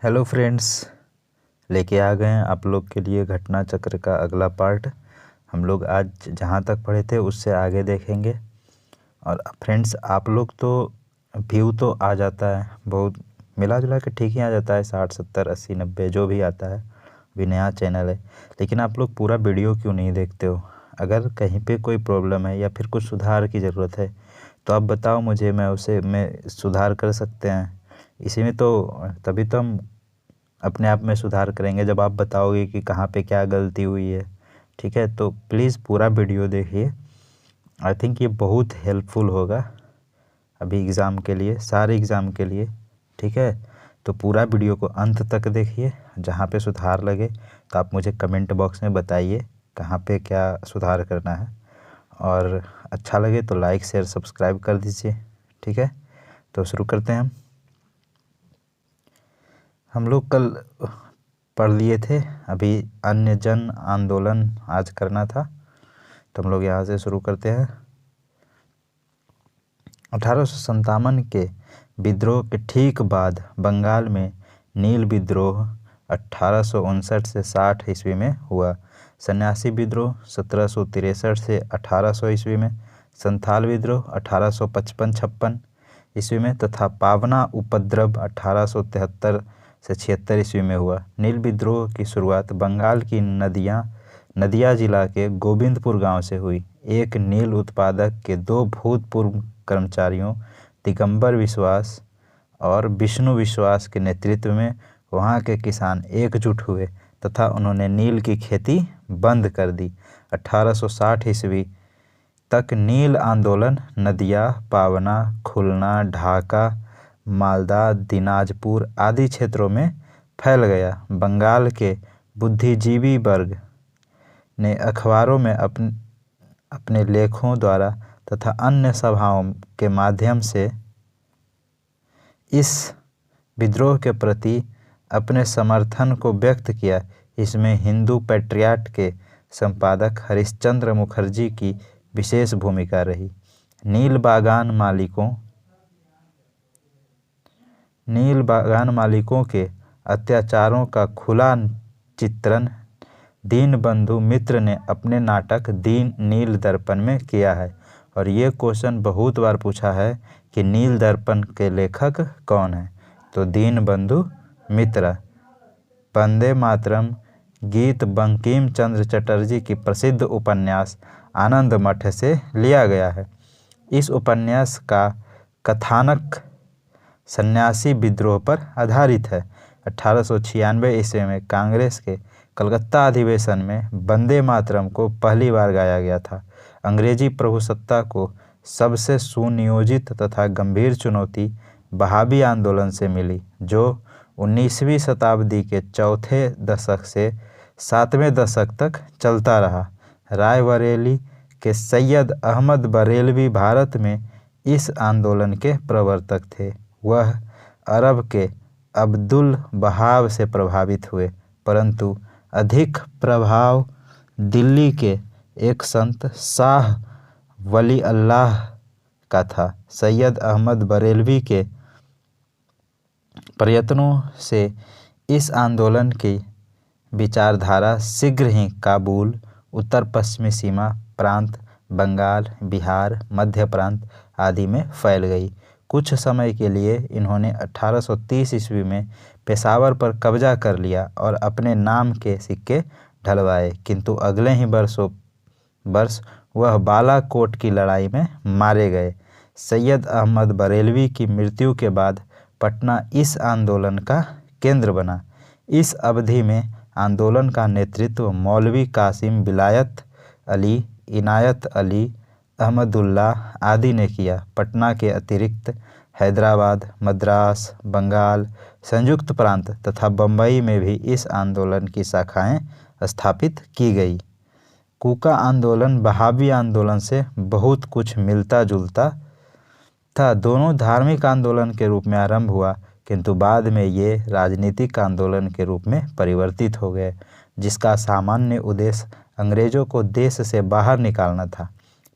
Hello friends, लेके आ गए हैं आप लोग के लिए घटना चक्र का अगला पार्ट। हम लोग आज जहाँ तक पढ़े थे उससे आगे देखेंगे। और फ्रेंड्स, आप लोग तो व्यू तो आ जाता है, बहुत मिला जुला के ठीक ही आ जाता है, 60 70 80 90 जो भी आता है। अभी नया चैनल है, लेकिन आप लोग पूरा वीडियो क्यों नहीं देखते हो? अगर कहीं पे कोई प्रॉब्लम है या फिर कुछ सुधार की ज़रूरत है तो आप बताओ मुझे, मैं सुधार कर सकते हैं। इसी में तो तभी तो हम अपने आप में सुधार करेंगे जब आप बताओगे कि कहाँ पे क्या गलती हुई है। ठीक है, तो प्लीज़ पूरा वीडियो देखिए। आई थिंक ये बहुत हेल्पफुल होगा अभी एग्ज़ाम के लिए, सारे एग्ज़ाम के लिए। ठीक है, तो पूरा वीडियो को अंत तक देखिए। जहाँ पे सुधार लगे तो आप मुझे कमेंट बॉक्स में बताइए कहाँ पे क्या सुधार करना है। और अच्छा लगे तो लाइक शेयर सब्सक्राइब कर दीजिए। ठीक है, तो शुरू करते हैं। हम लोग कल पढ़ लिए थे, अभी अन्य जन आंदोलन आज करना था, तो हम लोग यहाँ से शुरू करते हैं। 1857 के विद्रोह के ठीक बाद बंगाल में नील विद्रोह 1859 से 60 ईस्वी में हुआ। सन्यासी विद्रोह 1763 से 1800 ईस्वी में, संथाल विद्रोह 1855-56 ईस्वी में तथा पावना उपद्रव 1873 से 76 ईस्वी में हुआ। नील विद्रोह की शुरुआत बंगाल की नदिया जिला के गोविंदपुर गांव से हुई। एक नील उत्पादक के दो भूतपूर्व कर्मचारियों दिगंबर विश्वास और विष्णु विश्वास के नेतृत्व में वहां के किसान एकजुट हुए तथा उन्होंने नील की खेती बंद कर दी। 1860 ईस्वी तक नील आंदोलन नदिया, पावना, खुलना, ढाका, मालदा, दिनाजपुर आदि क्षेत्रों में फैल गया। बंगाल के बुद्धिजीवी वर्ग ने अखबारों में अपने लेखों द्वारा तथा अन्य सभाओं के माध्यम से इस विद्रोह के प्रति अपने समर्थन को व्यक्त किया। इसमें हिंदू पैट्रियट के संपादक हरिश्चंद्र मुखर्जी की विशेष भूमिका रही। नील बागान मालिकों के अत्याचारों का खुला चित्रण दीनबंधु मित्र ने अपने नाटक नील दर्पण में किया है। और ये क्वेश्चन बहुत बार पूछा है कि नील दर्पण के लेखक कौन है, तो दीनबंधु मित्र। वंदे मातरम गीत बंकिम चंद्र चटर्जी की प्रसिद्ध उपन्यास आनंद मठ से लिया गया है। इस उपन्यास का कथानक सन्यासी विद्रोह पर आधारित है। 1896 ईस्वी में कांग्रेस के कलकत्ता अधिवेशन में वंदे मातरम को पहली बार गाया गया था। अंग्रेजी प्रभुसत्ता को सबसे सुनियोजित तथा गंभीर चुनौती बहावी आंदोलन से मिली, जो 19वीं शताब्दी के चौथे दशक से 7वें दशक तक चलता रहा। रायबरेली के सैयद अहमद बरेलवी भारत में इस आंदोलन के प्रवर्तक थे। वह अरब के अब्दुल वहाब से प्रभावित हुए, परंतु अधिक प्रभाव दिल्ली के एक संत शाह वली अल्लाह का था। सैयद अहमद बरेलवी के प्रयत्नों से इस आंदोलन की विचारधारा शीघ्र ही काबुल, उत्तर पश्चिमी सीमा प्रांत, बंगाल, बिहार, मध्य प्रांत आदि में फैल गई। कुछ समय के लिए इन्होंने 1830 ईस्वी में पेशावर पर कब्जा कर लिया और अपने नाम के सिक्के ढलवाए, किंतु अगले ही वर्ष वह बालाकोट की लड़ाई में मारे गए। सैयद अहमद बरेलवी की मृत्यु के बाद पटना इस आंदोलन का केंद्र बना। इस अवधि में आंदोलन का नेतृत्व मौलवी कासिम विलायत अली, इनायत अली, अहमदुल्लाह आदि ने किया। पटना के अतिरिक्त हैदराबाद, मद्रास, बंगाल, संयुक्त प्रांत तथा बम्बई में भी इस आंदोलन की शाखाएं स्थापित की गई। कूका आंदोलन बहावी आंदोलन से बहुत कुछ मिलता जुलता था। दोनों धार्मिक आंदोलन के रूप में आरंभ हुआ, किंतु बाद में ये राजनीतिक आंदोलन के रूप में परिवर्तित हो गए, जिसका सामान्य उद्देश्य अंग्रेजों को देश से बाहर निकालना था।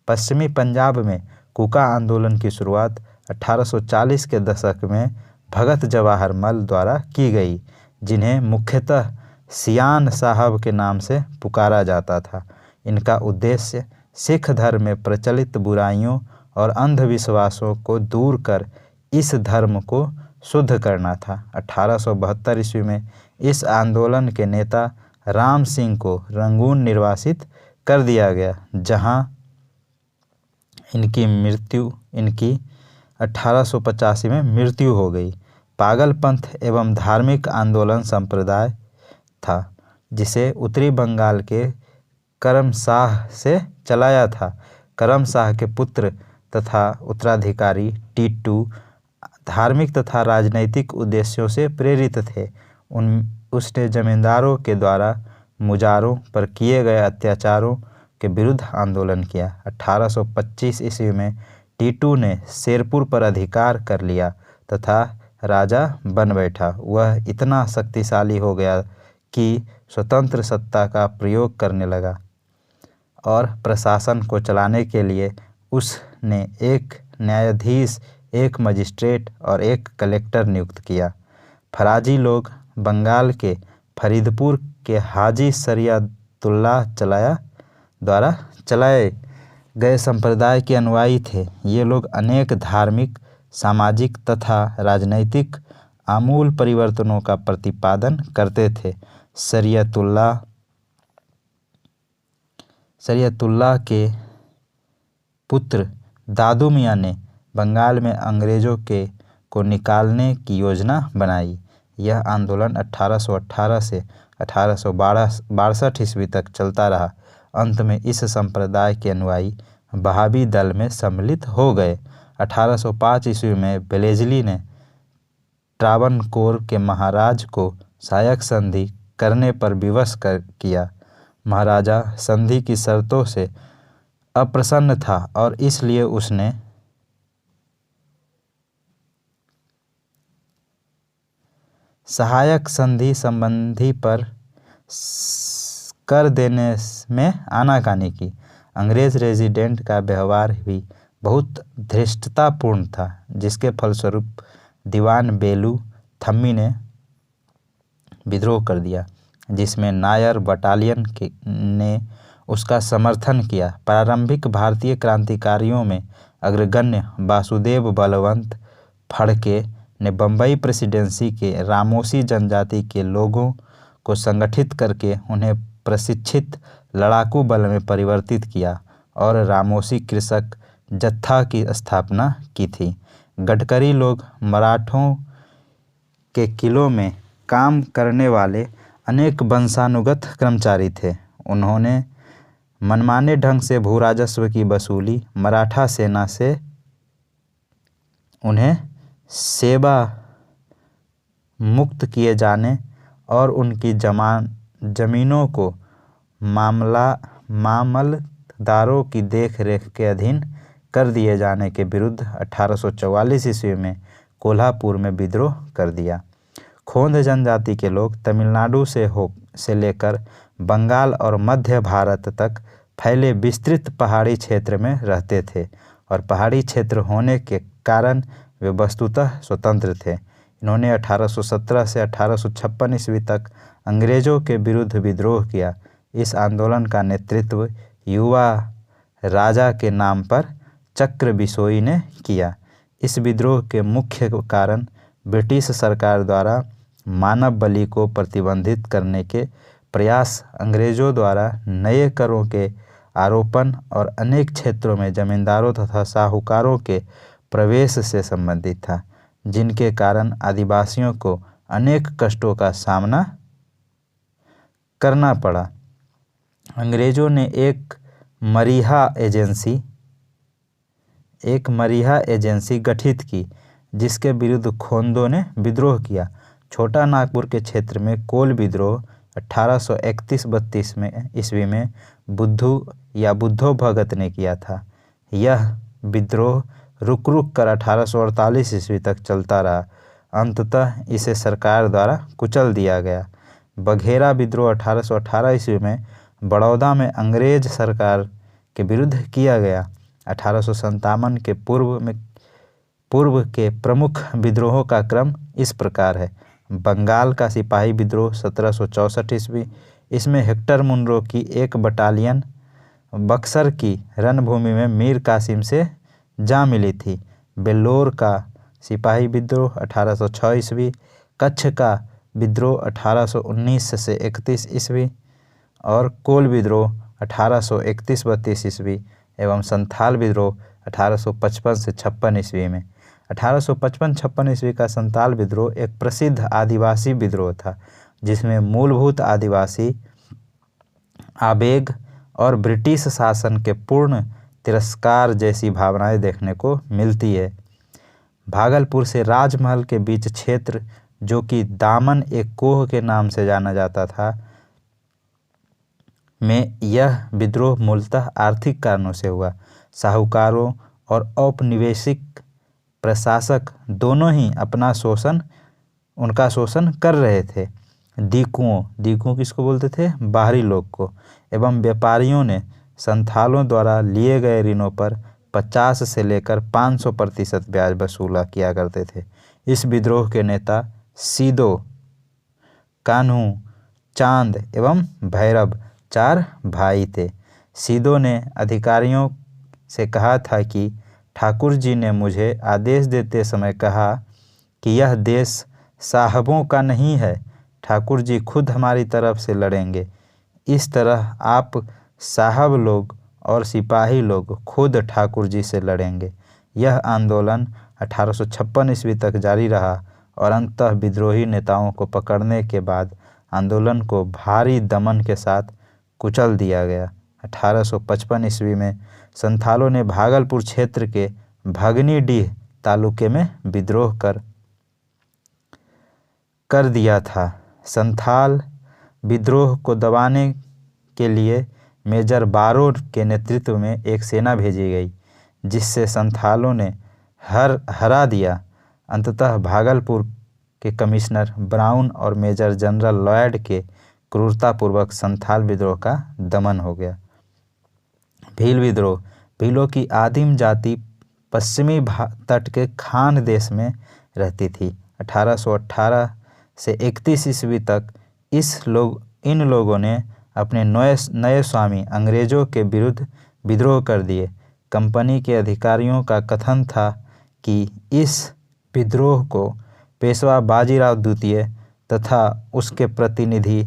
पश्चिमी पंजाब में कूका आंदोलन की शुरुआत 1840 के दशक में भगत जवाहर मल द्वारा की गई, जिन्हें मुख्यतः सियान साहब के नाम से पुकारा जाता था। इनका उद्देश्य सिख धर्म में प्रचलित बुराइयों और अंधविश्वासों को दूर कर इस धर्म को शुद्ध करना था। 1872 ईस्वी में इस आंदोलन के नेता राम सिंह को रंगून निर्वासित कर दिया गया, जहां इनकी 1885 में मृत्यु हो गई। पागलपंथ एवं धार्मिक आंदोलन संप्रदाय था, जिसे उत्तरी बंगाल के करम शाह से चलाया था। करम शाह के पुत्र तथा उत्तराधिकारी टीटू धार्मिक तथा राजनैतिक उद्देश्यों से प्रेरित थे। उसने जमींदारों के द्वारा मुजारों पर किए गए अत्याचारों के विरुद्ध आंदोलन किया। 1825 ईस्वी में टीटू ने शेरपुर पर अधिकार कर लिया तथा राजा बन बैठा। वह इतना शक्तिशाली हो गया कि स्वतंत्र सत्ता का प्रयोग करने लगा और प्रशासन को चलाने के लिए उसने एक न्यायाधीश, एक मजिस्ट्रेट और एक कलेक्टर नियुक्त किया। फराजी लोग बंगाल के फरीदपुर के हाजी शरियतुल्लाह द्वारा चलाए गए संप्रदाय के अनुयायी थे। ये लोग अनेक धार्मिक, सामाजिक तथा राजनैतिक आमूल परिवर्तनों का प्रतिपादन करते थे। शरियतुल्लाह के पुत्र दादू मियाँ ने बंगाल में अंग्रेजों को निकालने की योजना बनाई। यह आंदोलन 1818 से 1862 ईस्वी तक चलता रहा। अंत में इस संप्रदाय के अनुयायी वहाबी दल में सम्मिलित हो गए। 1805 ईस्वी में बेलेजली ने ट्रावनकोर के महाराज को सहायक संधि करने पर विवश किया। महाराजा संधि की शर्तों से अप्रसन्न था और इसलिए उसने सहायक संधि संबंधी पर कर देने में आनाकानी की। अंग्रेज रेजिडेंट का व्यवहार भी बहुत धृष्टतापूर्ण था, जिसके फलस्वरूप दीवान बेलू थम्मी ने विद्रोह कर दिया, जिसमें नायर बटालियन ने उसका समर्थन किया। प्रारंभिक भारतीय क्रांतिकारियों में अग्रगण्य वासुदेव बलवंत फड़के ने बम्बई प्रेसिडेंसी के रामोसी जनजाति के लोगों को संगठित करके उन्हें प्रशिक्षित लड़ाकू बल में परिवर्तित किया और रामोसी कृषक जत्था की स्थापना की थी। गडकरी लोग मराठों के किलों में काम करने वाले अनेक वंशानुगत कर्मचारी थे। उन्होंने मनमाने ढंग से भू राजस्व की वसूली, मराठा सेना से उन्हें सेवा मुक्त किए जाने और उनकी जमीनों को मामलतदारों की देखरेख के अधीन कर दिए जाने के विरुद्ध 1844 ईस्वी में कोल्हापुर में विद्रोह कर दिया। खोंद जनजाति के लोग तमिलनाडु से लेकर बंगाल और मध्य भारत तक फैले विस्तृत पहाड़ी क्षेत्र में रहते थे और पहाड़ी क्षेत्र होने के कारण वे वस्तुतः स्वतंत्र थे। इन्होंने 1817 से 1856 ईस्वी तक अंग्रेजों के विरुद्ध विद्रोह किया। इस आंदोलन का नेतृत्व युवा राजा के नाम पर चक्र बिसोई ने किया। इस विद्रोह के मुख्य कारण ब्रिटिश सरकार द्वारा मानव बलि को प्रतिबंधित करने के प्रयास, अंग्रेजों द्वारा नए करों के आरोपण और अनेक क्षेत्रों में जमींदारों तथा साहूकारों के प्रवेश से संबंधित था, जिनके कारण आदिवासियों को अनेक कष्टों का सामना करना पड़ा। अंग्रेजों ने एक मरीहा एजेंसी गठित की, जिसके विरुद्ध खोंदों ने विद्रोह किया। छोटा नागपुर के क्षेत्र में कोल विद्रोह 1831-32 में ईस्वी में बुद्धो भगत ने किया था। यह विद्रोह रुक कर 1848 ईस्वी तक चलता रहा। अंततः इसे सरकार द्वारा कुचल दिया गया। बघेरा विद्रोह 1818 ईस्वी में बड़ौदा में अंग्रेज सरकार के विरुद्ध किया गया। 1857 के पूर्व के प्रमुख विद्रोहों का क्रम इस प्रकार है। बंगाल का सिपाही विद्रोह 1764 ईस्वी, इसमें हेक्टर मुनरो की एक बटालियन बक्सर की रणभूमि में मीर कासिम से जा मिली थी। बेल्लोर का सिपाही विद्रोह 1806 ईस्वी, कच्छ का विद्रोह 1819 से 31 ईस्वी और कोल विद्रोह 1831-32 ईस्वी एवं संथाल विद्रोह 1855 से 56 ईस्वी में। 1855-56 ईस्वी का संथाल विद्रोह एक प्रसिद्ध आदिवासी विद्रोह था, जिसमें मूलभूत आदिवासी आवेग और ब्रिटिश शासन के पूर्ण तिरस्कार जैसी भावनाएं देखने को मिलती है। भागलपुर से राजमहल के बीच क्षेत्र, जो कि दामन एक कोह के नाम से जाना जाता था, में यह विद्रोह मूलतः आर्थिक कारणों से हुआ। साहूकारों और औपनिवेशिक प्रशासक दोनों ही उनका शोषण कर रहे थे। दीकुओं किसको बोलते थे? बाहरी लोग को। एवं व्यापारियों ने संथालों द्वारा लिए गए ऋणों पर 50 से लेकर 500% ब्याज वसूला किया करते थे। इस विद्रोह के नेता सीदो, कान्हू, चांद एवं भैरव 4 भाई थे। सीदो ने अधिकारियों से कहा था कि ठाकुर जी ने मुझे आदेश देते समय कहा कि यह देश साहबों का नहीं है, ठाकुर जी खुद हमारी तरफ से लड़ेंगे। इस तरह आप साहब लोग और सिपाही लोग खुद ठाकुर जी से लड़ेंगे। यह आंदोलन 1856 ईस्वी तक जारी रहा और अंततः विद्रोही नेताओं को पकड़ने के बाद आंदोलन को भारी दमन के साथ कुचल दिया गया। 1855 ईस्वी में संथालों ने भागलपुर क्षेत्र के भगनीडीह तालुके में विद्रोह कर दिया था। संथाल विद्रोह को दबाने के लिए मेजर बारो के नेतृत्व में एक सेना भेजी गई, जिससे संथालों ने हरा दिया। अंततः भागलपुर के कमिश्नर ब्राउन और मेजर जनरल लॉयड के क्रूरतापूर्वक संथाल विद्रोह का दमन हो गया। भील विद्रोह। भीलों की आदिम जाति पश्चिमी तट के खान देश में रहती थी। 1818 से 31 ईस्वी तक इन लोगों ने अपने नए स्वामी अंग्रेजों के विरुद्ध विद्रोह कर दिए। कंपनी के अधिकारियों का कथन था कि इस विद्रोह को पेशवा बाजीराव द्वितीय तथा उसके प्रतिनिधि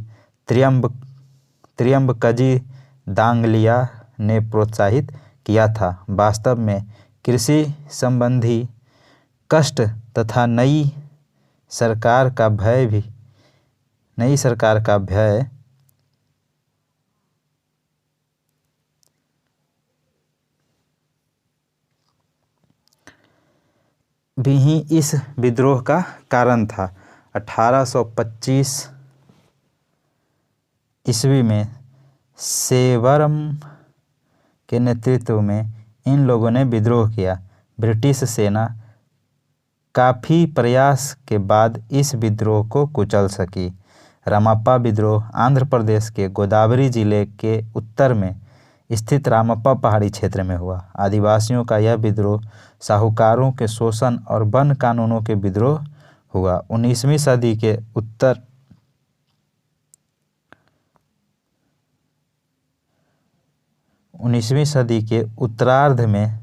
त्र्यंबकजी दांगलिया ने प्रोत्साहित किया था। वास्तव में कृषि संबंधी कष्ट तथा नई सरकार का भय भी ही इस विद्रोह का कारण था। 1825 ईस्वी में सेवरम के नेतृत्व में इन लोगों ने विद्रोह किया। ब्रिटिश सेना काफ़ी प्रयास के बाद इस विद्रोह को कुचल सकी। रामप्पा विद्रोह आंध्र प्रदेश के गोदावरी जिले के उत्तर में स्थित रामप्पा पहाड़ी क्षेत्र में हुआ। आदिवासियों का यह विद्रोह साहूकारों के शोषण और वन कानूनों के विद्रोह हुआ। 19वीं सदी के उत्तरार्ध में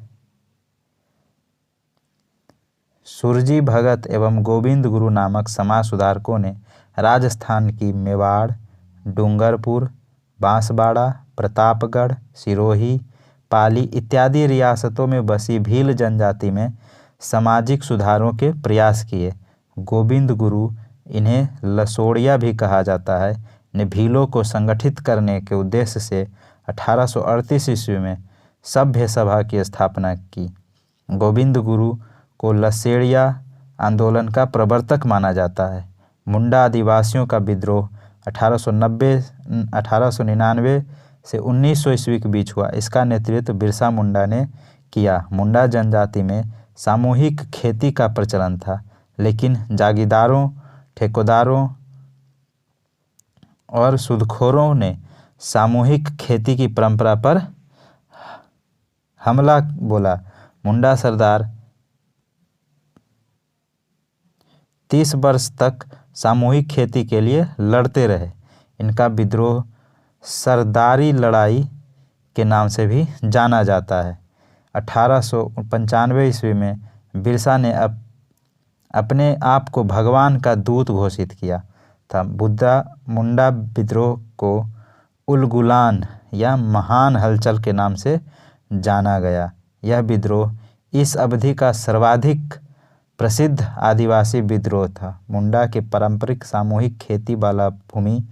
सुरजी भगत एवं गोविंद गुरु नामक समाज सुधारकों ने राजस्थान की मेवाड़, डूंगरपुर, बांसवाड़ा, प्रतापगढ़, सिरोही, पाली इत्यादि रियासतों में बसी भील जनजाति में सामाजिक सुधारों के प्रयास किए। गोविंद गुरु, इन्हें लसोड़िया भी कहा जाता है, ने भीलों को संगठित करने के उद्देश्य से 1838 ईस्वी में सभ्य सभा की स्थापना की। गोविंद गुरु को लसेड़िया आंदोलन का प्रवर्तक माना जाता है। मुंडा आदिवासियों का विद्रोह 1899 से 1900 ईस्वी के बीच हुआ। इसका नेतृत्व बिरसा मुंडा ने किया। मुंडा जनजाति में सामूहिक खेती का प्रचलन था, लेकिन जागीरदारों, ठेकेदारों और सूदखोरों ने सामूहिक खेती की परंपरा पर हमला बोला। मुंडा सरदार 30 वर्ष तक सामूहिक खेती के लिए लड़ते रहे। इनका विद्रोह सरदारी लड़ाई के नाम से भी जाना जाता है। 1895 ईस्वी में बिरसा ने अपने आप को भगवान का दूत घोषित किया था। मुंडा विद्रोह को उलगुलान या महान हलचल के नाम से जाना गया। यह विद्रोह इस अवधि का सर्वाधिक प्रसिद्ध आदिवासी विद्रोह था। मुंडा के पारंपरिक सामूहिक खेती वाला भूमि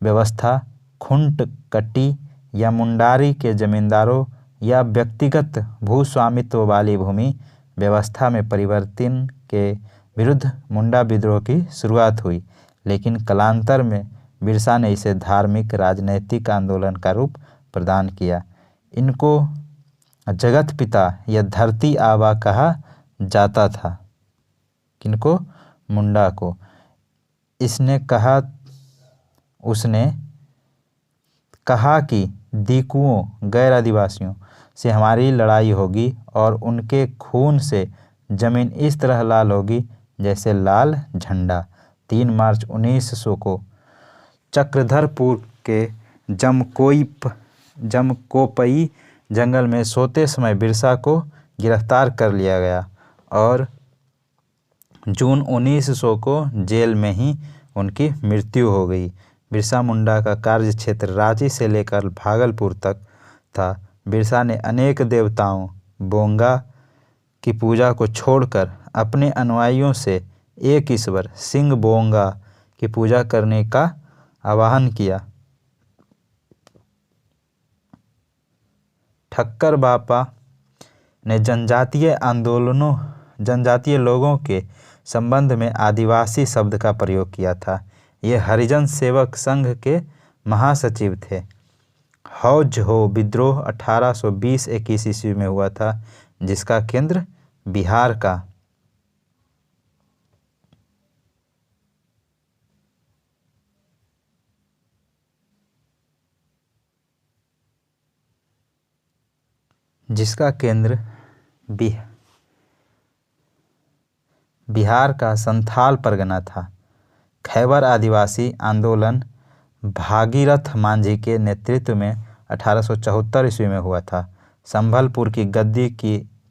व्यवस्था खुंट कट्टी या मुंडारी के जमींदारों या व्यक्तिगत भूस्वामित्व वाली भूमि व्यवस्था में परिवर्तन के विरुद्ध मुंडा विद्रोह की शुरुआत हुई, लेकिन कालांतर में बिरसा ने इसे धार्मिक राजनैतिक आंदोलन का रूप प्रदान किया। इनको जगत पिता या धरती आबा कहा जाता था। किनको? मुंडा को। उसने कहा कि दीकुओं गैर आदिवासियों से हमारी लड़ाई होगी और उनके खून से जमीन इस तरह लाल होगी जैसे लाल झंडा। 3 मार्च 1900 को चक्रधरपुर के जमकोपई जंगल में सोते समय बिरसा को गिरफ्तार कर लिया गया और जून 1900 को जेल में ही उनकी मृत्यु हो गई। बिरसा मुंडा का कार्य क्षेत्र रांची से लेकर भागलपुर तक था। बिरसा ने अनेक देवताओं बोंगा की पूजा को छोड़कर अपने अनुयायियों से एक ईश्वर सिंह बोंगा की पूजा करने का आह्वान किया। ठक्कर बापा ने जनजातीय लोगों के संबंध में आदिवासी शब्द का प्रयोग किया था। ये हरिजन सेवक संघ के महासचिव थे। हौज हो विद्रोह 1820-21 ईस्वी में हुआ था, जिसका केंद्र बिहार का संथाल परगना था। खैबर आदिवासी आंदोलन भागीरथ मांझी के नेतृत्व में 1874 ईस्वी में हुआ था। संभलपुर की गद्दी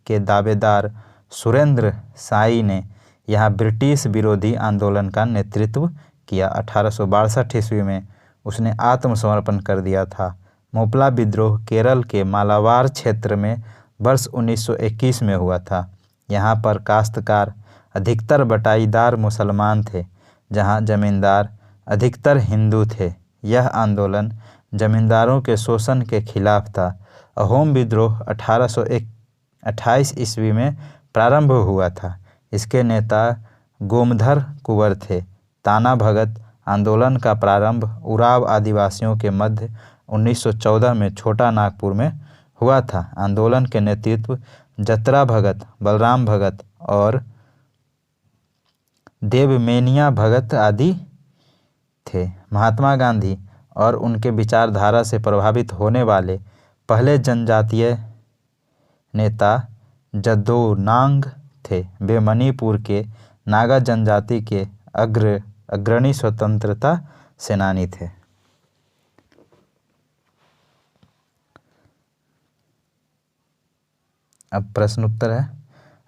के दावेदार सुरेंद्र साई ने यहाँ ब्रिटिश विरोधी आंदोलन का नेतृत्व किया। 1862 ईस्वी में उसने आत्मसमर्पण कर दिया था। मोपला विद्रोह केरल के मालाबार क्षेत्र में वर्ष 1921 में हुआ था। यहाँ पर काश्तकार अधिकतर बटाईदार मुसलमान थे, जहाँ जमींदार अधिकतर हिंदू थे। यह आंदोलन जमींदारों के शोषण के खिलाफ था। अहोम विद्रोह 1828 ईस्वी में प्रारंभ हुआ था। इसके नेता गोमधर कुंवर थे। ताना भगत आंदोलन का प्रारंभ उराव आदिवासियों के मध्य 1914 में छोटा नागपुर में हुआ था। आंदोलन के नेतृत्व जतरा भगत, बलराम भगत और देवमेनिया भगत आदि थे। महात्मा गांधी और उनके विचारधारा से प्रभावित होने वाले पहले जनजातीय नेता जदोनांग थे। वे मणिपुर के नागा जनजाति के अग्रणी स्वतंत्रता सेनानी थे। अब प्रश्न उत्तर है।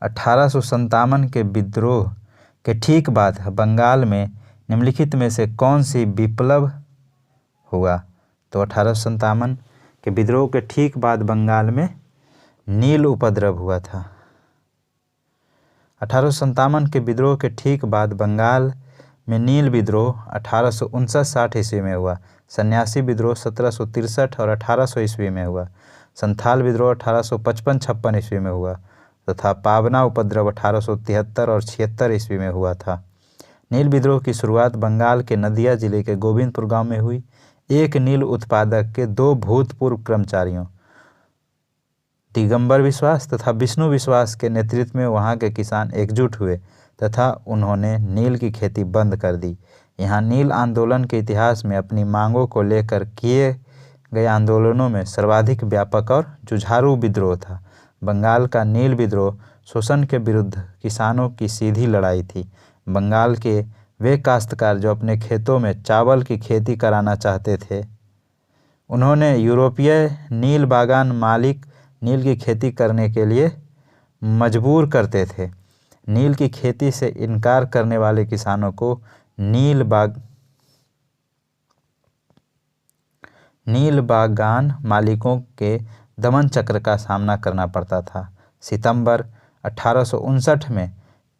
1857 के विद्रोह के ठीक बाद बंगाल में निम्नलिखित में से कौन सी विप्लव हुआ? तो 1857 के विद्रोह के ठीक बाद बंगाल में नील उपद्रव हुआ था। 1857 के विद्रोह के ठीक बाद बंगाल में नील विद्रोह 1859-60 ईस्वी में हुआ। सन्यासी विद्रोह 1763 और 1800 ईस्वी में हुआ। संथाल विद्रोह 1855-56 ईस्वी में हुआ तथा पावना उपद्रव 1873 और 76 ईस्वी में हुआ था। नील विद्रोह की शुरुआत बंगाल के नदिया जिले के गोविंदपुर गांव में हुई। एक नील उत्पादक के 2 भूतपूर्व कर्मचारियों दिगंबर विश्वास तथा विष्णु विश्वास के नेतृत्व में वहां के किसान एकजुट हुए तथा उन्होंने नील की खेती बंद कर दी। यहाँ नील आंदोलन के इतिहास में अपनी मांगों को लेकर किए गए आंदोलनों में सर्वाधिक व्यापक और जुझारू विद्रोह था। बंगाल का नील विद्रोह शोषण के विरुद्ध किसानों की सीधी लड़ाई थी। बंगाल के वे काश्तकार जो अपने खेतों में चावल की खेती कराना चाहते थे, उन्होंने यूरोपीय नील बागान मालिक नील की खेती करने के लिए मजबूर करते थे। नील की खेती से इनकार करने वाले किसानों को नील बागान मालिकों के दमन चक्र का सामना करना पड़ता था। सितंबर 1859 में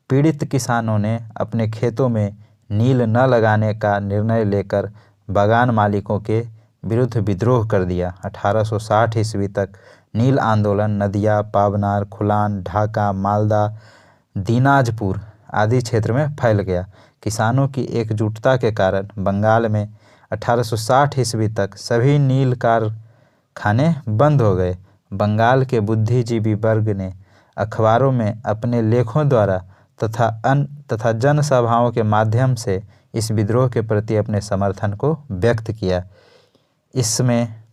पीड़ित किसानों ने अपने खेतों में नील न लगाने का निर्णय लेकर बागान मालिकों के विरुद्ध विद्रोह कर दिया। 1860 ईस्वी तक नील आंदोलन नदिया, पाबनार, खुलान, ढाका, मालदा, दीनाजपुर आदि क्षेत्र में फैल गया। किसानों की एकजुटता के कारण बंगाल में 1860 ईस्वी तक सभी नील कारखाने बंद हो गए। बंगाल के बुद्धिजीवी वर्ग ने अखबारों में अपने लेखों द्वारा तथा जनसभाओं के माध्यम से इस विद्रोह के प्रति अपने समर्थन को व्यक्त किया। इसमें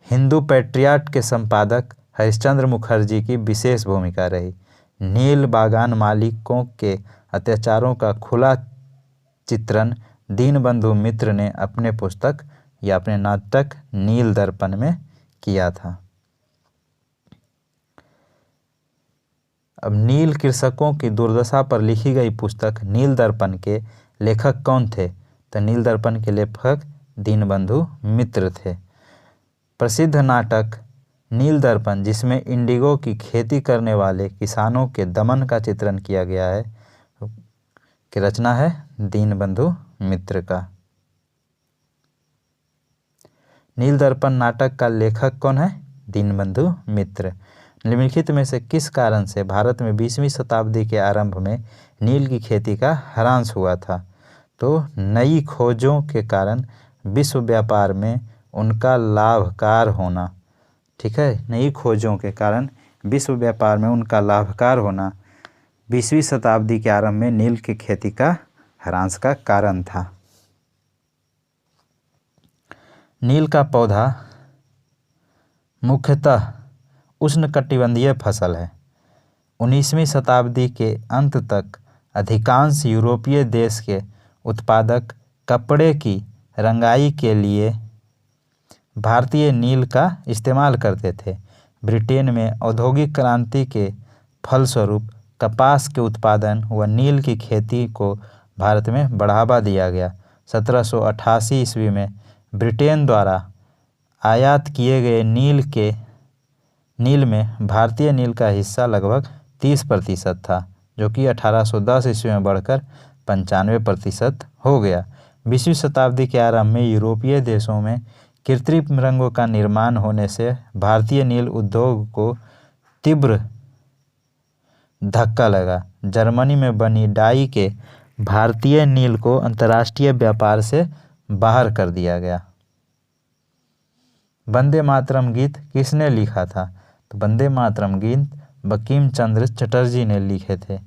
हिंदू पैट्रियट के संपादक हरिश्चंद्र मुखर्जी की विशेष भूमिका रही। नील बागान मालिकों के अत्याचारों का खुला चित्रण दीनबंधु मित्र ने अपने पुस्तक या अपने नाटक नील दर्पण में किया था। अब नील कृषकों की दुर्दशा पर लिखी गई पुस्तक नील दर्पण के लेखक कौन थे? तो नील दर्पण के लेखक दीनबंधु मित्र थे। प्रसिद्ध नाटक नील दर्पण, जिसमें इंडिगो की खेती करने वाले किसानों के दमन का चित्रण किया गया है, की रचना है दीनबंधु मित्र का। नील दर्पण नाटक का लेखक कौन है? दीनबंधु मित्र। निम्नलिखित में से किस कारण से भारत में 20वीं शताब्दी के आरंभ में नील की खेती का ह्रास हुआ था? तो नई खोजों के कारण विश्व व्यापार में उनका लाभकार होना। ठीक है, नई खोजों के कारण विश्व व्यापार में उनका लाभकार होना 20वीं शताब्दी के आरंभ में नील की खेती का ह्रास का कारण था। नील का पौधा मुख्यतः उष्णकटिबंधीय फसल है। 19वीं शताब्दी के अंत तक अधिकांश यूरोपीय देश के उत्पादक कपड़े की रंगाई के लिए भारतीय नील का इस्तेमाल करते थे। ब्रिटेन में औद्योगिक क्रांति के फलस्वरूप कपास के उत्पादन व नील की खेती को भारत में बढ़ावा दिया गया। 1788 ईस्वी में ब्रिटेन द्वारा आयात किए गए नील में भारतीय नील का हिस्सा लगभग 30% था, जो कि 1810 ईस्वी में बढ़कर 95% हो गया। 20वीं शताब्दी के आरंभ में यूरोपीय देशों में कृत्रिम रंगों का निर्माण होने से भारतीय नील उद्योग को तीव्र धक्का लगा। जर्मनी में बनी डाई के भारतीय नील को अंतर्राष्ट्रीय व्यापार से बाहर कर दिया गया। वंदे मातरम गीत किसने लिखा था? तो वंदे मातरम गीत बंकिम चंद्र चटर्जी ने लिखे थे।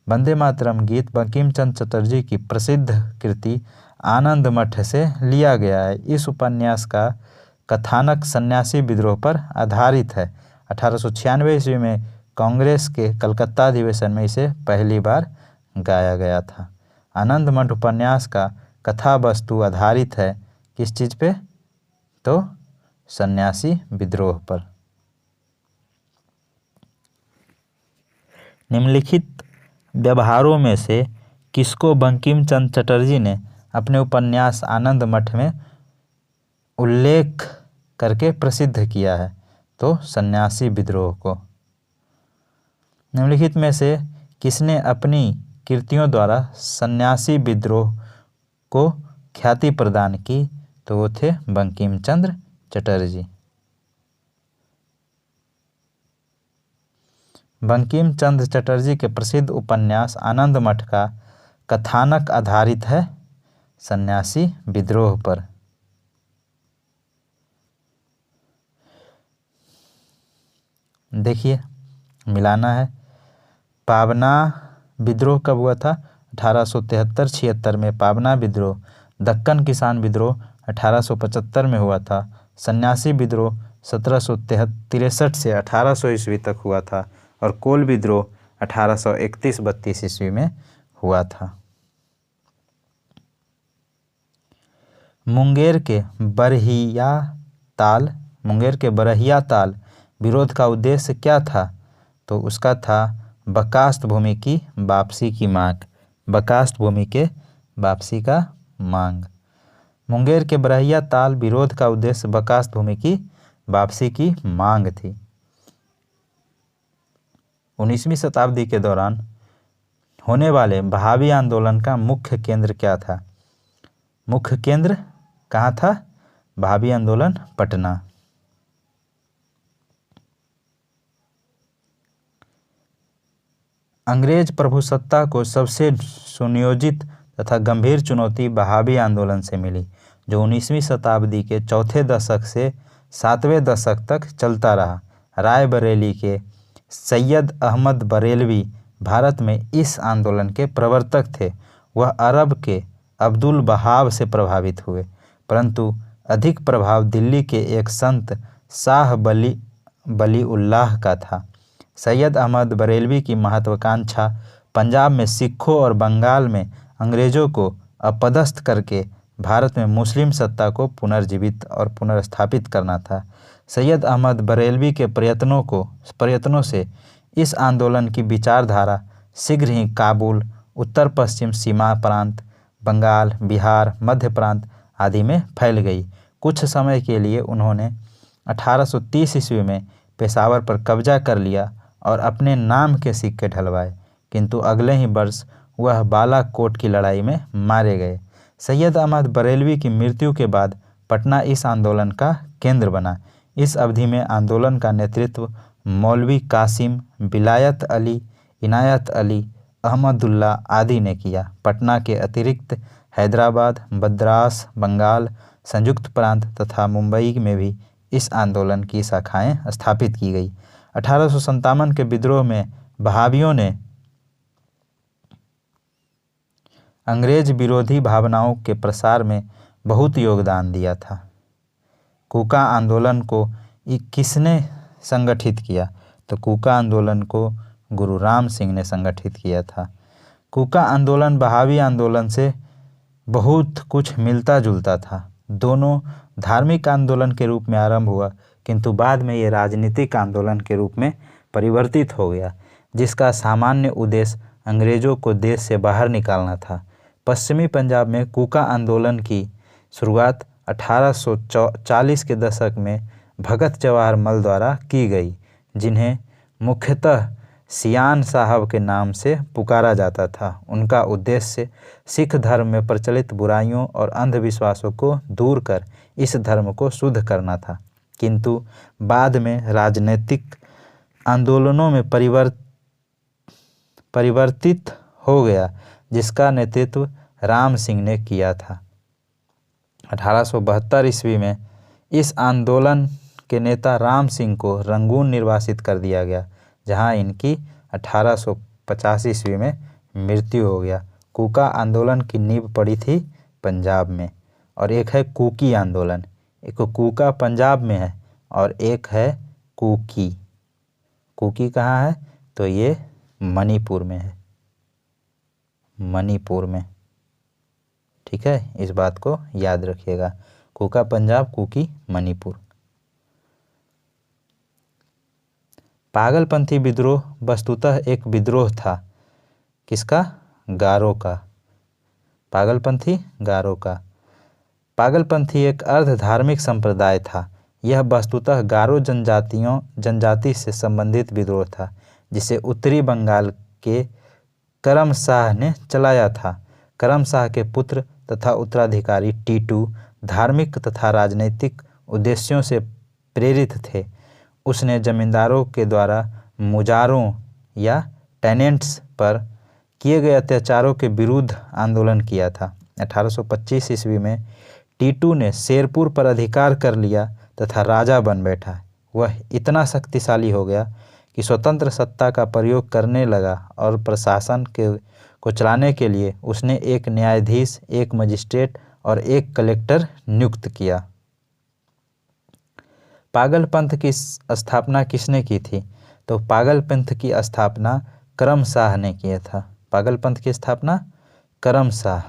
वंदे मातरम गीत बंकिम चंद्र चटर्जी की प्रसिद्ध कृति आनंद मठ से लिया गया है। इस उपन्यास का कथानक सन्यासी विद्रोह पर आधारित है। 1896 ईस्वी में कांग्रेस के कलकत्ता अधिवेशन में इसे पहली बार गाया गया था। आनंद मठ उपन्यास का कथा वस्तु आधारित है किस चीज़ पे? तो सन्यासी विद्रोह पर। निम्नलिखित व्यवहारों में से किसको बंकिम चंद्र चटर्जी ने अपने उपन्यास आनंद मठ में उल्लेख करके प्रसिद्ध किया है? तो सन्यासी विद्रोह को। निम्नलिखित में से किसने अपनी कृतियों द्वारा सन्यासी विद्रोह को ख्याति प्रदान की? तो वो थे बंकिम चंद्र चटर्जी। बंकिम चंद्र चटर्जी के प्रसिद्ध उपन्यास आनंद मठ का कथानक आधारित है सन्यासी विद्रोह पर। देखिए, मिलाना है। पाबना विद्रोह कब हुआ था? 1873-76 में पाबना विद्रोह। दक्कन किसान विद्रोह 1875 में हुआ था। सन्यासी विद्रोह 1763 से 1800 ईस्वी तक हुआ था और कोल विद्रोह 1831-32 ईस्वी में हुआ था। मुंगेर के बरहिया ताल विरोध का उद्देश्य क्या था? तो उसका था बर्खास्त भूमि की वापसी की मांग। बर्खास्त भूमि के वापसी का मांग। मुंगेर के बरहिया ताल विरोध का उद्देश्य बर्खास्त भूमि की वापसी की मांग थी। 19वीं शताब्दी के दौरान होने वाले बहावी आंदोलन का मुख्य केंद्र क्या था? मुख्य केंद्र कहाँ था? बहावी आंदोलन पटना। अंग्रेज प्रभुसत्ता को सबसे सुनियोजित तथा गंभीर चुनौती बहावी आंदोलन से मिली, जो 19वीं शताब्दी के चौथे दशक से 7वें दशक तक चलता रहा। रायबरेली के सैयद अहमद बरेलवी भारत में इस आंदोलन के प्रवर्तक थे। वह अरब के अब्दुल वहाब से प्रभावित हुए, परंतु अधिक प्रभाव दिल्ली के एक संत शाह बलीउल्लाह का था। सैयद अहमद बरेलवी की महत्वाकांक्षा पंजाब में सिखों और बंगाल में अंग्रेजों को अपदस्थ करके भारत में मुस्लिम सत्ता को पुनर्जीवित और पुनर्स्थापित करना था। सैयद अहमद बरेलवी के प्रयत्नों से इस आंदोलन की विचारधारा शीघ्र ही काबुल, उत्तर पश्चिम सीमा प्रांत, बंगाल, बिहार, मध्य प्रांत आदि में फैल गई। कुछ समय के लिए उन्होंने 1830 ईस्वी में पेशावर पर कब्जा कर लिया और अपने नाम के सिक्के ढलवाए, किंतु अगले ही वर्ष वह बालाकोट की लड़ाई में मारे गए। सैयद अहमद बरेलवी की मृत्यु के बाद पटना इस आंदोलन का केंद्र बना। इस अवधि में आंदोलन का नेतृत्व मौलवी कासिम, विलायत अली, इनायत अली, अहमदुल्ला आदि ने किया। पटना के अतिरिक्त हैदराबाद, मद्रास, बंगाल, संयुक्त प्रांत तथा मुंबई में भी इस आंदोलन की शाखाएं स्थापित की गई। 1857 के विद्रोह में बहावियों ने अंग्रेज विरोधी भावनाओं के प्रसार में बहुत योगदान दिया था। कूका आंदोलन को किसने संगठित किया? तो कूका आंदोलन को गुरु राम सिंह ने संगठित किया था। कूका आंदोलन बहावी आंदोलन से बहुत कुछ मिलता जुलता था। दोनों धार्मिक आंदोलन के रूप में आरंभ हुआ, किंतु बाद में ये राजनीतिक आंदोलन के रूप में परिवर्तित हो गया, जिसका सामान्य उद्देश्य अंग्रेजों को देश से बाहर निकालना था। पश्चिमी पंजाब में कूका आंदोलन की शुरुआत 1840 के दशक में भगत जवाहर मल द्वारा की गई, जिन्हें मुख्यतः सियान साहब के नाम से पुकारा जाता था। उनका उद्देश्य सिख धर्म में प्रचलित बुराइयों और अंधविश्वासों को दूर कर इस धर्म को शुद्ध करना था, किंतु बाद में राजनीतिक आंदोलनों में परिवर्तित हो गया, जिसका नेतृत्व राम सिंह ने किया था। 1872 ईस्वी में इस आंदोलन के नेता राम सिंह को रंगून निर्वासित कर दिया गया, जहां इनकी 1885 ईस्वी में मृत्यु हो गया। कूका आंदोलन की नींव पड़ी थी पंजाब में, और एक है कूकी आंदोलन। एक कूका पंजाब में है और एक है कूकी। कूकी कहाँ है? तो ये मणिपुर में है, मणिपुर में। ठीक है, इस बात को याद रखिएगा। कूका पंजाब, कूकी मणिपुर। पागलपंथी विद्रोह वस्तुतः एक विद्रोह था। किसका? गारो का। पागलपंथी गारो का। पागलपंथी एक अर्ध धार्मिक संप्रदाय था। यह वस्तुतः गारो जनजाति से संबंधित विद्रोह था, जिसे उत्तरी बंगाल के करम शाह ने चलाया था। करम शाह के पुत्र तथा उत्तराधिकारी टीटू धार्मिक तथा राजनीतिक उद्देश्यों से प्रेरित थे। उसने जमींदारों के द्वारा मुजारों या टेनेंट्स पर किए गए अत्याचारों के विरुद्ध आंदोलन किया था। 1825 ईस्वी में टीटू ने शेरपुर पर अधिकार कर लिया तथा राजा बन बैठा। वह इतना शक्तिशाली हो गया कि स्वतंत्र सत्ता का प्रयोग करने लगा और प्रशासन को चलाने के लिए उसने एक न्यायाधीश, एक मजिस्ट्रेट और एक कलेक्टर नियुक्त किया। पागलपंथ की स्थापना किसने की थी? तो पागलपंथ की स्थापना करम शाह ने किया था। पागलपंथ की स्थापना करम शाह।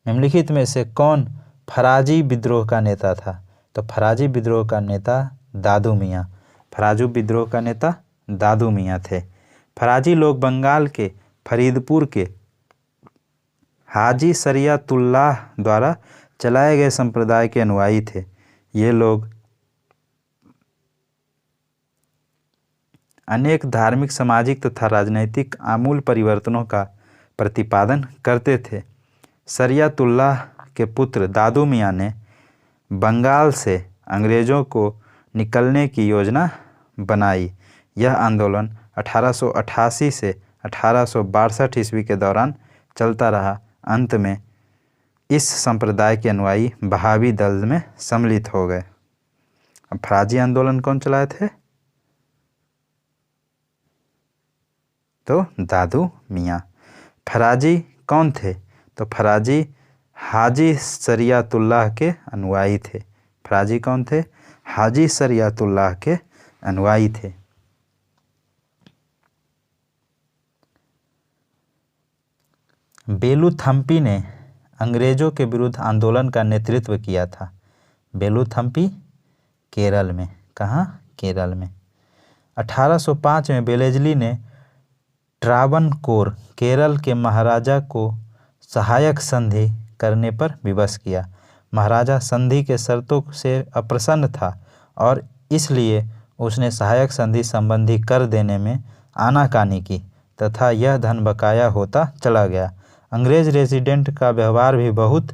निम्नलिखित में से कौन फराजी विद्रोह का नेता था? तो फराजी विद्रोह का नेता दादू मियाँ। फराजू विद्रोह का नेता दादू मियाँ थे। फराजी लोग बंगाल के फरीदपुर के हाजी शरियतुल्लाह द्वारा चलाए गए संप्रदाय के अनुयायी थे। ये लोग अनेक धार्मिक, सामाजिक तथा राजनैतिक आमूल परिवर्तनों का प्रतिपादन करते थे। शरियतुल्लाह के पुत्र दादू मियाँ ने बंगाल से अंग्रेज़ों को निकलने की योजना बनाई। यह आंदोलन 1888 से 1862 ईस्वी के दौरान चलता रहा। अंत में इस संप्रदाय के अनुयायी बहावी दल में सम्मिलित हो गए। अब फराजी आंदोलन कौन चलाए थे? तो दादू मियाँ। फराजी कौन थे? तो फराजी हाजी शरियतुल्लाह के अनुयायी थे। फराजी कौन थे? हाजी शरियतुल्लाह के अनुयायी थे। बेलूथम्पी ने अंग्रेज़ों के विरुद्ध आंदोलन का नेतृत्व किया था। बेलूथम्पी केरल में। कहाँ? केरल में। 1805 में वेलेस्ली ने ट्रावनकोर केरल के महाराजा को सहायक संधि करने पर विवश किया। महाराजा संधि के शर्तों से अप्रसन्न था और इसलिए उसने सहायक संधि संबंधी कर देने में आनाकानी की तथा यह धन बकाया होता चला गया। अंग्रेज रेजिडेंट का व्यवहार भी बहुत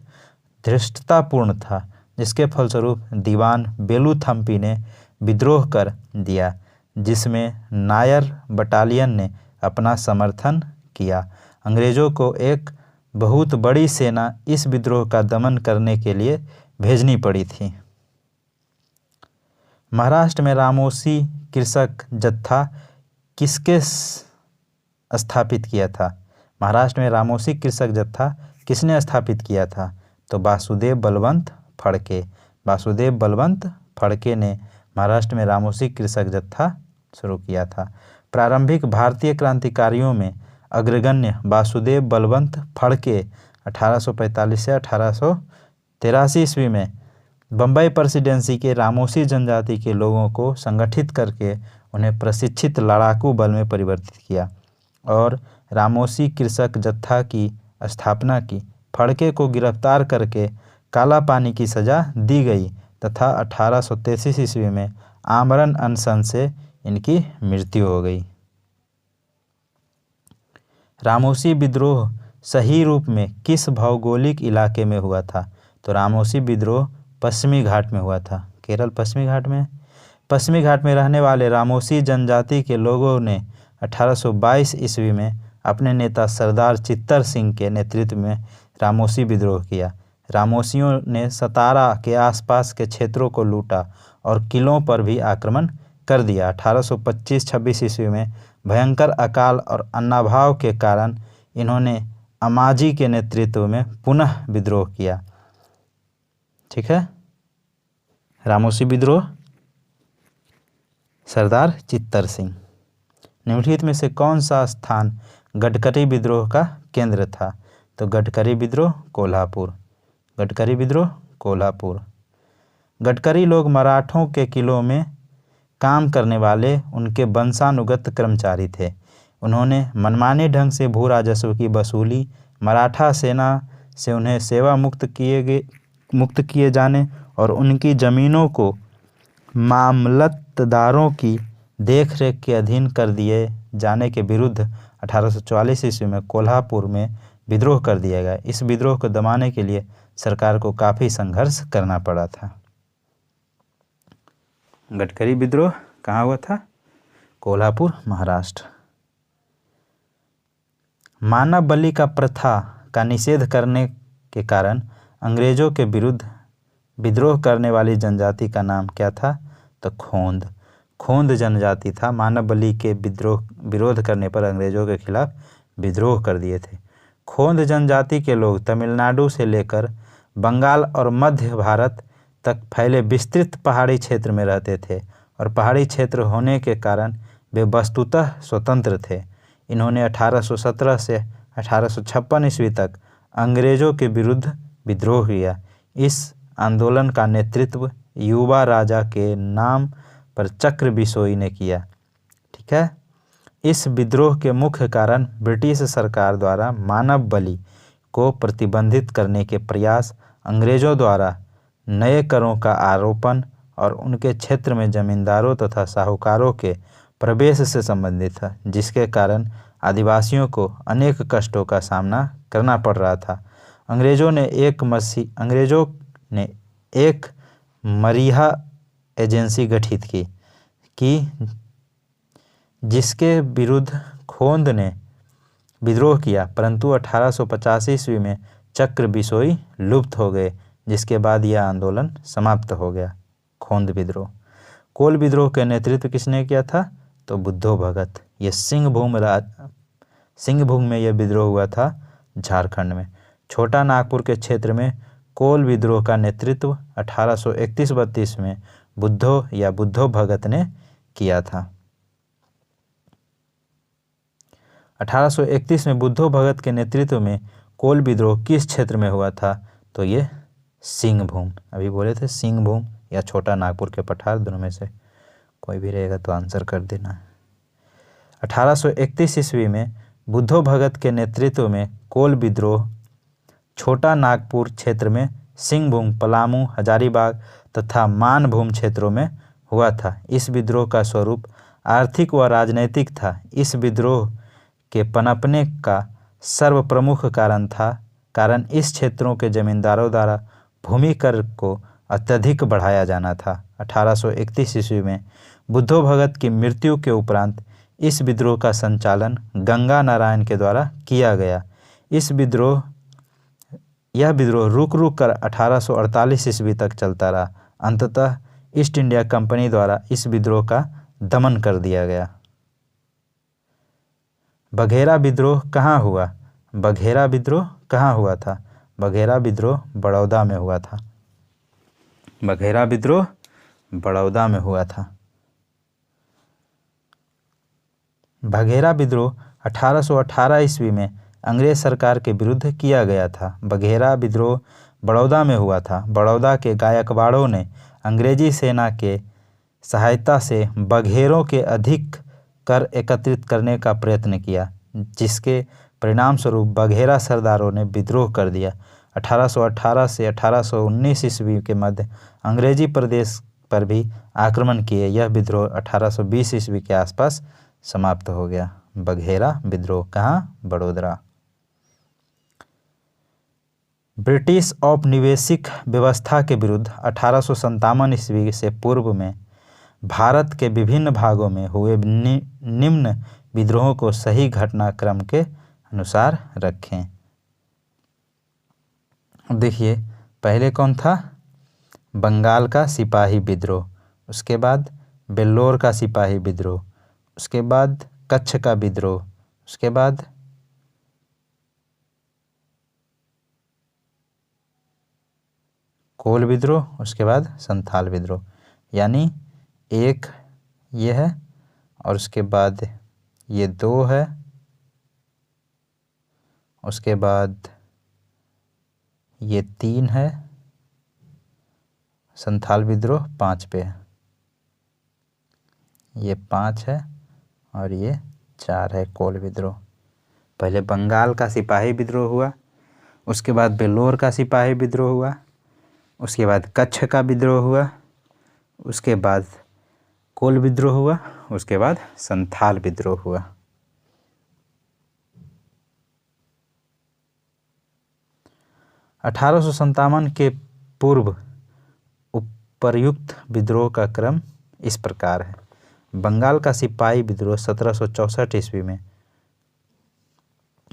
धृष्टतापूर्ण था, जिसके फलस्वरूप दीवान बेलूथम्पी ने विद्रोह कर दिया, जिसमें नायर बटालियन ने अपना समर्थन किया। अंग्रेज़ों को एक बहुत बड़ी सेना इस विद्रोह का दमन करने के लिए भेजनी पड़ी थी। महाराष्ट्र में रामोसी कृषक जत्था किसके स्थापित किया था? महाराष्ट्र में रामोसी कृषक जत्था किसने स्थापित किया था? तो वासुदेव बलवंत फड़के। वासुदेव बलवंत फड़के ने महाराष्ट्र में रामोसी कृषक जत्था शुरू किया था। प्रारंभिक भारतीय क्रांतिकारियों में अग्रगण्य वासुदेव बलवंत फड़के 1845 से 1883 ईस्वी में बम्बई प्रेसिडेंसी के रामोसी जनजाति के लोगों को संगठित करके उन्हें प्रशिक्षित लड़ाकू बल में परिवर्तित किया और रामोसी कृषक जत्था की स्थापना की। फड़के को गिरफ्तार करके काला पानी की सज़ा दी गई तथा 1833 ईस्वी में आमरण अनशन से इनकी मृत्यु हो गई। रामोसी विद्रोह सही रूप में किस भौगोलिक इलाके में हुआ था? तो रामोसी विद्रोह पश्चिमी घाट में हुआ था। केरल पश्चिमी घाट में। पश्चिमी घाट में रहने वाले रामोसी जनजाति के लोगों ने 1822 ईस्वी में अपने नेता सरदार चित्तर सिंह के नेतृत्व में रामोसी विद्रोह किया। रामोसियों ने सतारा के आसपास के क्षेत्रों को लूटा और किलों पर भी आक्रमण कर दिया। 1825-26 ईस्वी में भयंकर अकाल और अन्नाभाव के कारण इन्होंने अमाजी के नेतृत्व में पुनः विद्रोह किया। ठीक है। रामोसी विद्रोह, सरदार चित्तर सिंह। निम्नलिखित में से कौन सा स्थान गडकरी विद्रोह का केंद्र था? तो गडकरी विद्रोह कोल्हापुर। गडकरी विद्रोह कोल्हापुर। गडकरी लोग मराठों के किलों में काम करने वाले उनके वंशानुगत कर्मचारी थे। उन्होंने मनमाने ढंग से भू राजस्व की वसूली, मराठा सेना से उन्हें सेवा मुक्त किए जाने और उनकी ज़मीनों को मामलतदारों की देखरेख के अधीन कर दिए जाने के विरुद्ध 1844 ईस्वी में कोल्हापुर में विद्रोह कर दिया गया। इस विद्रोह को दबाने के लिए सरकार को काफ़ी संघर्ष करना पड़ा था। गडकरी विद्रोह कहाँ हुआ था? कोल्हापुर, महाराष्ट्र। मानव बलि का प्रथा का निषेध करने के कारण अंग्रेज़ों के विरुद्ध विद्रोह करने वाली जनजाति का नाम क्या था? तो खोंद। खोंद जनजाति था। मानव बलि के विरोध करने पर अंग्रेज़ों के खिलाफ विद्रोह कर दिए थे। खोंद जनजाति के लोग तमिलनाडु से लेकर बंगाल और मध्य भारत तक फैले विस्तृत पहाड़ी क्षेत्र में रहते थे और पहाड़ी क्षेत्र होने के कारण वे वस्तुतः स्वतंत्र थे। इन्होंने 1817 से 1856 ईस्वी तक अंग्रेज़ों के विरुद्ध विद्रोह किया। इस आंदोलन का नेतृत्व युवा राजा के नाम पर चक्र बिसोई ने किया। ठीक है। इस विद्रोह के मुख्य कारण ब्रिटिश सरकार द्वारा मानव बलि को प्रतिबंधित करने के प्रयास, अंग्रेजों द्वारा नए करों का आरोपण और उनके क्षेत्र में जमींदारों तथा साहूकारों के प्रवेश से संबंधित था, जिसके कारण आदिवासियों को अनेक कष्टों का सामना करना पड़ रहा था। अंग्रेजों ने एक मरीहा एजेंसी गठित की जिसके विरुद्ध खोंद ने विद्रोह किया, परंतु 1885 ईस्वी में चक्र बिसोई लुप्त हो गए, जिसके बाद यह आंदोलन समाप्त हो गया। खोंद विद्रोह। कोल विद्रोह का नेतृत्व किसने किया था? तो बुद्धो भगत। यह सिंहभूम में यह विद्रोह हुआ था, झारखंड में। छोटा नागपुर के क्षेत्र में कोल विद्रोह का नेतृत्व 1831-32 में बुद्धो भगत ने किया था। 1831 में बुद्धो भगत के नेतृत्व में कोल विद्रोह किस क्षेत्र में हुआ था? तो ये सिंहभूम। अभी बोले थे सिंहभूम या छोटा नागपुर के पठार, दोनों में से कोई भी रहेगा तो आंसर कर देना। 1831 ईस्वी में बुद्धो भगत के नेतृत्व में कोल विद्रोह छोटा नागपुर क्षेत्र में सिंहभूम, पलामू, हजारीबाग तथा मानभूम क्षेत्रों में हुआ था। इस विद्रोह का स्वरूप आर्थिक व राजनैतिक था। इस विद्रोह के पनपने का सर्वप्रमुख कारण इस क्षेत्रों के जमींदारों द्वारा भूमि कर को अत्यधिक बढ़ाया जाना था। 1831 ईस्वी में बुद्धो भगत की मृत्यु के उपरांत इस विद्रोह का संचालन गंगा नारायण के द्वारा किया गया। यह विद्रोह रुक कर 1848 ईस्वी तक चलता रहा। अंततः ईस्ट इंडिया कंपनी द्वारा इस विद्रोह का दमन कर दिया गया। बघेरा विद्रोह कहाँ हुआ? बघेरा विद्रोह कहाँ हुआ था? बघेरा विद्रोह बड़ौदा में हुआ था। बघेरा विद्रोह बड़ौदा में हुआ था। बघेरा विद्रोह 1818 ईस्वी में अंग्रेज सरकार के विरुद्ध किया गया था। बघेरा विद्रोह बड़ौदा में हुआ था। बड़ौदा के गायकवाड़ों ने अंग्रेजी सेना के सहायता से बघेरों के अधिक कर एकत्रित करने का प्रयत्न किया, जिसके परिणाम स्वरूप बघेरा सरदारों ने विद्रोह कर दिया। 1818 से 1819 ईस्वी के मध्य अंग्रेजी प्रदेश पर भी आक्रमण किए। यह विद्रोह 1820 ईस्वी के आसपास समाप्त हो गया। बघेरा विद्रोह कहाँ? बड़ोदरा। ब्रिटिश औपनिवेशिक व्यवस्था के विरुद्ध 1857 ईस्वी से पूर्व में भारत के विभिन्न भागों में हुए निम्न विद्रोहों को सही घटनाक्रम के अनुसार रखें। देखिए, पहले कौन था? बंगाल का सिपाही विद्रोह, उसके बाद बेल्लोर का सिपाही विद्रोह, उसके बाद कच्छ का विद्रोह, उसके बाद कोल विद्रोह, उसके बाद संथाल विद्रोह। यानी एक ये है और उसके बाद ये 2 है, उसके बाद ये 3 है, संथाल विद्रोह 5 पे है, ये 5 है और ये 4 है कोल विद्रोह। पहले बंगाल का सिपाही विद्रोह हुआ, उसके बाद बेल्लोर का सिपाही विद्रोह हुआ, उसके बाद कच्छ का विद्रोह हुआ, उसके बाद कोल विद्रोह हुआ, उसके बाद संथाल विद्रोह हुआ। (1857) के पूर्व उपर्युक्त विद्रोह का क्रम इस प्रकार है। बंगाल का सिपाही विद्रोह 1764 ईस्वी में,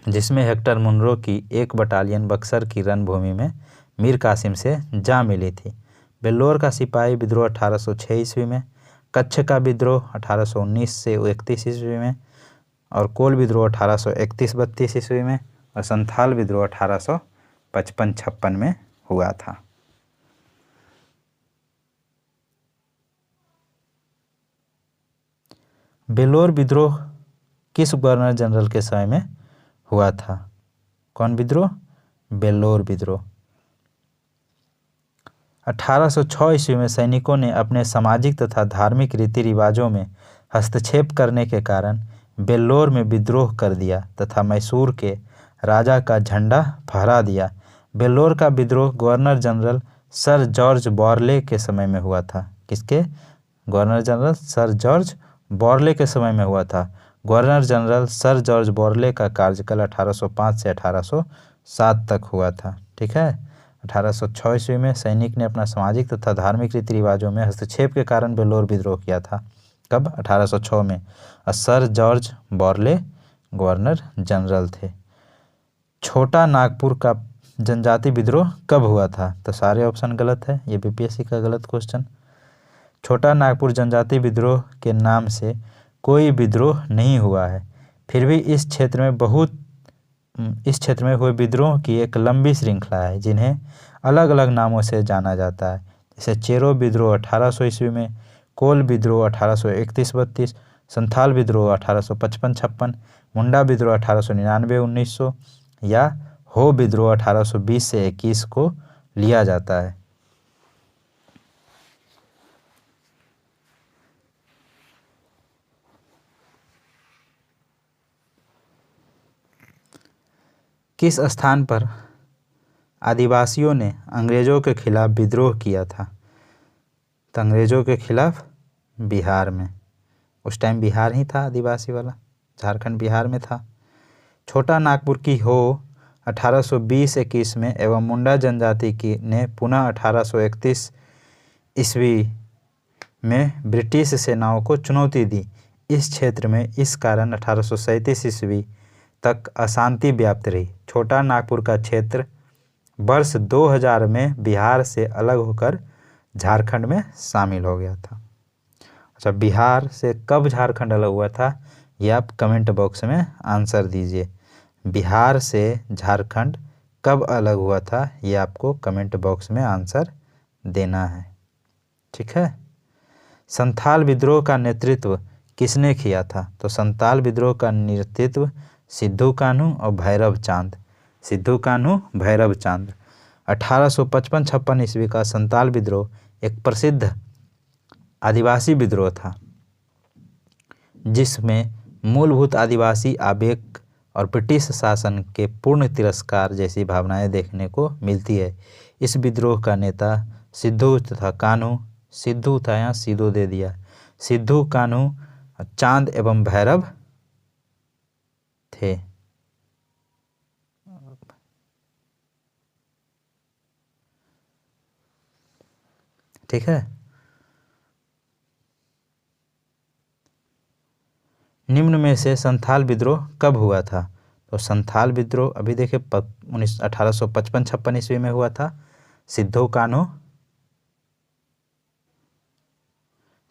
जिसमें हेक्टर मुनरो की एक बटालियन बक्सर की रणभूमि में मीर कासिम से जा मिली थी। बेल्लोर का सिपाही विद्रोह 1806 ईस्वी में, कच्छ का विद्रोह 1819 से 31 ईस्वी में और कोल विद्रोह 1831-32 ईस्वी में और संथाल विद्रोह 1855-56 में हुआ था। बेल्लोर विद्रोह किस गवर्नर जनरल के समय में हुआ था? कौन विद्रोह? बेल्लोर विद्रोह। 1806 ईस्वी में सैनिकों ने अपने सामाजिक तथा धार्मिक रीति रिवाजों में हस्तक्षेप करने के कारण वेल्लोर में विद्रोह कर दिया तथा मैसूर के राजा का झंडा फहरा दिया। वेल्लोर का विद्रोह गवर्नर जनरल सर जॉर्ज बॉर्ले के समय में हुआ था। किसके? गवर्नर जनरल सर जॉर्ज बॉर्ले के समय में हुआ था। गवर्नर जनरल सर जॉर्ज बॉर्ले का कार्यकाल 1805 से 1807 तक हुआ था। ठीक है। 1806 ईस्वी में सैनिक ने अपना सामाजिक तथा धार्मिक रीति रिवाजों में हस्तक्षेप के कारण वेल्लोर विद्रोह किया था। कब? 1806 में। और सर जॉर्ज बॉर्ले गवर्नर जनरल थे। छोटा नागपुर का जनजाति विद्रोह कब हुआ था? तो सारे ऑप्शन गलत है, ये बीपीएससी का गलत क्वेश्चन। छोटा नागपुर जनजाति विद्रोह के नाम से कोई विद्रोह नहीं हुआ है, फिर भी इस क्षेत्र में हुए विद्रोह की एक लंबी श्रृंखला है जिन्हें अलग अलग नामों से जाना जाता है। जैसे चेरो विद्रोह 1800 ईस्वी में, कोल विद्रोह 1831-32, संथाल विद्रोह 1855-56, मुंडा विद्रोह 1899-1900 या हो विद्रोह 1820 से 21 को लिया जाता है। किस स्थान पर आदिवासियों ने अंग्रेजों के खिलाफ विद्रोह किया था? तो अंग्रेजों के खिलाफ बिहार में। उस टाइम बिहार ही था आदिवासी वाला, झारखंड बिहार में था। छोटा नागपुर की हो 1820-21 में एवं मुंडा जनजाति की ने पुनः 1831 ईस्वी में ब्रिटिश सेनाओं को चुनौती दी। इस क्षेत्र में इस कारण 1837 ईस्वी तक अशांति व्याप्त रही। छोटा नागपुर का क्षेत्र वर्ष 2000 में बिहार से अलग होकर झारखंड में शामिल हो गया था। अच्छा, बिहार से कब झारखंड अलग हुआ था, ये आप कमेंट बॉक्स में आंसर दीजिए। बिहार से झारखंड कब अलग हुआ था, ये आपको कमेंट बॉक्स में आंसर देना है। ठीक है। संथाल विद्रोह का नेतृत्व किसने किया था? तो संथाल विद्रोह का नेतृत्व सिद्धू कान्हू और भैरव चांद। सिद्धू कान्हू, भैरव चांद। 1855-56 ईस्वी का संथाल विद्रोह एक प्रसिद्ध आदिवासी विद्रोह था जिसमें मूलभूत आदिवासी आवेग और ब्रिटिश शासन के पूर्ण तिरस्कार जैसी भावनाएं देखने को मिलती है। इस विद्रोह का नेता सिद्धू तथा कान्हू, सिद्धू था यहाँ सीधो दे दिया, सिद्धू, कान्हू, चांद एवं भैरव थे। ठीक है। निम्न में से संथाल विद्रोह कब हुआ था? तो संथाल विद्रोह अभी देखिए 1855-56 ईस्वी में हुआ था। सिद्धू कान्हू।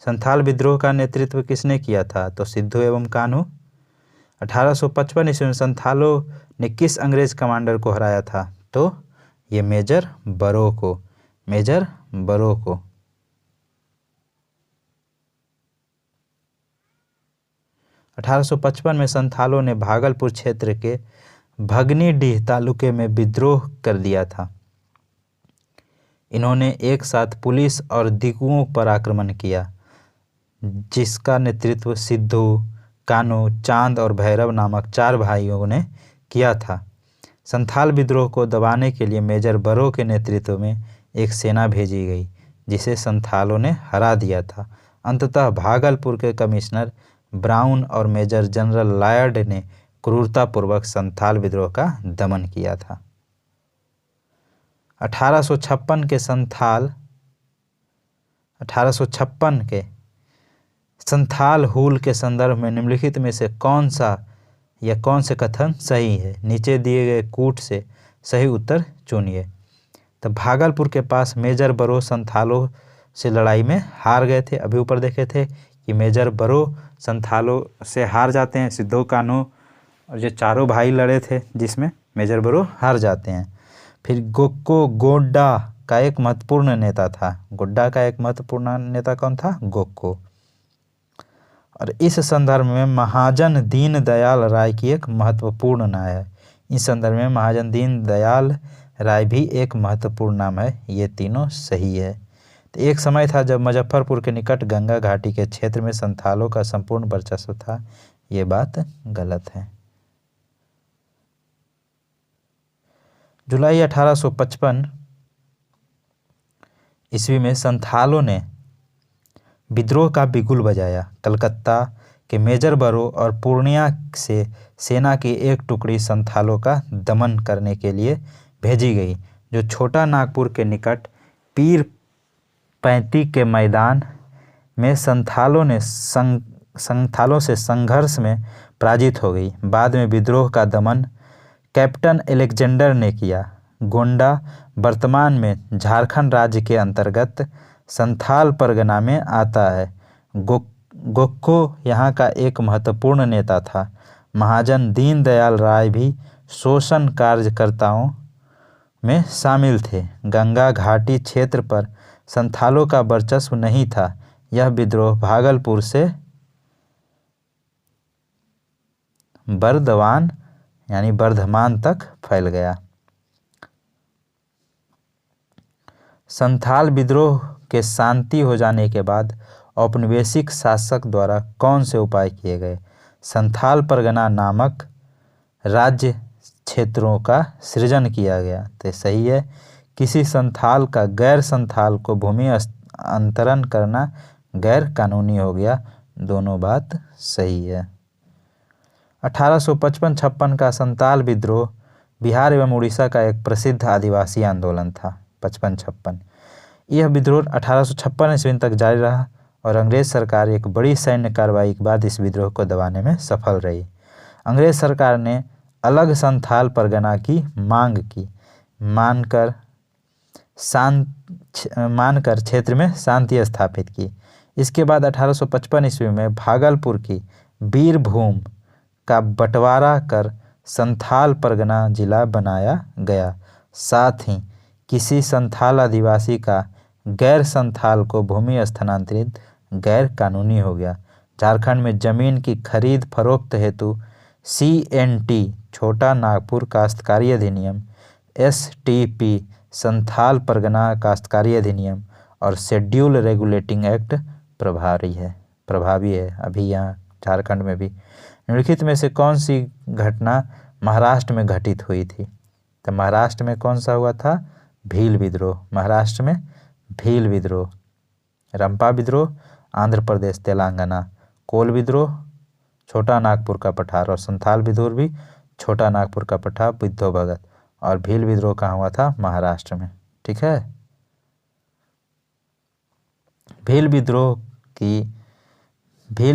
संथाल विद्रोह का नेतृत्व किसने किया था? तो सिद्धू एवं कान्हू। 1855 ईस्वी में संथालों ने किस अंग्रेज कमांडर को हराया था? तो ये मेजर बरो को, मेजर बरो को। 1855 में संथालों ने भागलपुर क्षेत्र के भगनीडीह तालुके में विद्रोह कर दिया था। इन्होंने एक साथ पुलिस और दिगुओं पर आक्रमण किया जिसका नेतृत्व सिद्धू, कान्हू, चांद और भैरव नामक 4 भाइयों ने किया था। संथाल विद्रोह को दबाने के लिए मेजर बरो के नेतृत्व में एक सेना भेजी गई जिसे संथालों ने हरा दिया था। अंततः भागलपुर के कमिश्नर ब्राउन और मेजर जनरल लॉयड ने क्रूरतापूर्वक संथाल विद्रोह का दमन किया था। 1856 के संथाल हुल के संदर्भ में निम्नलिखित में से कौन से कथन सही है? नीचे दिए गए कूट से सही उत्तर चुनिए। तो भागलपुर के पास मेजर बरो संथालों से लड़ाई में हार गए थे। अभी ऊपर देखे थे कि मेजर बरो संथालों से हार जाते हैं, सिद्धू, कान्हू और ये 4 भाई लड़े थे जिसमें मेजर बरो हार जाते हैं। फिर गोड्डा का एक महत्वपूर्ण नेता था। गोड्डा का एक महत्वपूर्ण नेता कौन था? गोक्को। और इस संदर्भ में महाजन दीन दयाल राय की एक महत्वपूर्ण नाय है। इस संदर्भ में महाजन दीन दयाल राय भी एक महत्वपूर्ण नाम है। ये तीनों सही है। तो एक समय था जब मुजफ्फरपुर के निकट गंगा घाटी के क्षेत्र में संथालों का संपूर्ण वर्चस्व था। ये बात गलत है। जुलाई 1855 ईस्वी में संथालों ने विद्रोह का बिगुल बजाया। कलकत्ता के मेजर बरो और पूर्णिया से सेना की एक टुकड़ी संथालों का दमन करने के लिए भेजी गई, जो छोटा नागपुर के निकट पीर पैंती के मैदान में संथालों से संघर्ष में पराजित हो गई। बाद में विद्रोह का दमन कैप्टन अलेक्जेंडर ने किया। गोंडा वर्तमान में झारखंड राज्य के अंतर्गत संथाल परगना में आता है। गोक्को यहाँ का एक महत्वपूर्ण नेता था। महाजन दीनदयाल राय भी शोषण कार्यकर्ताओं में शामिल थे। गंगा घाटी क्षेत्र पर संथालों का वर्चस्व नहीं था। यह विद्रोह भागलपुर से बर्दवान यानी बर्धमान तक फैल गया। संथाल विद्रोह के शांति हो जाने के बाद औपनिवेशिक शासक द्वारा कौन से उपाय किए गए? संथाल परगना नामक राज्य क्षेत्रों का सृजन किया गया। तो सही है। किसी संथाल का गैर संथाल को भूमि अंतरण करना गैर कानूनी हो गया। दोनों बात सही है। 1855-56 का संथाल विद्रोह बिहार एवं उड़ीसा का एक प्रसिद्ध आदिवासी आंदोलन था। 55-56 यह विद्रोह 1856 ईस्वी तक जारी रहा और अंग्रेज सरकार एक बड़ी सैन्य कार्रवाई के बाद इस विद्रोह को दबाने में सफल रही। अंग्रेज सरकार ने अलग संथाल परगना की मांग की, मानकर क्षेत्र में शांति स्थापित की। इसके बाद 1855 ईस्वी में भागलपुर की बीरभूम का बंटवारा कर संथाल परगना जिला बनाया गया। साथ ही किसी संथाल आदिवासी का गैर संथाल को भूमि स्थानांतरित गैर कानूनी हो गया। झारखंड में जमीन की खरीद फरोख्त हेतु CNT छोटा नागपुर काश्तकारी अधिनियम, STP संथाल परगना काश्तकारी अधिनियम और शेड्यूल रेगुलेटिंग एक्ट प्रभावी है। अभी यहाँ झारखंड में भी निम्नलिखित में से कौन सी घटना महाराष्ट्र में घटित हुई थी? तो महाराष्ट्र में कौन सा हुआ था? भील विद्रोह। महाराष्ट्र में भील विद्रोह। रंपा विद्रोह आंध्र प्रदेश तेलंगाना। कोल विद्रोह छोटा नागपुर का पठार और संथाल विद्रोह भी छोटा नागपुर का पठार बुद्धो भगत। और भील विद्रोह कहाँ हुआ था? महाराष्ट्र में। ठीक है। भील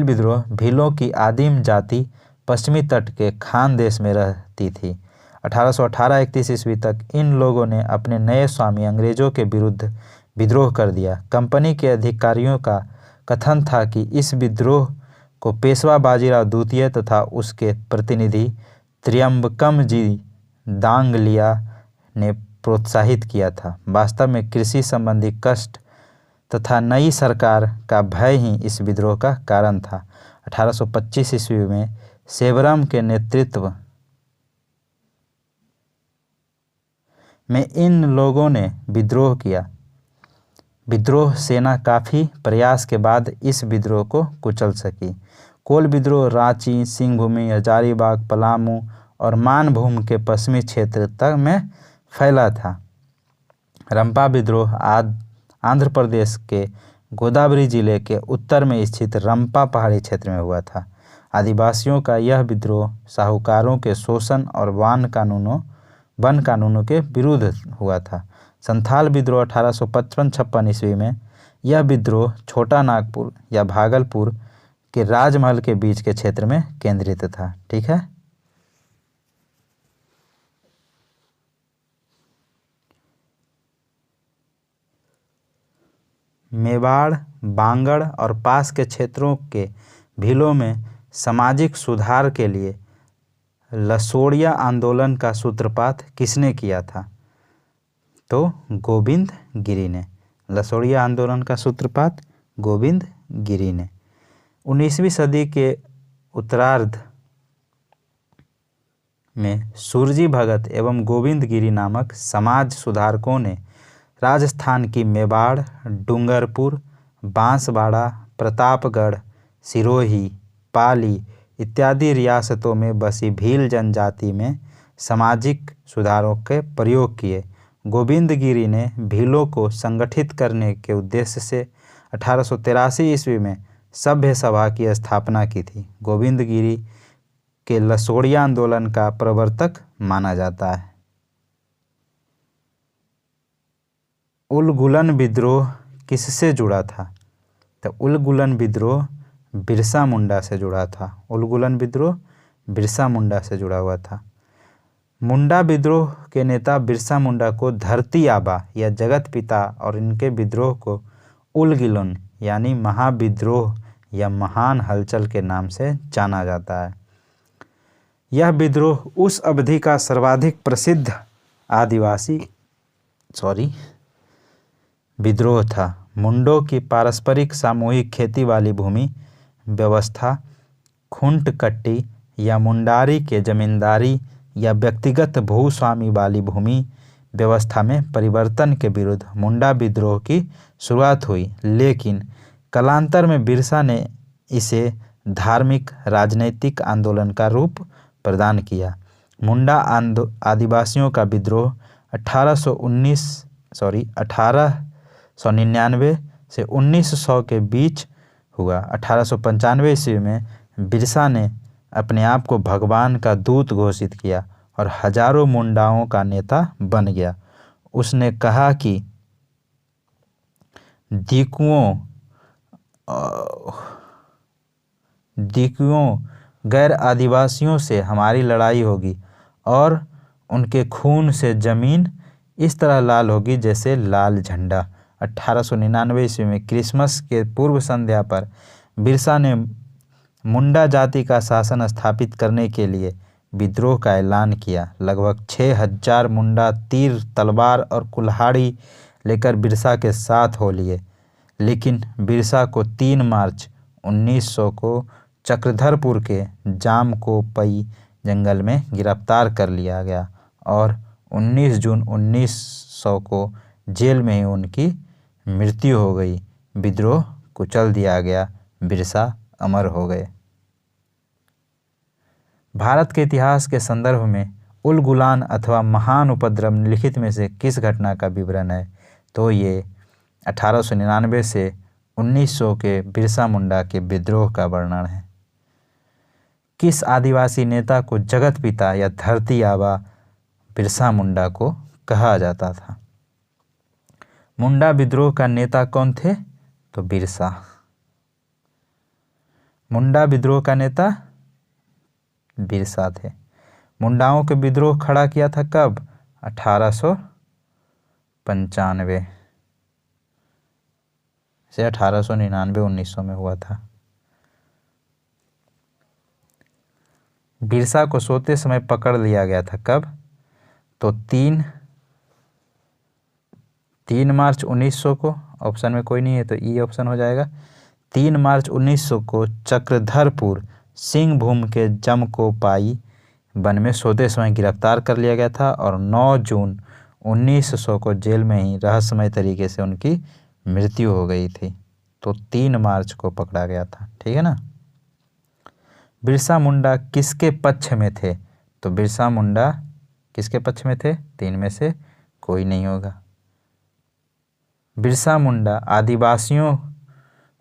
विद्रोह भीलों की आदिम जाति पश्चिमी तट के खान देश में रहती थी। 1818-31 ईस्वी तक इन लोगों ने अपने नए स्वामी अंग्रेजों के विरुद्ध विद्रोह कर दिया। कंपनी के अधिकारियों का कथन था कि इस विद्रोह को पेशवा बाजीराव द्वितीय तथा उसके प्रतिनिधि त्र्यंबकम जी दांगलिया ने प्रोत्साहित किया था। वास्तव में कृषि संबंधी कष्ट तथा नई सरकार का भय ही इस विद्रोह का कारण था। 1825 ईस्वी में सेवरम के नेतृत्व में इन लोगों ने विद्रोह किया। विद्रोह सेना काफ़ी प्रयास के बाद इस विद्रोह को कुचल सकी। कोल विद्रोह रांची, सिंहभूमि, हजारीबाग, पलामू और मानभूम के पश्चिमी क्षेत्र तक में फैला था। रंपा विद्रोह आंध्र प्रदेश के गोदावरी जिले के उत्तर में स्थित रंपा पहाड़ी क्षेत्र में हुआ था। आदिवासियों का यह विद्रोह साहूकारों के शोषण और वन कानूनों के विरुद्ध हुआ था। संथाल विद्रोह 1855-56 ईस्वी में यह विद्रोह छोटा नागपुर या भागलपुर के राजमहल के बीच के क्षेत्र में केंद्रित था। ठीक है। मेवाड़, बांगड़ और पास के क्षेत्रों के भीलों में सामाजिक सुधार के लिए लसोड़िया आंदोलन का सूत्रपात किसने किया था? तो गोविंद गिरी ने। लसोड़िया आंदोलन का सूत्रपात गोविंद गिरी ने। 19वीं सदी के उत्तरार्ध में सूरजी भगत एवं गोविंद गिरी नामक समाज सुधारकों ने राजस्थान की मेवाड़, डूंगरपुर, बांसवाड़ा, प्रतापगढ़, सिरोही, पाली इत्यादि रियासतों में बसी भील जनजाति में सामाजिक सुधारों के प्रयोग किए। गोविंद गिरी ने भीलों को संगठित करने के उद्देश्य से 1883 ईस्वी में सभ्य सभा की स्थापना की थी। गोविंद गिरी के लसोड़िया आंदोलन का प्रवर्तक माना जाता है। उलगुलन विद्रोह किससे जुड़ा था? तो उलगुलन विद्रोह बिरसा मुंडा से जुड़ा था। उलगुलन विद्रोह बिरसा मुंडा से जुड़ा हुआ था। मुंडा विद्रोह के नेता बिरसा मुंडा को धरती आबा या जगत पिता और इनके विद्रोह को उलगुलन यानी महाविद्रोह या महान हलचल के नाम से जाना जाता है। यह विद्रोह उस अवधि का सर्वाधिक प्रसिद्ध आदिवासी विद्रोह था। मुंडों की पारस्परिक सामूहिक खेती वाली भूमि व्यवस्था, खुंट कट्टी या मुंडारी के जमींदारी या व्यक्तिगत भूस्वामी वाली भूमि व्यवस्था में परिवर्तन के विरुद्ध मुंडा विद्रोह की शुरुआत हुई, लेकिन कालांतर में बिरसा ने इसे धार्मिक राजनीतिक आंदोलन का रूप प्रदान किया। मुंडा आदिवासियों का विद्रोह 1899 से 1900 के बीच हुआ। 1895 ईस्वी में बिरसा ने अपने आप को भगवान का दूत घोषित किया और हजारों मुंडाओं का नेता बन गया। उसने कहा कि दीकुओं गैर आदिवासियों से हमारी लड़ाई होगी और उनके खून से जमीन इस तरह लाल होगी जैसे लाल झंडा। 1899 ईस्वी में क्रिसमस के पूर्व संध्या पर बिरसा ने मुंडा जाति का शासन स्थापित करने के लिए विद्रोह का ऐलान किया। लगभग 6000 मुंडा तीर, तलवार और कुल्हाड़ी लेकर बिरसा के साथ हो लिए, लेकिन बिरसा को 3 मार्च 1900 को चक्रधरपुर के जामकोपई जंगल में गिरफ्तार कर लिया गया और 19 जून 1900 को जेल में ही उनकी मृत्यु हो गई। विद्रोह कुचल दिया गया, बिरसा अमर हो गए। भारत के इतिहास के संदर्भ में उलगुलान अथवा महान उपद्रव निम्नलिखित में से किस घटना का विवरण है? तो ये 1899 से 1900 के बिरसा मुंडा के विद्रोह का वर्णन है। किस आदिवासी नेता को जगत पिता या धरती आबा बिरसा मुंडा को कहा जाता था? मुंडा विद्रोह का नेता कौन थे? तो बिरसा। मुंडा विद्रोह का नेता बिरसा थे। मुंडाओं के विद्रोह खड़ा किया था कब? 1895 से 1899 1900 में हुआ था। बिरसा को सोते समय पकड़ लिया गया था कब? तो 3 मार्च 1900 को। ऑप्शन में कोई नहीं है तो ई ऑप्शन हो जाएगा। 3 मार्च 1900 को चक्रधरपुर सिंहभूम के जमकोपाई वन में सोते समय गिरफ्तार कर लिया गया था और 9 जून 1900 को जेल में ही रहस्यमय तरीके से उनकी मृत्यु हो गई थी। तो 3 मार्च को पकड़ा गया था, ठीक है ना। बिरसा मुंडा किसके पक्ष में थे? तो बिरसा मुंडा किसके पक्ष में थे? 3 में से कोई नहीं होगा। बिरसा मुंडा आदिवासियों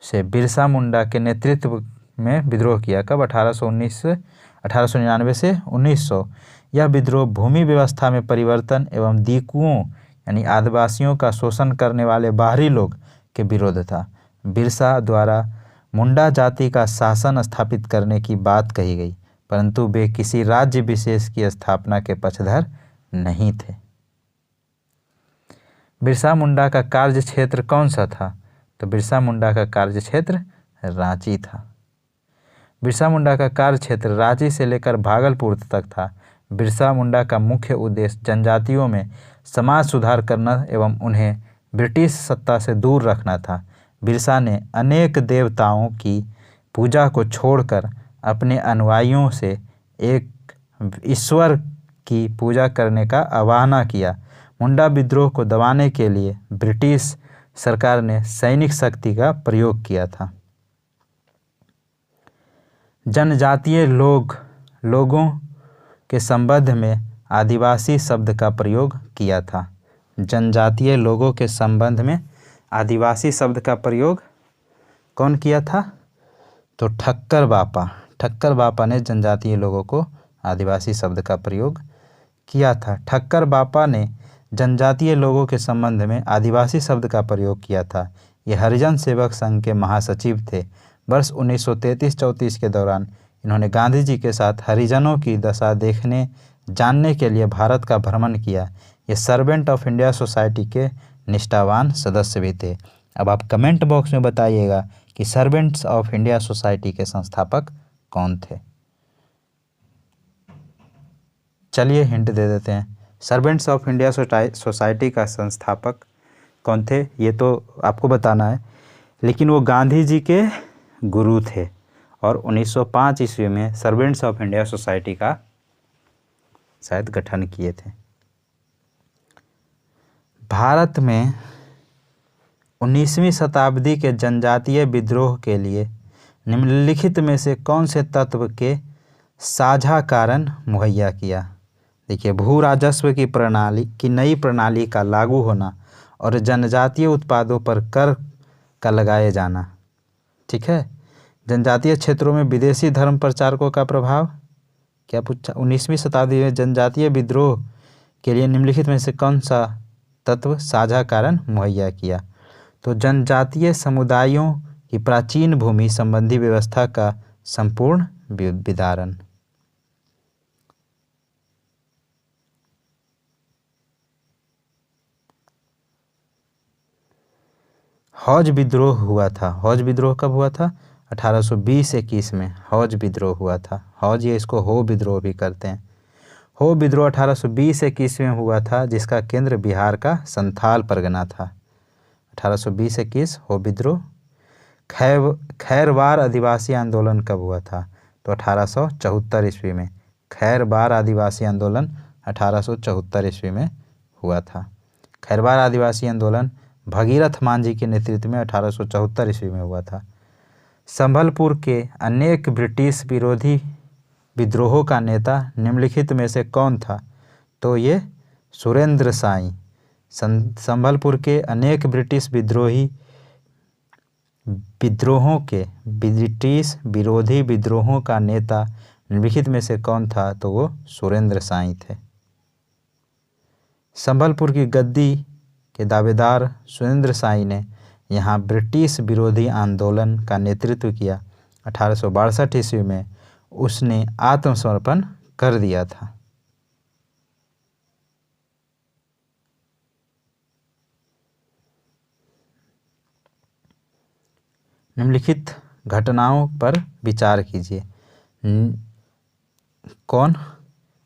से बिरसा मुंडा के नेतृत्व में विद्रोह किया कब? 1899 से 1900। यह विद्रोह भूमि व्यवस्था में परिवर्तन एवं दीकुओं यानी आदिवासियों का शोषण करने वाले बाहरी लोग के विरोध था। बिरसा द्वारा मुंडा जाति का शासन स्थापित करने की बात कही गई, परंतु वे किसी राज्य विशेष की स्थापना के पक्षधर नहीं थे। बिरसा मुंडा का कार्य क्षेत्र कौन सा था? तो बिरसा मुंडा का कार्य क्षेत्र रांची था। बिरसा मुंडा का कार्य क्षेत्र रांची से लेकर भागलपुर तक था। बिरसा मुंडा का मुख्य उद्देश्य जनजातियों में समाज सुधार करना एवं उन्हें ब्रिटिश सत्ता से दूर रखना था। बिरसा ने अनेक देवताओं की पूजा को छोड़कर अपने अनुयायियों से एक ईश्वर की पूजा करने का आह्वान किया। मुंडा विद्रोह को दबाने के लिए ब्रिटिश सरकार ने सैनिक शक्ति का प्रयोग किया था। जनजातीय लोगों के संबंध में आदिवासी शब्द का प्रयोग किया था। जनजातीय लोगों के संबंध में आदिवासी शब्द का प्रयोग कौन किया था? तो ठक्कर बापा ने जनजातीय लोगों को आदिवासी शब्द का प्रयोग किया था। ठक्कर बापा ने जनजातीय लोगों के संबंध में आदिवासी शब्द का प्रयोग किया था। ये हरिजन सेवक संघ के महासचिव थे। वर्ष 1933-34 के दौरान इन्होंने गांधी जी के साथ हरिजनों की दशा देखने जानने के लिए भारत का भ्रमण किया। ये सर्वेंट ऑफ इंडिया सोसाइटी के निष्ठावान सदस्य भी थे। अब आप कमेंट बॉक्स में बताइएगा कि सर्वेंट्स ऑफ इंडिया सोसाइटी के संस्थापक कौन थे। चलिए हिंट दे देते हैं। सर्वेंट्स ऑफ इंडिया सोसाइटी का संस्थापक कौन थे ये तो आपको बताना है, लेकिन वो गांधी जी के गुरु थे और 1905 ईस्वी में सर्वेंट्स ऑफ इंडिया सोसाइटी का शायद गठन किए थे। भारत में 19वीं शताब्दी के जनजातीय विद्रोह के लिए निम्नलिखित में से कौन से तत्व के साझा कारण मुहैया किया? देखिए, भू राजस्व की नई प्रणाली का लागू होना और जनजातीय उत्पादों पर कर का लगाए जाना। ठीक है। जनजातीय क्षेत्रों में विदेशी धर्म प्रचारकों का प्रभाव। क्या पूछा? 19वीं शताब्दी में जनजातीय विद्रोह के लिए निम्नलिखित में से कौन सा तत्व साझा कारण मुहैया किया? तो जनजातीय समुदायों की प्राचीन भूमि संबंधी व्यवस्था का संपूर्ण विदारण। हौज विद्रोह हुआ था। हौज विद्रोह कब हुआ था? 1820-21 में हौज विद्रोह हुआ था। हौज, ये इसको हो विद्रोह भी करते हैं। हो विद्रोह 1820-21 में हुआ था, जिसका केंद्र बिहार का संथाल परगना था। 1820-21 हो विद्रोह। खैरवार आदिवासी आंदोलन कब हुआ था? तो 1874 ईस्वी में। खैरवार आदिवासी आंदोलन 1874 ईस्वी में हुआ था। खैरवार आदिवासी आंदोलन भगीरथ मान जी के नेतृत्व में 1874 ईस्वी में हुआ था। संभलपुर के अनेक ब्रिटिश विरोधी विद्रोहों का नेता निम्नलिखित में से कौन था? तो ये सुरेंद्र साई। संभलपुर के अनेक ब्रिटिश ब्रिटिश विरोधी विद्रोहों का नेता निम्नलिखित में से कौन था? तो वो सुरेंद्र साई थे। संभलपुर की गद्दी के दावेदार सुरेंद्र साई ने यहाँ ब्रिटिश विरोधी आंदोलन का नेतृत्व किया। 1862 ईस्वी में उसने आत्मसमर्पण कर दिया था। निम्नलिखित घटनाओं पर विचार कीजिए। कौन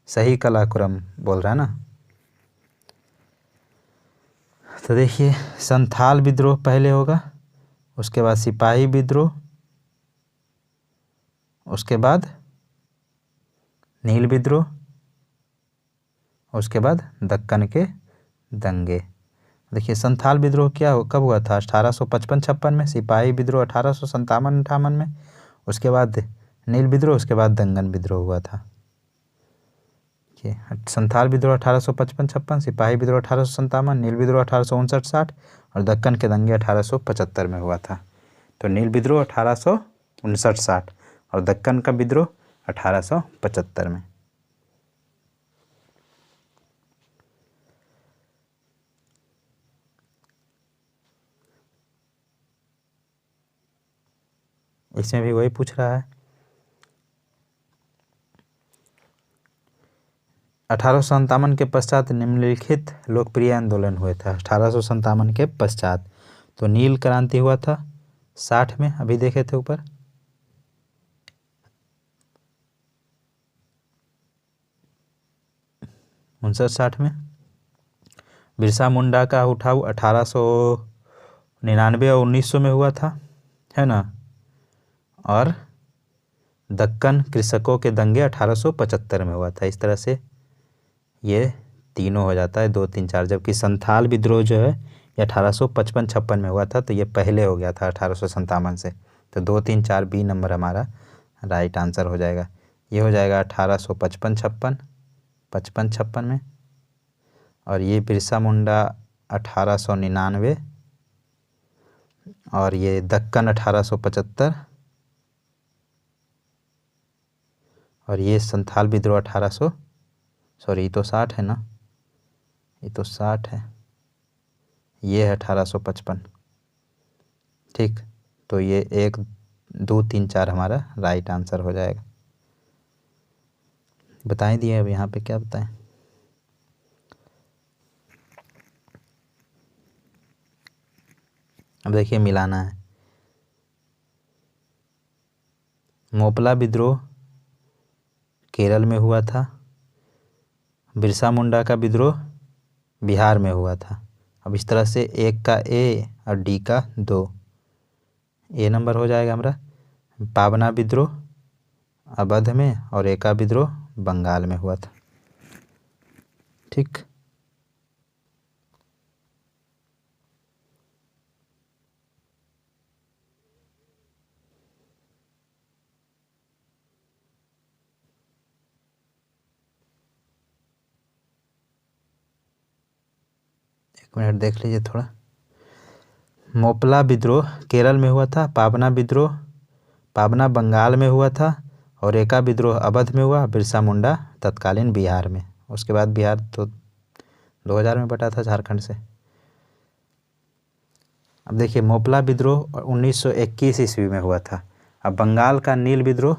सही कलाक्रम बोल रहा है ना? तो देखिए, संथाल विद्रोह पहले होगा, उसके बाद सिपाही विद्रोह, उसके बाद नील विद्रोह, उसके बाद दक्कन के दंगे। देखिए, संथाल विद्रोह कब हुआ था? 1855-56 में। सिपाही विद्रोह 1857-58 में। उसके बाद नील विद्रोह, उसके बाद दंगन विद्रोह हुआ था। संथाल विद्रोह 1855-56, सिपाही विद्रोह 1857, नील विद्रोह 1859-60 और दक्कन के दंगे 1875 में हुआ था। तो नील विद्रोह 1859-60 और दक्कन का विद्रोह 1875 में। इसमें भी वही पूछ रहा है। 1857 के पश्चात निम्नलिखित लोकप्रिय आंदोलन हुए थे। 1857 के पश्चात तो नील क्रांति हुआ था 60 में, अभी देखे थे ऊपर। उनसठ 60 में। बिरसा मुंडा का उठाव 1899 और 1900 में हुआ था, है ना। और दक्कन कृषकों के दंगे 1875 में हुआ था। इस तरह से ये तीनों हो जाता है 2, 3, 4। जबकि संथाल विद्रोह जो है ये 1855-56 में हुआ था, तो ये पहले हो गया था 1857 से। तो 2, 3, 4 बी नंबर हमारा राइट आंसर हो जाएगा। ये हो जाएगा 1855-56 में, और ये बिरसा मुंडा 1899, और ये दक्कन 1875, और ये संथाल विद्रोह 1800, सॉरी ये तो 60 है ना, ये तो 60 है, ये है 1855। ठीक, तो ये 1, 2, 3, 4 हमारा राइट आंसर हो जाएगा। बताएं दिए अब यहाँ पे क्या बताएं। अब देखिए मिलाना है। मोपला विद्रोह केरल में हुआ था, बिरसा मुंडा का विद्रोह बिहार में हुआ था। अब इस तरह से 1 का ए और डी का 2, ए नंबर हो जाएगा हमारा। पाबना विद्रोह अवध में, और एका विद्रोह बंगाल में हुआ था। ठीक, एक मिनट देख लीजिए थोड़ा। मोपला विद्रोह केरल में हुआ था, पाबना बंगाल में हुआ था, और एका विद्रोह अवध में हुआ, बिरसा मुंडा तत्कालीन बिहार में। उसके बाद बिहार तो 2000 में बटा था झारखंड से। अब देखिए मोपला विद्रोह 1921 ईस्वी में हुआ था। अब बंगाल का नील विद्रोह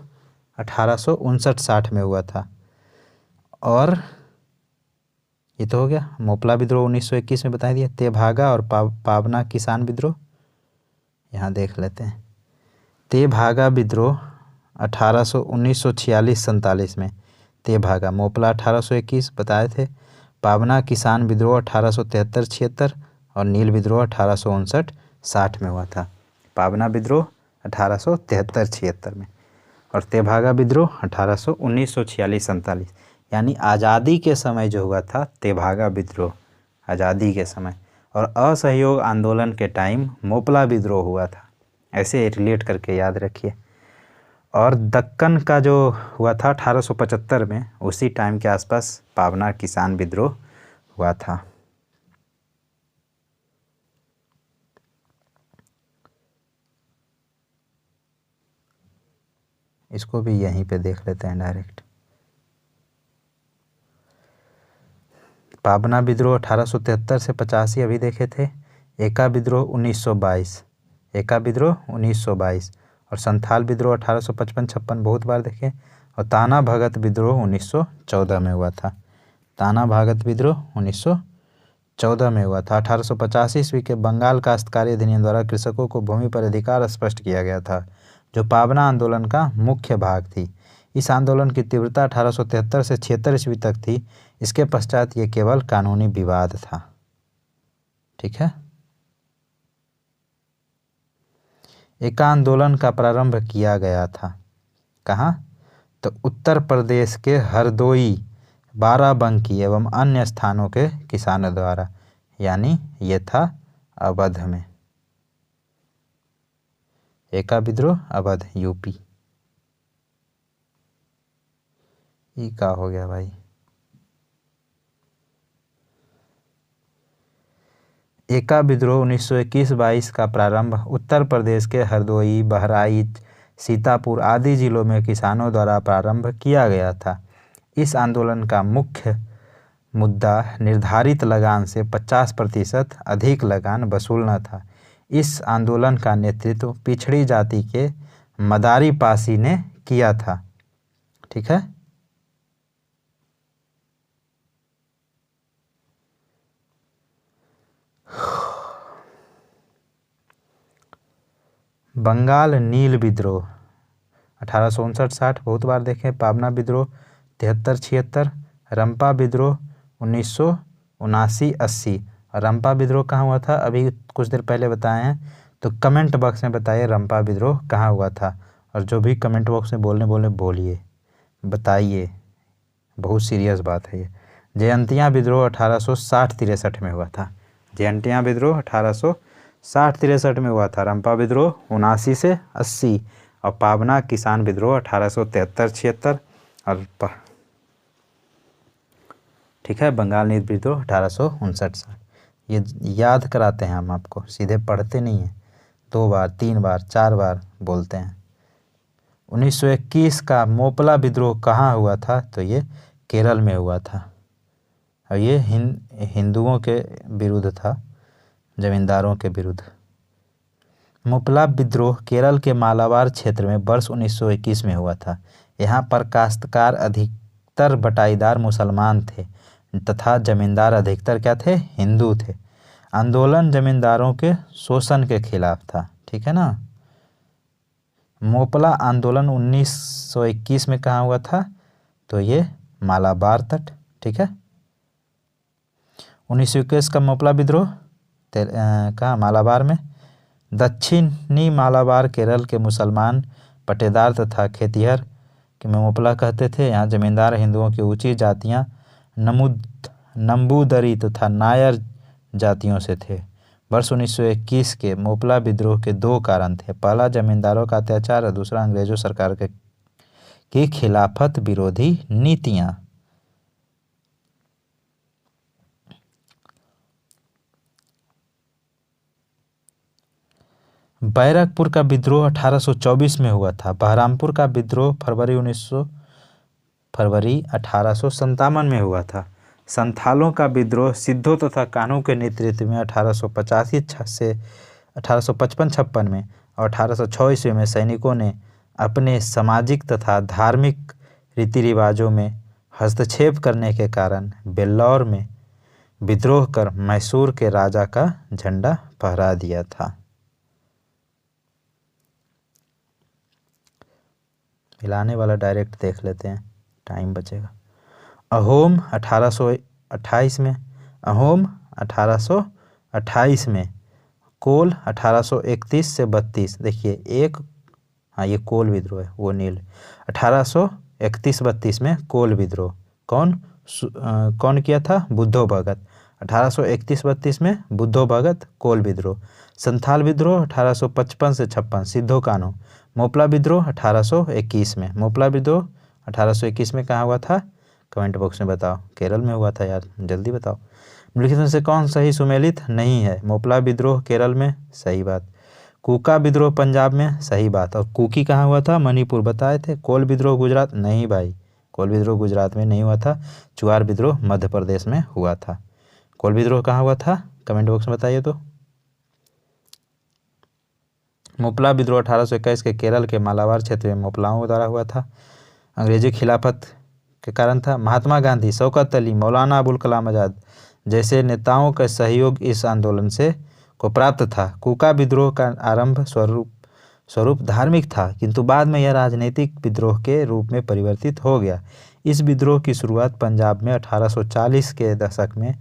1859-60 में हुआ था। और ये तो हो गया मोपला विद्रोह 1921 में बता दिया। तेभागा और पाबना किसान विद्रोह यहाँ देख लेते हैं। तेभागा विद्रोह 1946-47 में तेभागा, मोपला 1821 बताए थे, पाबना किसान विद्रोह 1873-76 और नील विद्रोह 1859-60 में हुआ था। पाबना विद्रोह 1873-76 में और तेभागा विद्रोह 1946-47, यानी आज़ादी के समय जो हुआ था तेभागा विद्रोह, आज़ादी के समय। और असहयोग आंदोलन के टाइम मोपला विद्रोह हुआ था। ऐसे रिलेट करके याद रखिए। और दक्कन का जो हुआ था 1875 में, उसी टाइम के आसपास पाबना किसान विद्रोह हुआ था। इसको भी यहीं पे देख लेते हैं डायरेक्ट। पाबना विद्रोह 1873 से 85 अभी देखे थे। एका विद्रोह 1922, एका विद्रोह 1922 और संथाल विद्रोह 1855-56 बहुत बार देखे। और ताना भगत विद्रोह 1914 में हुआ था। ताना भगत विद्रोह 1914 में हुआ था। 1885 ईस्वी के बंगाल काश्तकारी अधिनियम द्वारा कृषकों को भूमि पर अधिकार स्पष्ट किया गया था, जो पाबना आंदोलन का मुख्य भाग थी। इस आंदोलन की तीव्रता 1873 से 76 ईस्वी तक थी। इसके पश्चात ये केवल कानूनी विवाद था। ठीक है। एका आंदोलन का प्रारंभ किया गया था कहाँ? तो उत्तर प्रदेश के हरदोई, बाराबंकी एवं अन्य स्थानों के किसानों द्वारा, यानी ये था अवध में। एका विद्रोह अवध यूपी। ये क्या हो गया भाई? एका विद्रोह 1921-22 का प्रारंभ उत्तर प्रदेश के हरदोई, बहराइच, सीतापुर आदि जिलों में किसानों द्वारा प्रारंभ किया गया था। इस आंदोलन का मुख्य मुद्दा निर्धारित लगान से 50% अधिक लगान वसूलना था। इस आंदोलन का नेतृत्व पिछड़ी जाति के मदारी पासी ने किया था। ठीक है। बंगाल नील विद्रोह 1859-60 बहुत बार देखें। पाबना विद्रोह 73-76, रंपा विद्रोह 1979-80। रंपा विद्रोह कहाँ हुआ था? अभी कुछ देर पहले बताए हैं, तो कमेंट बॉक्स में बताइए रंपा विद्रोह कहाँ हुआ था। और जो भी कमेंट बॉक्स में बोलिए, बताइए, बहुत सीरियस बात है ये। जयंतिया विद्रोह 1860-63 में हुआ था। जयंतिया विद्रोह 1860-63 में हुआ था। रंपा विद्रोह 79 से 80 और पाबना किसान विद्रोह 1873-76 और ठीक है, बंगाल नील विद्रोह 1859-60। ये याद कराते हैं हम आपको, सीधे पढ़ते नहीं हैं, 2 बार 3 बार 4 बार बोलते हैं। 1921 का मोपला विद्रोह कहाँ हुआ था? तो ये केरल में हुआ था और ये हिंदुओं के विरुद्ध था, जमींदारों के विरुद्ध। मोपला विद्रोह केरल के मालाबार क्षेत्र में वर्ष 1921 में हुआ था। यहाँ पर काश्तकार अधिकतर बटाईदार मुसलमान थे तथा जमींदार अधिकतर क्या थे? हिंदू थे। आंदोलन जमींदारों के शोषण के खिलाफ था। ठीक है ना। मोपला आंदोलन 1921 में कहाँ हुआ था? तो ये मालाबार तट। ठीक है, 1921 का मोपला विद्रोह कहाँ? मालाबार में। दक्षिणी मालाबार केरल के मुसलमान पटेदार तथा खेतिहर के मोपला कहते थे। यहाँ जमींदार हिंदुओं की ऊंची जातियाँ नंबूदरी तथा नायर जातियों से थे। वर्ष 1921 के मोपला विद्रोह के 2 कारण थे। पहला, जमींदारों का अत्याचार और दूसरा, अंग्रेजों सरकार की खिलाफत विरोधी नीतियाँ। बैरकपुर का विद्रोह 1824 में हुआ था। बहरामपुर का विद्रोह फरवरी 1857 में हुआ था। संथालों का विद्रोह सिद्धों तथा कान्हू के नेतृत्व में 1885 से 1855-56 में और 1806 ईस्वी में सैनिकों ने अपने सामाजिक तथा धार्मिक रीति रिवाजों में हस्तक्षेप करने के कारण बेल्लौर में विद्रोह कर मैसूर के राजा का झंडा फहरा दिया था। मिलाने वाला डायरेक्ट देख लेते हैं, टाइम बचेगा। अहोम 1828 में, अहोम 1828 में, कोल 1831 से 32। देखिए एक, हाँ ये कोल विद्रोह है, वो नील। 1831-32 में कोल विद्रोह कौन किया था? बुद्धो भगत। 1831-32 में बुद्धो भगत, कोल विद्रोह। संथाल विद्रोह 1855 से 56, सिद्धो कान्हू। मोपला विद्रोह 1821 में। मोपला विद्रोह 1821 में कहाँ हुआ था? कमेंट बॉक्स में बताओ। केरल में हुआ था यार, जल्दी बताओ। निम्नलिखित में से कौन सही सुमेलित नहीं है? मोपला विद्रोह केरल में, सही बात। कूका विद्रोह पंजाब में, सही बात। और कुकी कहाँ हुआ था? मणिपुर, बताए थे। कोल विद्रोह गुजरात, नहीं भाई, कोल विद्रोह गुजरात में नहीं हुआ था। चुआर विद्रोह मध्य प्रदेश में हुआ था। कोल विद्रोह कहाँ हुआ था? कमेंट बॉक्स में बताइए। तो मोपला विद्रोह 1821 के केरल के मालाबार क्षेत्र में मोपलाओं द्वारा हुआ था। अंग्रेजी खिलाफत के कारण था। महात्मा गांधी, शौकत अली, मौलाना अबुल कलाम आज़ाद जैसे नेताओं का सहयोग इस आंदोलन से को प्राप्त था। कूका विद्रोह का आरंभ स्वरूप धार्मिक था, किंतु बाद में यह राजनीतिक विद्रोह के रूप में परिवर्तित हो गया। इस विद्रोह की शुरुआत पंजाब में 1840 के दशक में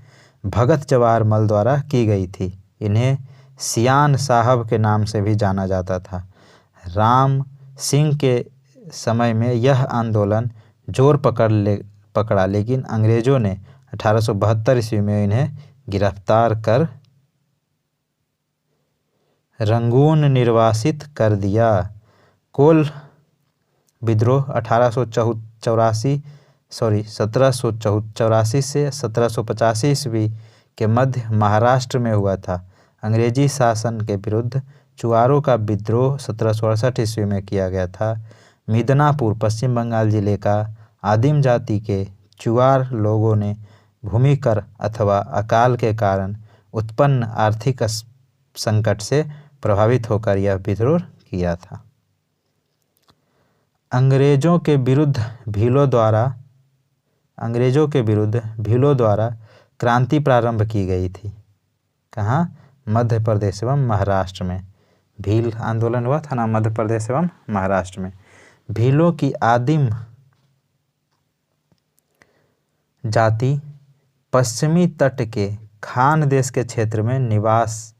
भगत जवाहर मल द्वारा की गई थी। इन्हें सियान साहब के नाम से भी जाना जाता था। राम सिंह के समय में यह आंदोलन जोर पकड़ा, लेकिन अंग्रेजों ने 1872 ईस्वी में इन्हें गिरफ्तार कर रंगून निर्वासित कर दिया। कोल विद्रोह 1784 से 1785 ईस्वी के मध्य महाराष्ट्र में हुआ था। अंग्रेजी शासन के विरुद्ध चुआरों का विद्रोह 1768 ईस्वी में किया गया था। मिदनापुर पश्चिम बंगाल जिले का आदिम जाति के चुआर लोगों ने भूमि कर अथवा अकाल के कारण उत्पन्न आर्थिक संकट से प्रभावित होकर यह विद्रोह किया था। अंग्रेजों के विरुद्ध भीलों द्वारा क्रांति प्रारंभ की गई थी। कहाँ? मध्य प्रदेश एवं महाराष्ट्र में भील आंदोलन हुआ था ना, मध्य प्रदेश एवं महाराष्ट्र में। भीलों की आदिम जाति पश्चिमी तट के खान देश के क्षेत्र में निवास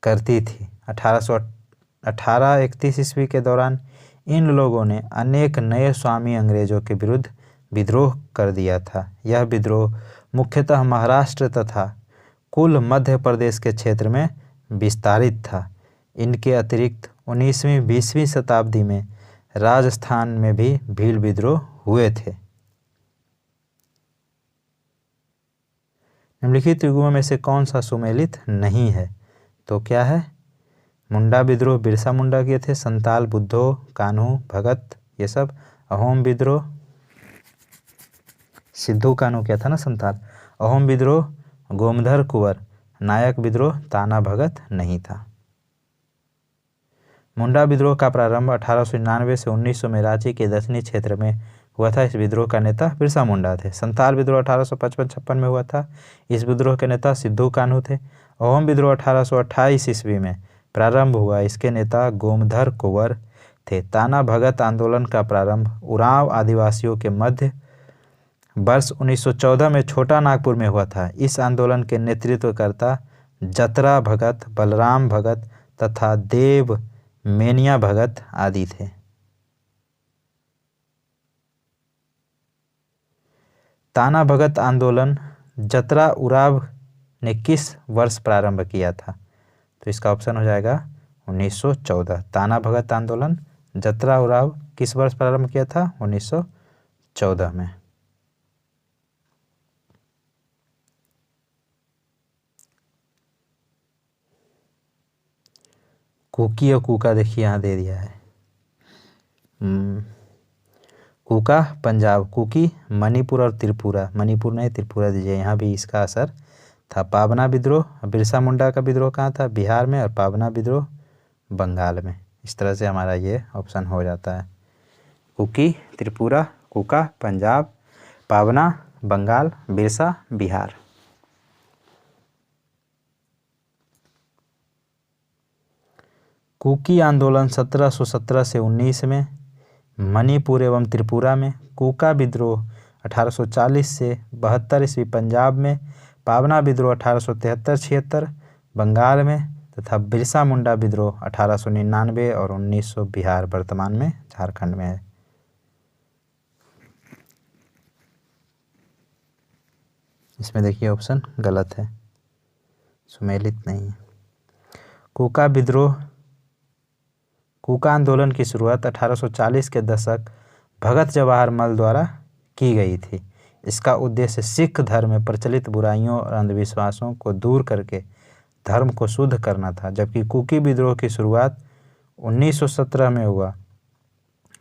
करती थी। 1831 ईस्वी के दौरान इन लोगों ने अनेक नए स्वामी अंग्रेजों के विरुद्ध विद्रोह कर दिया था। यह विद्रोह मुख्यतः महाराष्ट्र तथा कुल मध्य प्रदेश के क्षेत्र में विस्तारित था। इनके अतिरिक्त 19वीं 20वीं शताब्दी में राजस्थान में भी भील विद्रोह हुए थे। निम्नलिखित युगों में से कौन सा सुमेलित नहीं है? तो क्या है? मुंडा विद्रोह बिरसा मुंडा किए थे, संताल बुद्धो कान्हू भगत ये सब। अहोम विद्रोह सिद्धू कान्हू क्या था ना संताल। अहोम विद्रोह गोमधर कुंवर। नायक विद्रोह ताना भगत नहीं था। मुंडा विद्रोह का प्रारंभ 1899 से 1900 में रांची के दक्षिणी क्षेत्र में हुआ था। इस विद्रोह का नेता बिरसा मुंडा थे। संताल विद्रोह 1855-56 में हुआ था। इस विद्रोह के नेता सिद्धू कान्हू थे। अहोम विद्रोह 1828 ईस्वी में प्रारंभ हुआ। इसके नेता गोमधर कुंवर थे। ताना भगत आंदोलन का प्रारंभ उरांव आदिवासियों के मध्य वर्ष 1914 में छोटा नागपुर में हुआ था। इस आंदोलन के नेतृत्वकर्ता जतरा भगत, बलराम भगत तथा देव मेनिया भगत आदि थे। ताना भगत आंदोलन जतरा उराव ने किस वर्ष प्रारंभ किया था? तो इसका ऑप्शन हो जाएगा 1914। ताना भगत आंदोलन जतरा उराव किस वर्ष प्रारंभ किया था? 1914 में। कुकी और कुका देखिए यहाँ दे दिया है। कुका पंजाब, कुकी मणिपुर और त्रिपुरा। मणिपुर नहीं त्रिपुरा दीजिए, यहाँ भी इसका असर था। पावना विद्रोह बिरसा मुंडा का विद्रोह कहाँ था? बिहार में। और पावना विद्रोह बंगाल में। इस तरह से हमारा ये ऑप्शन हो जाता है। कुकी त्रिपुरा, कुका पंजाब, पावना बंगाल, बिरसा बिहार। कुकी आंदोलन 1717 से 19 में मणिपुर एवं त्रिपुरा में। कुका विद्रोह 1840 से 72 ईस्वी पंजाब में। पावना विद्रोह 1873-76 बंगाल में तथा बिरसा मुंडा विद्रोह 1899 और 1900 बिहार वर्तमान में झारखंड में है। इसमें देखिए ऑप्शन गलत है, सुमेलित नहीं है। कुका विद्रोह कुका आंदोलन की शुरुआत 1840 के दशक भगत जवाहर मल द्वारा की गई थी। इसका उद्देश्य सिख धर्म में प्रचलित बुराइयों और अंधविश्वासों को दूर करके धर्म को शुद्ध करना था। जबकि कुकी विद्रोह की शुरुआत 1917 में हुआ।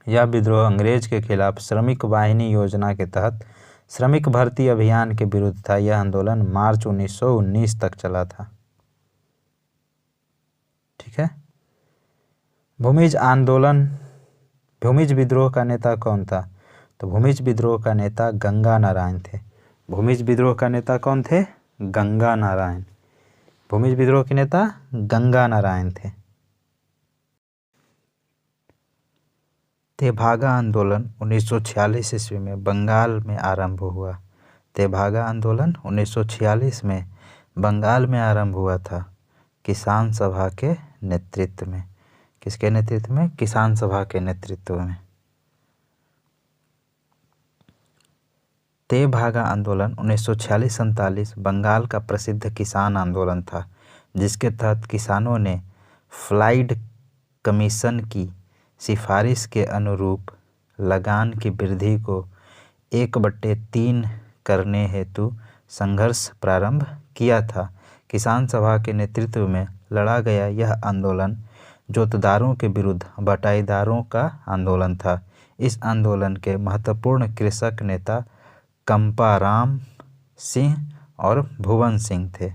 यह विद्रोह अंग्रेज के खिलाफ श्रमिक वाहिनी योजना के तहत श्रमिक भर्ती अभियान के विरुद्ध था। यह आंदोलन मार्च 1919 तक चला था। ठीक है। भूमिज आंदोलन भूमिज विद्रोह का नेता कौन था? तो भूमिज विद्रोह का नेता गंगा नारायण थे। भूमिज विद्रोह का नेता कौन थे? गंगा नारायण। भूमिज विद्रोह के नेता गंगा नारायण थे। तेभागा आंदोलन 1946 ईस्वी में बंगाल में आरंभ हुआ। तेभागा आंदोलन 1946 में बंगाल में आरंभ हुआ था। किसान सभा के नेतृत्व में। किसके नेतृत्व में? किसान सभा के नेतृत्व में। तेभागा आंदोलन 1946-47 बंगाल का प्रसिद्ध किसान आंदोलन था, जिसके तहत किसानों ने फ्लाइड कमीशन की सिफारिश के अनुरूप लगान की वृद्धि को 1/3 करने हेतु संघर्ष प्रारंभ किया था। किसान सभा के नेतृत्व में लड़ा गया यह आंदोलन जोतदारों के विरुद्ध बटाईदारों का आंदोलन था। इस आंदोलन के महत्वपूर्ण कृषक नेता कंपाराम सिंह और भुवन सिंह थे।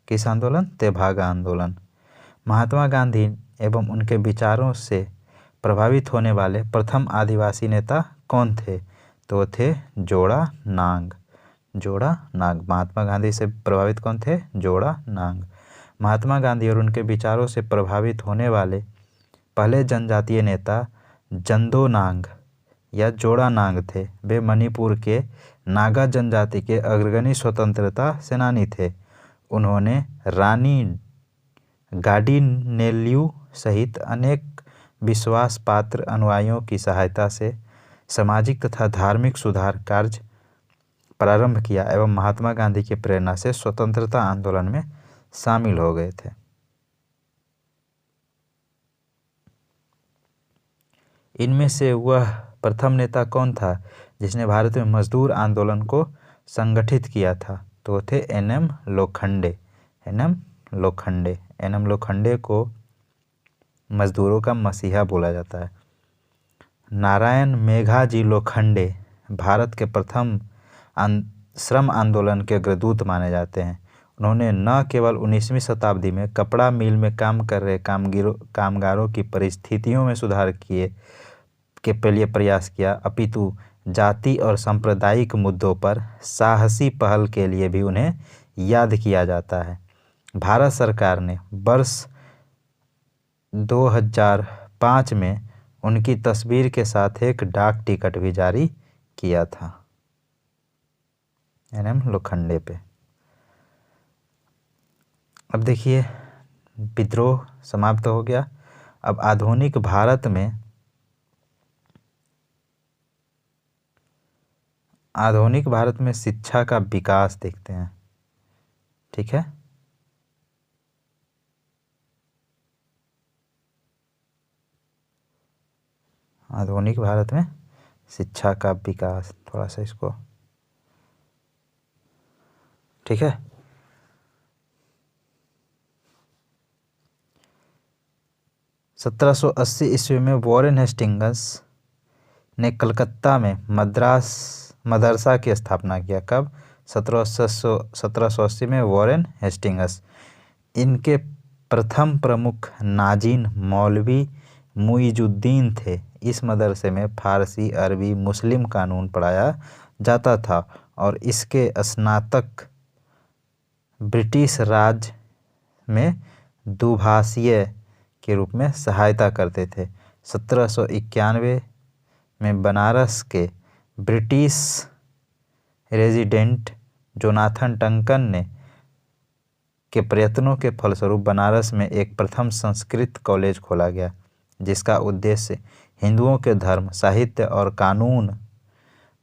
किस आंदोलन? तेभागा आंदोलन। महात्मा गांधी एवं उनके विचारों से प्रभावित होने वाले प्रथम आदिवासी नेता कौन थे? तो थे जोड़ा नांग। जोड़ा नांग। महात्मा गांधी से प्रभावित कौन थे? जोड़ा नांग। महात्मा गांधी और उनके विचारों से प्रभावित होने वाले पहले जनजातीय नेता जंदो नांग या जोड़ा नांग थे। वे मणिपुर के नागा जनजाति के अग्रगणी स्वतंत्रता सेनानी थे। उन्होंने रानी गाडी नेल्यू सहित अनेक विश्वास पात्र अनुयायियों की सहायता से सामाजिक तथा धार्मिक सुधार कार्य प्रारंभ किया एवं महात्मा गांधी की प्रेरणा से स्वतंत्रता आंदोलन में शामिल हो गए थे। इनमें से वह प्रथम नेता कौन था जिसने भारत में मजदूर आंदोलन को संगठित किया था? तो वो थे एन.एम. लोखंडे। एन.एम. लोखंडे को मजदूरों का मसीहा बोला जाता है। नारायण मेघाजी लोखंडे भारत के प्रथम श्रम आंदोलन के अग्रदूत माने जाते हैं। उन्होंने न केवल 19वीं शताब्दी में कपड़ा मिल में काम कर रहे कामगारों की परिस्थितियों में सुधार के लिए प्रयास किया, अपितु जाति और सांप्रदायिक मुद्दों पर साहसी पहल के लिए भी उन्हें याद किया जाता है। भारत सरकार ने वर्ष 2005 में उनकी तस्वीर के साथ एक डाक टिकट भी जारी किया था एन.एम. लोखंडे पे। अब देखिए विद्रोह समाप्त हो गया। अब आधुनिक भारत में शिक्षा का विकास देखते हैं। ठीक है, आधुनिक भारत में शिक्षा का विकास, थोड़ा सा इसको, ठीक है। सत्रह ईस्वी में वॉरेन हेस्टिंग्स ने कलकत्ता में मदरसा की स्थापना किया। कब? 1780 में वॉरेन हेस्टिंग्स। इनके प्रथम प्रमुख नाजीन मौलवी मुइजुद्दीन थे। इस मदरसे में फारसी, अरबी, मुस्लिम कानून पढ़ाया जाता था और इसके स्नातक ब्रिटिश राज में दुभाषीय के रूप में सहायता करते थे। 1791 में बनारस के ब्रिटिश रेजिडेंट जोनाथन डंकन के प्रयत्नों के फलस्वरूप बनारस में एक प्रथम संस्कृत कॉलेज खोला गया, जिसका उद्देश्य हिंदुओं के धर्म, साहित्य और कानून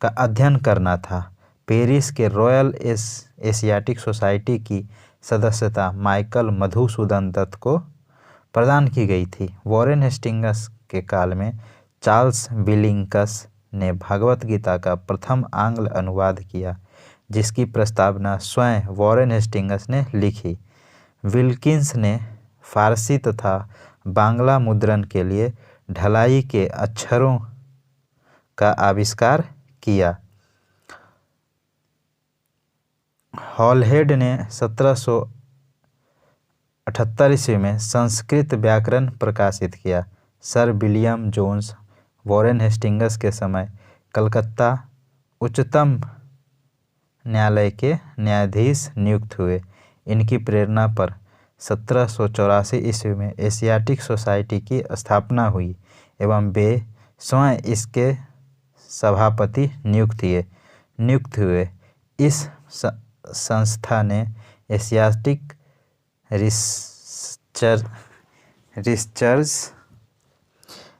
का अध्ययन करना था। पेरिस के रॉयल एशियाटिक सोसाइटी की सदस्यता माइकल मधुसूदन दत्त को प्रदान की गई थी। वॉरेन हेस्टिंग्स के काल में चार्ल्स विलिंग्स ने भगवत गीता का प्रथम आंग्ल अनुवाद किया, जिसकी प्रस्तावना स्वयं वॉरेन हेस्टिंग्स ने लिखी। विल्किंस ने फारसी तथा बांग्ला मुद्रण के लिए ढलाई के अक्षरों का आविष्कार किया। हॉलहेड ने 1778 ईस्वी में संस्कृत व्याकरण प्रकाशित किया। Sir William Jones Warren Hastings के समय कलकत्ता उच्चतम न्यायालय के न्यायाधीश नियुक्त हुए। इनकी प्रेरणा पर 1784 ईस्वी में एशियाटिक सोसाइटी की स्थापना हुई एवं वे स्वयं इसके सभापति नियुक्त हुए। इस संस्था ने एशियाटिक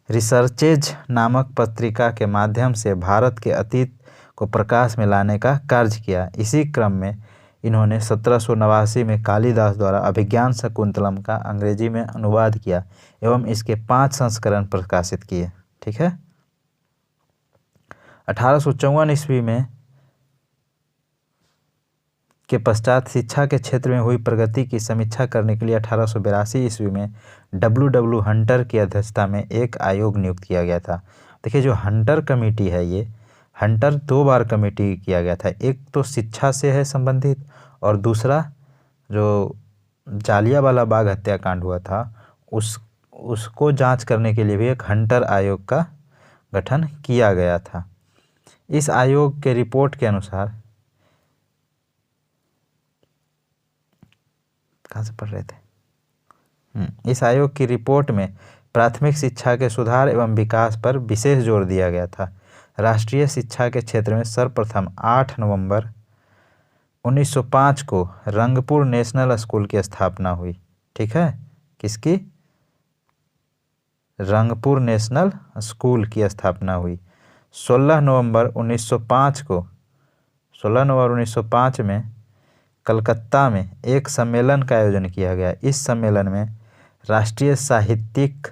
रिसर्चेज नामक पत्रिका के माध्यम से भारत के अतीत को प्रकाश में लाने का कार्य किया। इसी क्रम में इन्होंने 1789 में कालिदास द्वारा अभिज्ञान शकुंतलम का अंग्रेजी में अनुवाद किया एवं इसके 5 संस्करण प्रकाशित किए। ठीक है। 1854 ईस्वी में के पश्चात शिक्षा के क्षेत्र में हुई प्रगति की समीक्षा करने के लिए 1882 ईस्वी में W. हंटर की अध्यक्षता में एक आयोग नियुक्त किया गया था। देखिए जो हंटर कमेटी है, ये हंटर 2 बार कमेटी किया गया था। एक तो शिक्षा से है संबंधित और दूसरा जो जालियांवाला बाग हत्याकांड हुआ था उसको जांच करने के लिए भी एक हंटर आयोग का गठन किया गया था। इस आयोग के रिपोर्ट के अनुसार, कहाँ से पढ़ रहे थे, इस आयोग की रिपोर्ट में प्राथमिक शिक्षा के सुधार एवं विकास पर विशेष जोर दिया गया था। राष्ट्रीय शिक्षा के क्षेत्र में सर्वप्रथम 8 नवंबर 1905 को रंगपुर नेशनल स्कूल की स्थापना हुई। ठीक है, किसकी? रंगपुर नेशनल स्कूल की स्थापना हुई। 16 नवंबर 1905 में कलकत्ता में एक सम्मेलन का आयोजन किया गया। इस सम्मेलन में राष्ट्रीय साहित्यिक,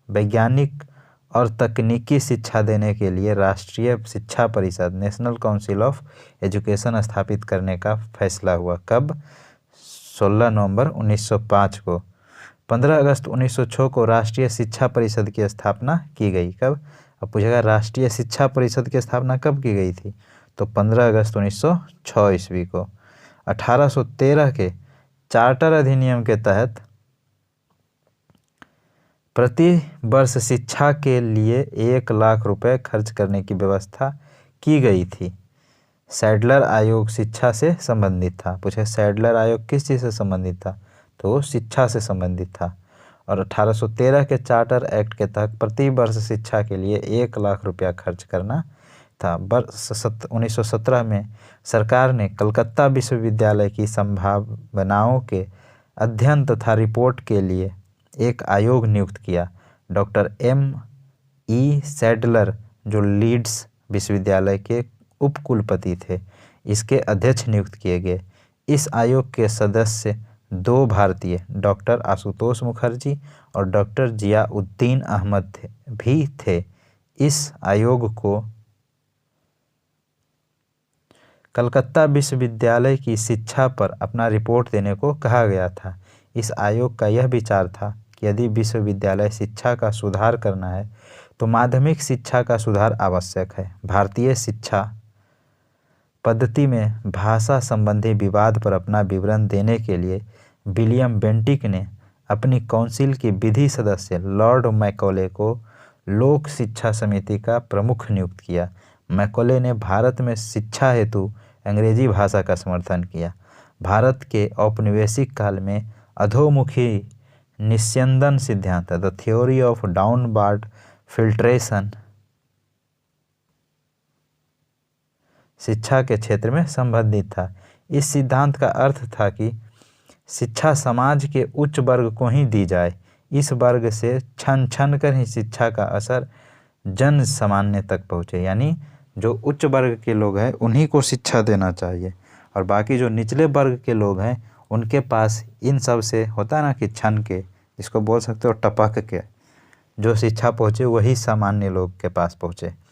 वैज्ञानिक और तकनीकी शिक्षा देने के लिए राष्ट्रीय शिक्षा परिषद नेशनल काउंसिल ऑफ एजुकेशन स्थापित करने का फैसला हुआ। कब? 16 नवंबर 1905 को। 15 अगस्त 1906 को राष्ट्रीय शिक्षा परिषद की स्थापना की गई। कब? अब पूछेगा राष्ट्रीय शिक्षा परिषद की स्थापना कब की गई थी, तो 15 अगस्त 1906 ईस्वी को। 1813 के चार्टर अधिनियम के तहत प्रति वर्ष शिक्षा के लिए 1 लाख रुपए खर्च करने की व्यवस्था की गई थी। सैडलर आयोग शिक्षा से संबंधित था। पूछे सैडलर आयोग किस चीज़ से संबंधित था, तो वो शिक्षा से संबंधित था। और 1813 के चार्टर एक्ट के तहत प्रति वर्ष शिक्षा के लिए 1 लाख रुपया खर्च करना था। वर्ष 1917 में सरकार ने कलकत्ता विश्वविद्यालय की संभावनाओं के अध्ययन तथा रिपोर्ट के लिए एक आयोग नियुक्त किया। Doctor M.E. सैडलर जो लीड्स विश्वविद्यालय के उपकुलपति थे, इसके अध्यक्ष नियुक्त किए गए। इस आयोग के सदस्य 2 भारतीय डॉक्टर आशुतोष मुखर्जी और डॉक्टर जियाउद्दीन अहमद भी थे। इस आयोग को कलकत्ता विश्वविद्यालय की शिक्षा पर अपना रिपोर्ट देने को कहा गया था। इस आयोग का यह विचार था कि यदि विश्वविद्यालय शिक्षा का सुधार करना है तो माध्यमिक शिक्षा का सुधार आवश्यक है। भारतीय शिक्षा पद्धति में भाषा संबंधी विवाद पर अपना विवरण देने के लिए विलियम बेंटिक ने अपनी काउंसिल के विधि सदस्य लॉर्ड मैकॉले को लोक शिक्षा समिति का प्रमुख नियुक्त किया। मैकॉले ने भारत में शिक्षा हेतु अंग्रेजी भाषा का समर्थन किया। भारत के औपनिवेशिक काल में अधोमुखी निस्यंदन सिद्धांत the theory of downward filtration शिक्षा के क्षेत्र में संबंधित था। इस सिद्धांत का अर्थ था कि शिक्षा समाज के उच्च वर्ग को ही दी जाए। इस वर्ग से छन छन कर ही शिक्षा का असर जन सामान्य तक पहुँचे, यानी जो उच्च वर्ग के लोग हैं उन्हीं को शिक्षा देना चाहिए और बाकी जो निचले वर्ग के लोग हैं उनके पास इन सब से होता है ना कि छन के, इसको बोल सकते हो टपक के, जो शिक्षा पहुँचे वही सामान्य लोग के पास पहुँचे।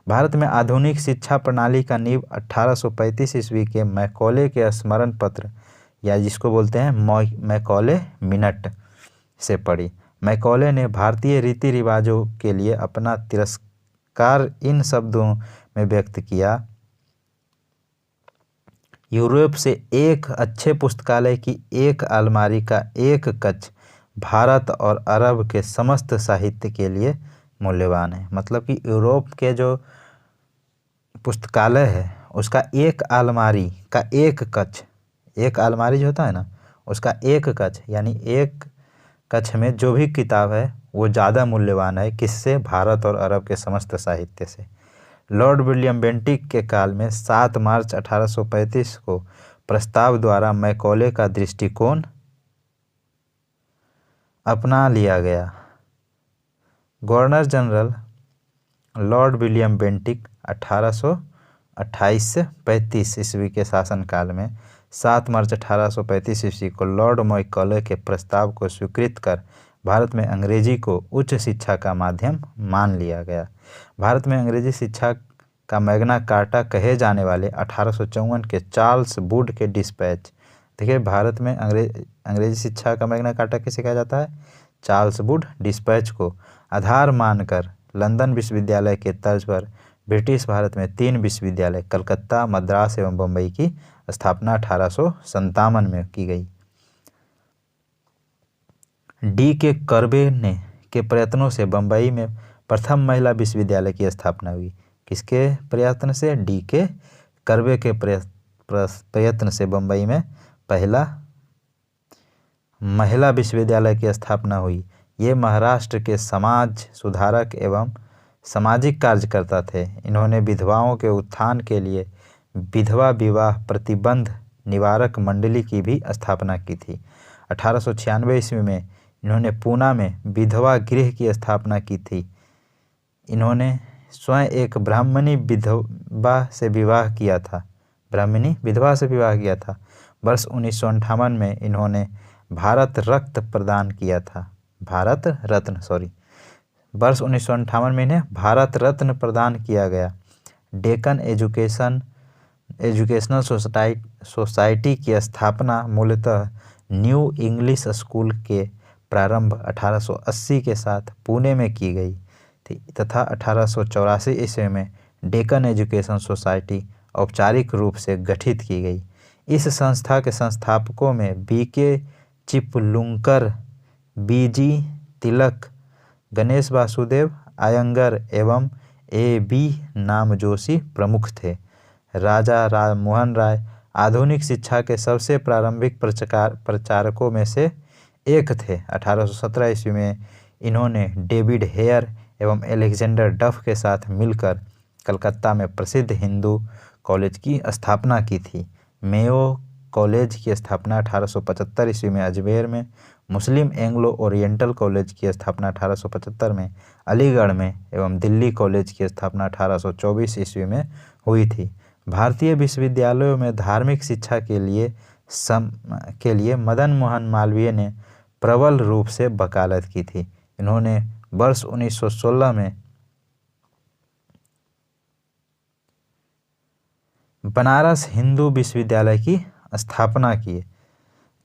भारत में आधुनिक शिक्षा प्रणाली का नींव 1835 ईस्वी के मैकॉले के स्मरण पत्र या जिसको बोलते हैं मैकॉले मिनट से पड़ी। मैकॉले ने भारतीय रीति रिवाजों के लिए अपना तिरस्कार इन शब्दों में व्यक्त किया: यूरोप से एक अच्छे पुस्तकालय की एक अलमारी का एक कक्ष भारत और अरब के समस्त साहित्य के लिए मूल्यवान है। मतलब कि यूरोप के जो पुस्तकालय है उसका एक अलमारी का एक कक्ष, एक अलमारी जो होता है ना उसका एक कक्ष, यानी एक कक्ष में जो भी किताब है वो ज़्यादा मूल्यवान है। किससे? भारत और अरब के समस्त साहित्य से। लॉर्ड विलियम बेंटिक के काल में 7 मार्च 1835 को प्रस्ताव द्वारा मैकॉले का दृष्टिकोण अपना लिया गया। Governor general Lord William Bentinck 1828 से 35 ईस्वी के शासनकाल में 7 मार्च 1835 ईस्वी को लॉर्ड मैकॉले के प्रस्ताव को स्वीकृत कर भारत में अंग्रेजी को उच्च शिक्षा का माध्यम मान लिया गया। भारत में अंग्रेजी शिक्षा का मैग्ना कार्टा कहे जाने वाले 1854 के चार्ल्स वुड के डिस्पैच, देखिए भारत में अंग्रेजी शिक्षा का मैग्ना कार्टा किसे कहा जाता है? चार्ल्स वुड डिस्पैच को आधार मानकर लंदन विश्वविद्यालय के तर्ज पर ब्रिटिश भारत में 3 विश्वविद्यालय कलकत्ता, मद्रास एवं बम्बई की स्थापना 1857 में की गई। D.K. कर्बे ने के प्रयत्नों से बम्बई में प्रथम महिला विश्वविद्यालय की स्थापना हुई। किसके प्रयत्न से? D.K. कर्बे के प्रयत्न से बम्बई में पहला महिला विश्वविद्यालय की स्थापना हुई। ये महाराष्ट्र के समाज सुधारक एवं सामाजिक कार्यकर्ता थे। इन्होंने विधवाओं के उत्थान के लिए विधवा विवाह प्रतिबंध निवारक मंडली की भी स्थापना की थी। 1896 ईस्वी में इन्होंने पूना में विधवा गृह की स्थापना की थी। इन्होंने स्वयं एक ब्राह्मणी विधवा से विवाह किया था। ब्राह्मणी विधवा से विवाह किया था। वर्ष 1958 में इन्होंने भारत रत्न प्रदान किया था। वर्ष 1958 में इन्हें भारत रत्न प्रदान किया गया। डेक्कन एजुकेशनल सोसाइटी की स्थापना मूलतः न्यू इंग्लिश स्कूल के प्रारंभ 1880 के साथ पुणे में की गई थी तथा 1884 ईस्वी में डेक्कन एजुकेशन सोसाइटी औपचारिक रूप से गठित की गई। इस संस्था के संस्थापकों में बीके चिपलुंकर, बीजी तिलक, गणेश वासुदेव अयंगर एवं ए.बी. नामजोशी प्रमुख थे। राजा राम मोहन राय आधुनिक शिक्षा के सबसे प्रारंभिक प्रचारकों में से एक थे। 1817 ईस्वी में इन्होंने डेविड हेयर एवं अलेक्जेंडर डफ के साथ मिलकर कलकत्ता में प्रसिद्ध हिंदू कॉलेज की स्थापना की थी। मेयो कॉलेज की स्थापना 1875 ईस्वी में अजमेर में, मुस्लिम एंग्लो ओरिएंटल कॉलेज की स्थापना 1875 में अलीगढ़ में एवं दिल्ली कॉलेज की स्थापना 1824 ईस्वी में हुई थी। भारतीय विश्वविद्यालयों में धार्मिक शिक्षा के लिए मदन मोहन मालवीय ने प्रबल रूप से वकालत की थी। इन्होंने वर्ष 1916 में बनारस हिंदू विश्वविद्यालय की स्थापना की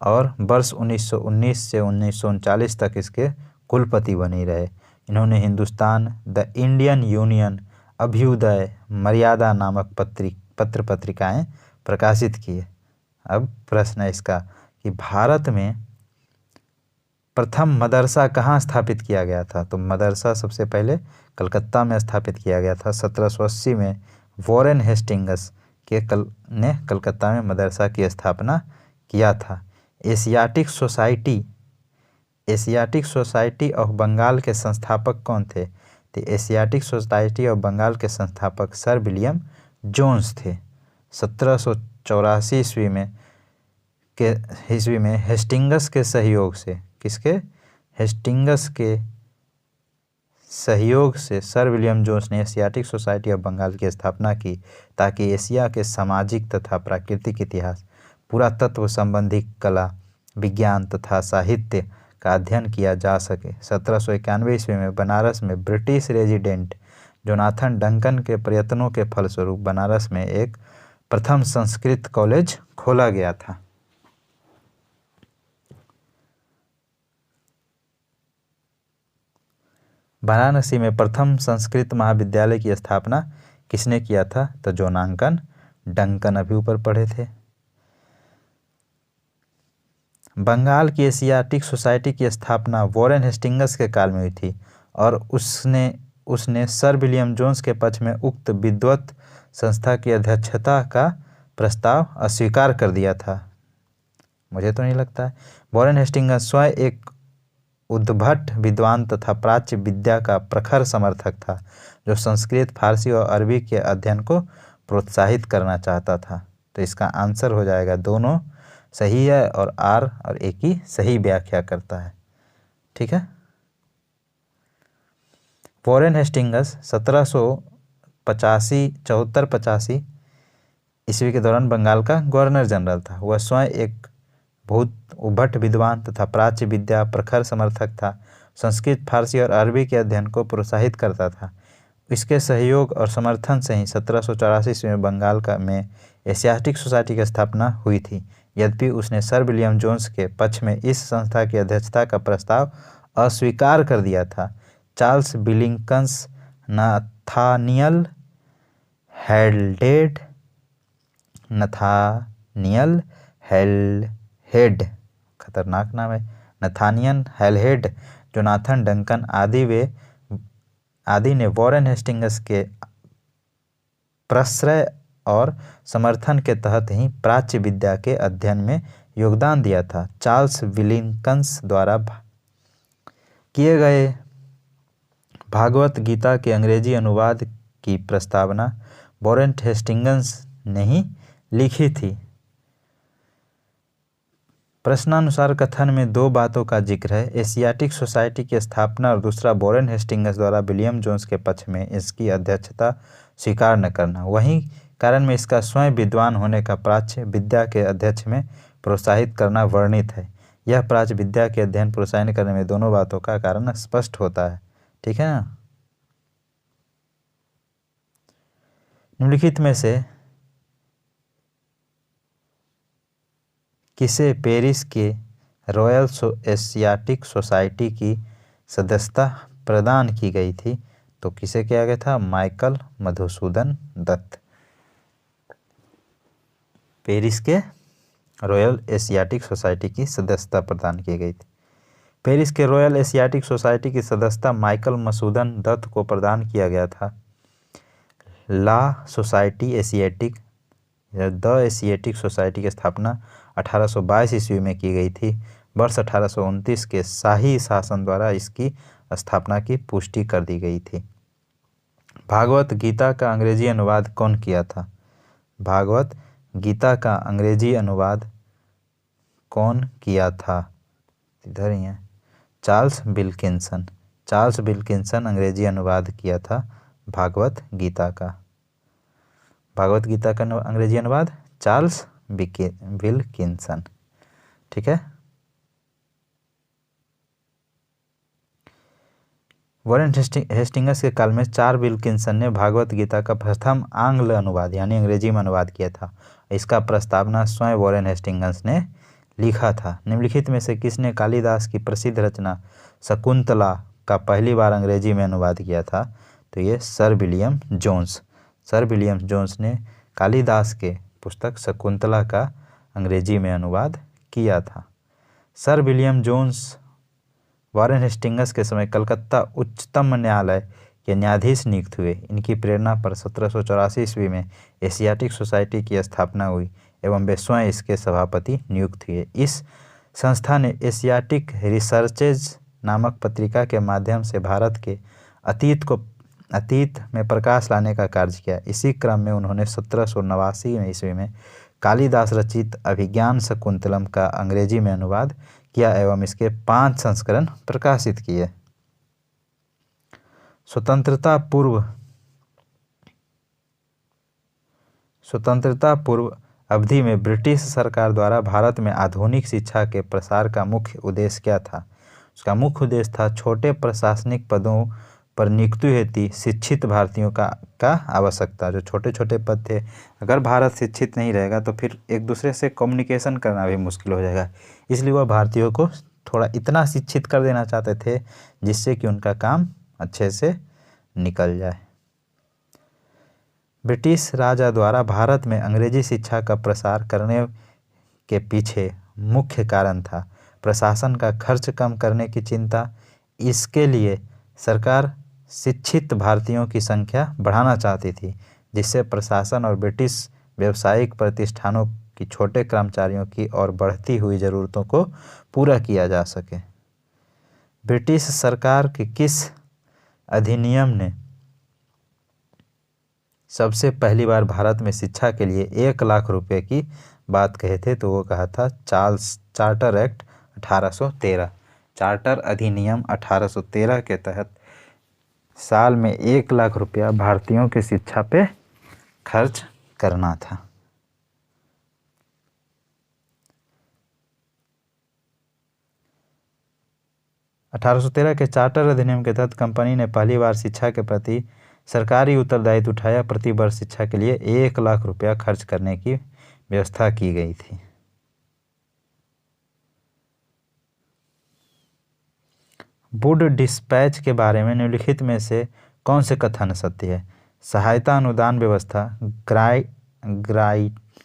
और वर्ष 1919 से 1939 तक इसके कुलपति बने रहे। इन्होंने Hindustan, the Indian Union, Abhyudaya, Maryada नामक पत्र पत्रिकाएं प्रकाशित किए। अब प्रश्न है इसका कि भारत में प्रथम मदरसा कहाँ स्थापित किया गया था? तो मदरसा सबसे पहले कलकत्ता में स्थापित किया गया था। 1780 में वॉरेन हेस्टिंग्स ने कलकत्ता में मदरसा की स्थापना किया था। एशियाटिक सोसाइटी ऑफ बंगाल के संस्थापक कौन थे? तो एशियाटिक सोसाइटी ऑफ बंगाल के संस्थापक सर विलियम जोन्स थे। 1784 ईस्वी में हेस्टिंग्स के सहयोग से हेस्टिंग्स के सहयोग से सर विलियम जोन्स ने एशियाटिक सोसाइटी ऑफ बंगाल की स्थापना की ताकि एशिया के सामाजिक तथा प्राकृतिक इतिहास, पुरातत्व संबंधी कला, विज्ञान तथा साहित्य का अध्ययन किया जा सके। 1791 ईस्वी में बनारस में ब्रिटिश रेजिडेंट जोनाथन डंकन के प्रयत्नों के फलस्वरूप बनारस में एक प्रथम संस्कृत कॉलेज खोला गया था। वाराणसी में प्रथम संस्कृत महाविद्यालय की स्थापना किसने किया था? तो जोनाथन डंकन, अभी ऊपर पढ़े थे। बंगाल की एशियाटिक सोसाइटी की स्थापना वॉरेन हेस्टिंग्स के काल में हुई थी और उसने सर विलियम जोन्स के पक्ष में उक्त विद्वत संस्था की अध्यक्षता का प्रस्ताव अस्वीकार कर दिया था। मुझे तो नहीं लगता है। वॉरेन हेस्टिंग्स स्वयं एक उद्भट विद्वान तथा प्राच्य विद्या का प्रखर समर्थक था, जो संस्कृत, फारसी और अरबी के अध्ययन को प्रोत्साहित करना चाहता था। तो इसका आंसर हो जाएगा, दोनों सही है और आर और एक ही सही व्याख्या करता है। ठीक है। वॉरेन हेस्टिंग्स 1785 ईस्वी के दौरान बंगाल का गवर्नर जनरल था। वह स्वयं एक बहुत उभट विद्वान तथा प्राच्य विद्या प्रखर समर्थक था। संस्कृत, फारसी और अरबी के अध्ययन को प्रोत्साहित करता था। इसके सहयोग और समर्थन से ही 1784 ईस्वी में बंगाल में एशियाटिक सोसाइटी की स्थापना हुई थी। यद्यपि उसने सर विलियम जोन्स के पक्ष में इस संस्था की अध्यक्षता का प्रस्ताव अस्वीकार कर दिया था। चार्ल्स बिलिंकन्स, नाथानियल हेल्हेड, खतरनाक नाम है, नाथानियल हेल्हेड, जोनाथन डंकन आदि ने वॉरेन हेस्टिंग्स के प्रश्रय और समर्थन के तहत ही प्राच्य विद्या के अध्ययन में योगदान दिया था। चार्ल्स विलिंकन्स द्वारा किए गए भागवत गीता के अंग्रेजी अनुवाद की प्रस्तावना वॉरेन हेस्टिंग्स ने ही लिखी थी। प्रश्नानुसार कथन में दो बातों का जिक्र है, एशियाटिक सोसाइटी की स्थापना और दूसरा वॉरेन हेस्टिंग्स द्वारा विलियम जोन्स के पक्ष में इसकी अध्यक्षता स्वीकार न करना। वहीं कारण में इसका स्वयं विद्वान होने का प्राच्य विद्या के अध्यक्ष में प्रोत्साहित करना वर्णित है। यह प्राच्य विद्या के अध्ययन प्रोत्साहित करने में दोनों बातों का कारण स्पष्ट होता है। ठीक है ना। निम्नलिखित में से किसे पेरिस के रॉयल एशियाटिक सोसाइटी की सदस्यता प्रदान की गई थी? तो किसे किया गया था? माइकल मधुसूदन दत्त। पेरिस के रॉयल एशियाटिक सोसाइटी की सदस्यता प्रदान की गई थी। पेरिस के रॉयल एशियाटिक सोसाइटी की सदस्यता माइकल मधुसूदन दत्त को प्रदान किया गया था। ला society Asiatic the Asiatic Society की स्थापना 1822 ईस्वी में की गई थी। वर्ष 1829 के शाही शासन द्वारा इसकी स्थापना की पुष्टि कर दी गई थी। भागवत गीता का अंग्रेजी अनुवाद कौन किया था? भागवत गीता का अंग्रेजी अनुवाद कौन किया था? इधर ही है, चार्ल्स विल्किंसन। चार्ल्स विल्किंसन अंग्रेजी अनुवाद किया था भागवत गीता का। भागवत गीता का अंग्रेजी अनुवाद चार्ल्स विल्किंसन। ठीक है। वॉरेन हेस्टिंग्स के काल में चार्ल्स विल्किंसन ने भागवत गीता का प्रथम आंग्ल अनुवाद यानी अंग्रेजी में अनुवाद किया था। इसका प्रस्तावना स्वयं वॉरेन हेस्टिंग्स ने लिखा था। निम्नलिखित में से किसने कालिदास की प्रसिद्ध रचना शकुंतला का पहली बार अंग्रेजी में अनुवाद किया था? तो ये Sir William Jones. Sir William Jones ने कालिदास के पुस्तक शकुंतला का अंग्रेजी में अनुवाद किया था। Sir William Jones Warren Hastings के समय कलकत्ता उच्चतम न्यायालय के न्यायाधीश नियुक्त हुए। इनकी प्रेरणा पर 1784 ईस्वी में एशियाटिक सोसाइटी की स्थापना हुई एवं वे स्वयं इसके सभापति नियुक्त हुए। इस संस्था ने एशियाटिक रिसर्चेज नामक पत्रिका के माध्यम से भारत के अतीत में प्रकाश लाने का कार्य किया। इसी क्रम में उन्होंने 1789 ईस्वी में कालिदास रचित अभिज्ञान शकुंतलम का अंग्रेजी में अनुवाद किया एवं इसके 5 संस्करण प्रकाशित किए। स्वतंत्रता पूर्व अवधि में ब्रिटिश सरकार द्वारा भारत में आधुनिक शिक्षा के प्रसार का मुख्य उद्देश्य क्या था? उसका मुख्य उद्देश्य था छोटे प्रशासनिक पदों पर नियुक्ति हेतु शिक्षित भारतीयों का आवश्यकता। जो छोटे छोटे पद थे, अगर भारत शिक्षित नहीं रहेगा तो फिर एक दूसरे से कम्युनिकेशन करना भी मुश्किल हो जाएगा। इसलिए वह भारतीयों को थोड़ा इतना शिक्षित कर देना चाहते थे जिससे कि उनका काम अच्छे से निकल जाए। ब्रिटिश राजा द्वारा भारत में अंग्रेजी शिक्षा का प्रसार करने के पीछे मुख्य कारण था प्रशासन का खर्च कम करने की चिंता। इसके लिए सरकार शिक्षित भारतीयों की संख्या बढ़ाना चाहती थी जिससे प्रशासन और ब्रिटिश व्यावसायिक प्रतिष्ठानों की छोटे कर्मचारियों की और बढ़ती हुई ज़रूरतों को पूरा किया जा सके। ब्रिटिश सरकार के किस अधिनियम ने सबसे पहली बार भारत में शिक्षा के लिए 1 लाख रुपए की बात कहे थे? तो वो कहा था चार्टर एक्ट 1813। चार्टर अधिनियम 1813 के तहत साल में 1 लाख रुपया भारतीयों की शिक्षा पे खर्च करना था। (1813) के चार्टर अधिनियम के तहत कंपनी ने पहली बार शिक्षा के प्रति सरकारी उत्तरदायित्व उठाया। प्रति वर्ष शिक्षा के लिए 1 लाख रुपया खर्च करने की व्यवस्था की गई थी। वुड डिस्पैच के बारे में निम्नलिखित में से कौन से कथन सत्य है? सहायता अनुदान व्यवस्था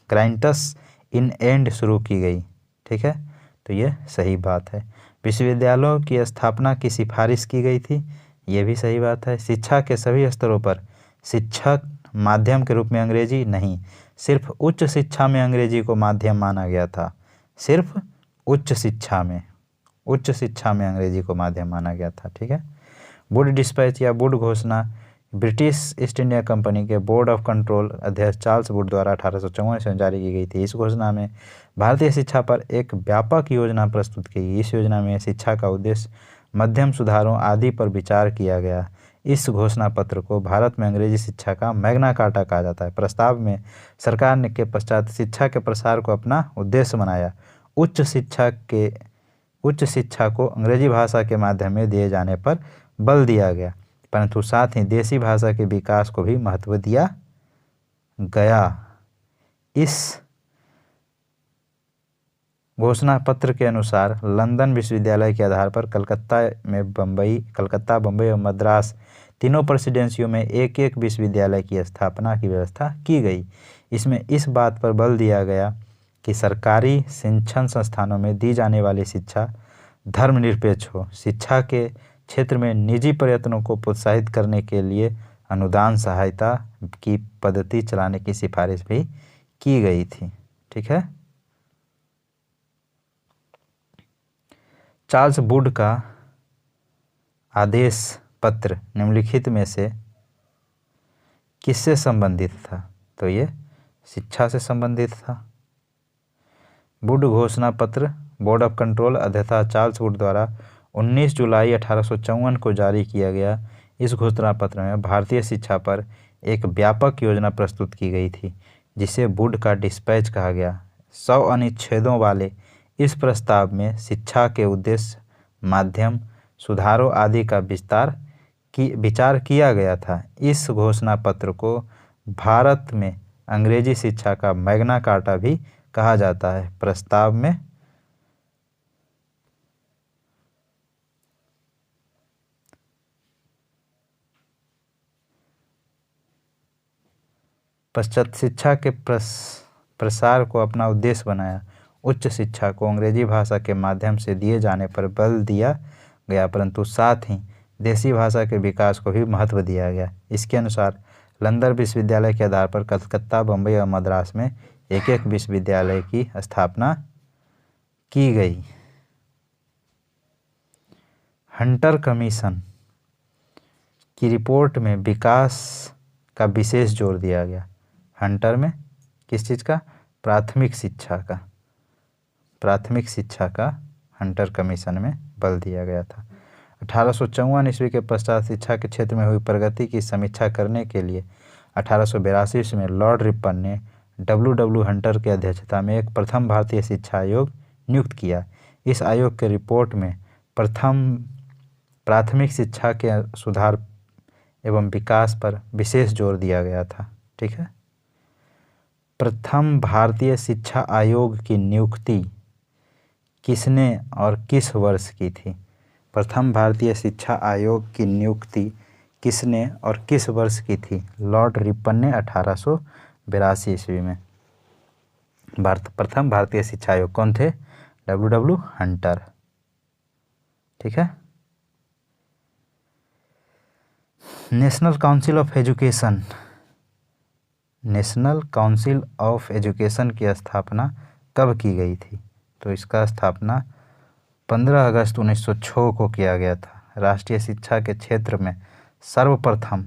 ग्रांट्स इन एंड शुरू की गई। ठीक है, तो ये सही बात है। विश्वविद्यालयों की स्थापना की सिफारिश की गई थी, ये भी सही बात है। शिक्षा के सभी स्तरों पर शिक्षक माध्यम के रूप में अंग्रेजी नहीं, सिर्फ उच्च शिक्षा में अंग्रेजी को माध्यम माना गया था। सिर्फ उच्च शिक्षा में अंग्रेजी को माध्यम माना गया था। ठीक है। वुड डिस्पैच या वुड घोषणा ब्रिटिश ईस्ट इंडिया कंपनी के बोर्ड ऑफ कंट्रोल अध्यक्ष चार्ल्स वुड द्वारा 1854 ईस्वी में जारी की गई थी। इस घोषणा में भारतीय शिक्षा पर एक व्यापक योजना प्रस्तुत की गई। इस योजना में शिक्षा का उद्देश्य, मध्यम सुधारों आदि पर विचार किया गया। इस घोषणा पत्र को भारत में अंग्रेजी शिक्षा का मैग्ना कार्टा कहा जाता है। प्रस्ताव में सरकार ने के पश्चात शिक्षा के प्रसार को अपना उद्देश्य बनाया। उच्च शिक्षा को अंग्रेजी भाषा के माध्यम में दिए जाने पर बल दिया गया, परंतु साथ ही देसी भाषा के विकास को भी महत्व दिया गया। इस घोषणा पत्र के अनुसार लंदन विश्वविद्यालय के आधार पर कलकत्ता, बम्बई और मद्रास तीनों प्रेसिडेंसियों में एक एक विश्वविद्यालय की स्थापना की व्यवस्था की गई। इसमें इस बात पर बल दिया गया कि सरकारी शिक्षण संस्थानों में दी जाने वाली शिक्षा धर्मनिरपेक्ष हो। शिक्षा के क्षेत्र में निजी प्रयत्नों को प्रोत्साहित करने के लिए अनुदान सहायता की पद्धति चलाने की सिफारिश भी की गई थी। ठीक है। चार्ल्स वुड का आदेश पत्र निम्नलिखित में से किससे संबंधित था? तो ये शिक्षा से संबंधित था। वुड घोषणा पत्र बोर्ड ऑफ कंट्रोल अध्यक्ष चार्ल्स वुड द्वारा 19 जुलाई 1854 को जारी किया गया। इस घोषणा पत्र में भारतीय शिक्षा पर एक व्यापक योजना प्रस्तुत की गई थी, जिसे वुड का डिस्पैच कहा गया। 100 अनुच्छेदों वाले इस प्रस्ताव में शिक्षा के उद्देश्य, माध्यम, सुधारों आदि का विचार किया गया था। इस घोषणा पत्र को भारत में अंग्रेजी शिक्षा का मैग्ना कार्टा भी कहा जाता है। प्रस्ताव में पश्चात शिक्षा के प्रसार को अपना उद्देश्य बनाया। उच्च शिक्षा को अंग्रेजी भाषा के माध्यम से दिए जाने पर बल दिया गया, परंतु साथ ही देसी भाषा के विकास को भी महत्व दिया गया। इसके अनुसार लंदन विश्वविद्यालय के आधार पर कलकत्ता, बम्बई और मद्रास में एक एक विश्वविद्यालय की स्थापना की गई। हंटर कमीशन की रिपोर्ट में विकास का विशेष जोर दिया गया। हंटर में किस चीज़ का? प्राथमिक शिक्षा का हंटर कमीशन में बल दिया गया था। 1854 ईस्वी के पश्चात शिक्षा के क्षेत्र में हुई प्रगति की समीक्षा करने के लिए 1882 ईस्वी में लॉर्ड रिपन ने W. हंटर की अध्यक्षता में एक प्रथम भारतीय शिक्षा आयोग नियुक्त किया। इस आयोग के रिपोर्ट में प्राथमिक शिक्षा के सुधार एवं विकास पर विशेष जोर दिया गया था। ठीक है। प्रथम भारतीय शिक्षा आयोग की नियुक्ति किसने और किस वर्ष की थी? प्रथम भारतीय शिक्षा आयोग की नियुक्ति किसने और किस वर्ष की थी? लॉर्ड रिपन ने 1882 ईस्वी में। प्रथम भारतीय शिक्षा आयोग कौन थे? W. हंटर। ठीक है। नेशनल काउंसिल ऑफ एजुकेशन की स्थापना कब की गई थी? तो इसका स्थापना 15 अगस्त 1906 को किया गया था। राष्ट्रीय शिक्षा के क्षेत्र में सर्वप्रथम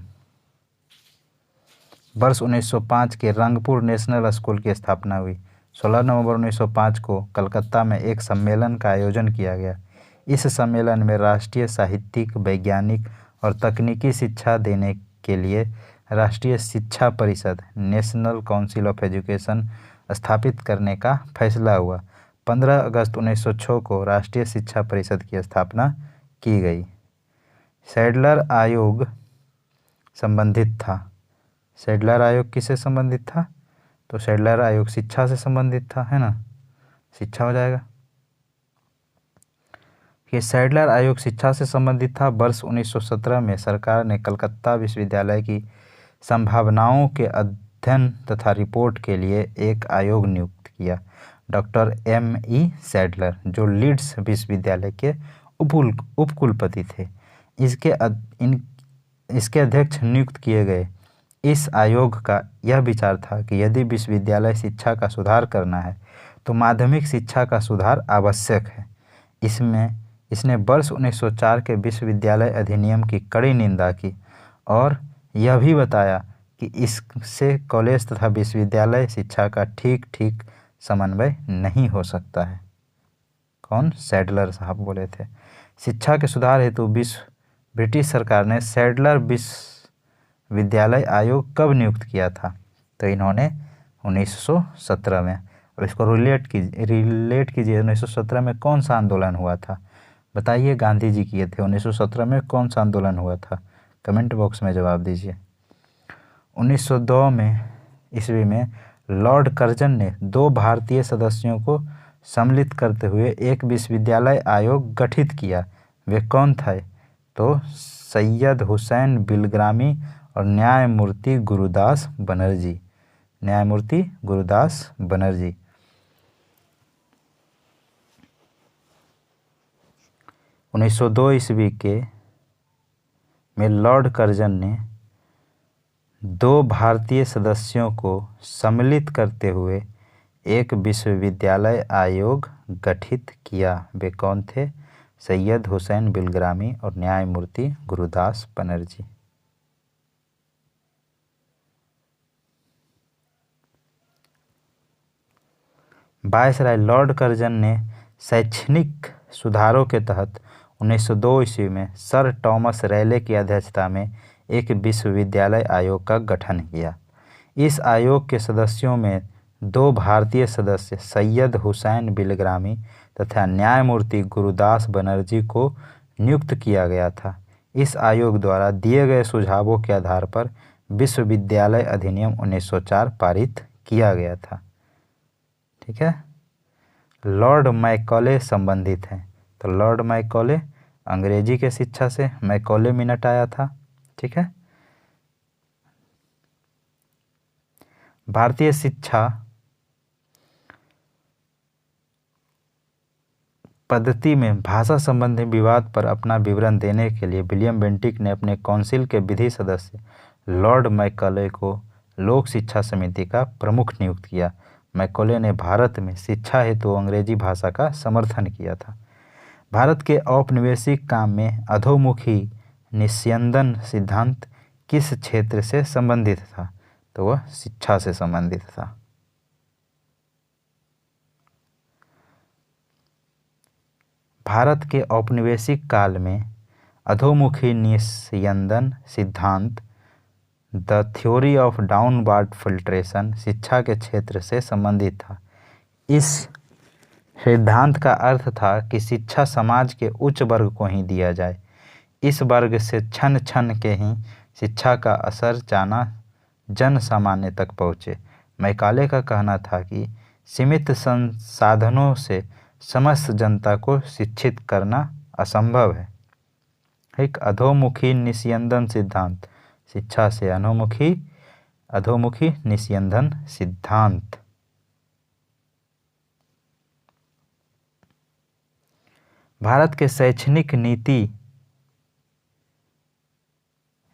वर्ष 1905 के रंगपुर नेशनल स्कूल की स्थापना हुई। 16 नवंबर 1905 को कलकत्ता में एक सम्मेलन का आयोजन किया गया। इस सम्मेलन में राष्ट्रीय साहित्यिक, वैज्ञानिक और तकनीकी शिक्षा देने के लिए राष्ट्रीय शिक्षा परिषद नेशनल काउंसिल ऑफ एजुकेशन स्थापित करने का फैसला हुआ। 15 अगस्त 1906 को राष्ट्रीय शिक्षा परिषद की स्थापना की गई। सैडलर आयोग संबंधित था। सैडलर आयोग किससे संबंधित था? तो सैडलर आयोग शिक्षा से संबंधित था, है ना। शिक्षा हो जाएगा। ये सैडलर आयोग शिक्षा से संबंधित था। वर्ष 1917 में सरकार ने कलकत्ता विश्वविद्यालय की संभावनाओं के अध्ययन तथा रिपोर्ट के लिए एक आयोग नियुक्त किया। Doctor M.E. सैडलर, जो लीड्स विश्वविद्यालय के उपकुलपति थे, इसके अध्यक्ष नियुक्त किए गए। इस आयोग का यह विचार था कि यदि विश्वविद्यालय शिक्षा का सुधार करना है तो माध्यमिक शिक्षा का सुधार आवश्यक है। इसने वर्ष 1904 के विश्वविद्यालय अधिनियम की कड़ी निंदा की और यह भी बताया कि इससे कॉलेज तथा विश्वविद्यालय शिक्षा का ठीक ठीक समन्वय नहीं हो सकता है। कौन? सैडलर साहब बोले थे। शिक्षा के सुधार हेतु ब्रिटिश सरकार ने सैडलर विश्वविद्यालय आयोग कब नियुक्त किया था? तो इन्होंने 1917 में। और इसको रिलेट कीजिए 1917 में कौन सा आंदोलन हुआ था? बताइए, गांधी जी किए थे। 1917 में कौन सा आंदोलन हुआ था? कमेंट बॉक्स में जवाब दीजिए। 1902 में ईस्वी में लॉर्ड कर्जन ने 2 भारतीय सदस्यों को सम्मिलित करते हुए एक विश्वविद्यालय आयोग गठित किया। वे कौन थे? तो सैयद हुसैन बिलग्रामी और न्यायमूर्ति गुरुदास बनर्जी। न्यायमूर्ति गुरुदास बनर्जी। 1902 ईस्वी में लॉर्ड कर्जन ने 2 भारतीय सदस्यों को सम्मिलित करते हुए एक विश्वविद्यालय आयोग गठित किया। वे कौन थे? सैयद हुसैन बिलग्रामी और न्यायमूर्ति Gurudas Banerjee. Viceroy Lord Curzon ने शैक्षणिक सुधारों के तहत 1902 ईस्वी में सर टॉमस रैले की अध्यक्षता में एक विश्वविद्यालय आयोग का गठन किया। इस आयोग के सदस्यों में 2 भारतीय सदस्य सैयद हुसैन बिलग्रामी तथा न्यायमूर्ति गुरुदास बनर्जी को नियुक्त किया गया था। इस आयोग द्वारा दिए गए सुझावों के आधार पर विश्वविद्यालय अधिनियम 1904 पारित किया गया था। ठीक है। लॉर्ड मैकॉले संबंधित हैं। तो लॉर्ड मैकॉले अंग्रेजी के शिक्षा से मैकॉले मिनट आया था। ठीक है। भारतीय शिक्षा पद्धति में भाषा संबंधी विवाद पर अपना विवरण देने के लिए विलियम बेंटिक ने अपने काउंसिल के विधि सदस्य लॉर्ड मैकॉले को लोक शिक्षा समिति का प्रमुख नियुक्त किया। मैकॉले ने भारत में शिक्षा हेतु अंग्रेजी भाषा का समर्थन किया था। भारत के औपनिवेशिक काम में अधोमुखी निस्यंदन सिद्धांत किस क्षेत्र से संबंधित था? तो वह शिक्षा से संबंधित था। भारत के औपनिवेशिक काल में अधोमुखी निस्यंदन सिद्धांत the theory of downward filtration शिक्षा के क्षेत्र से संबंधित था। इस सिद्धांत का अर्थ था कि शिक्षा समाज के उच्च वर्ग को ही दिया जाए। इस वर्ग से क्षण क्षण के ही शिक्षा का असर जाना जन सामान्य तक पहुँचे। मैकाले का कहना था कि सीमित संसाधनों से समस्त जनता को शिक्षित करना असंभव है। एक अधोमुखी निस्यंदन सिद्धांत शिक्षा से अधोमुखी निस्यंदन सिद्धांत। भारत के शैक्षणिक नीति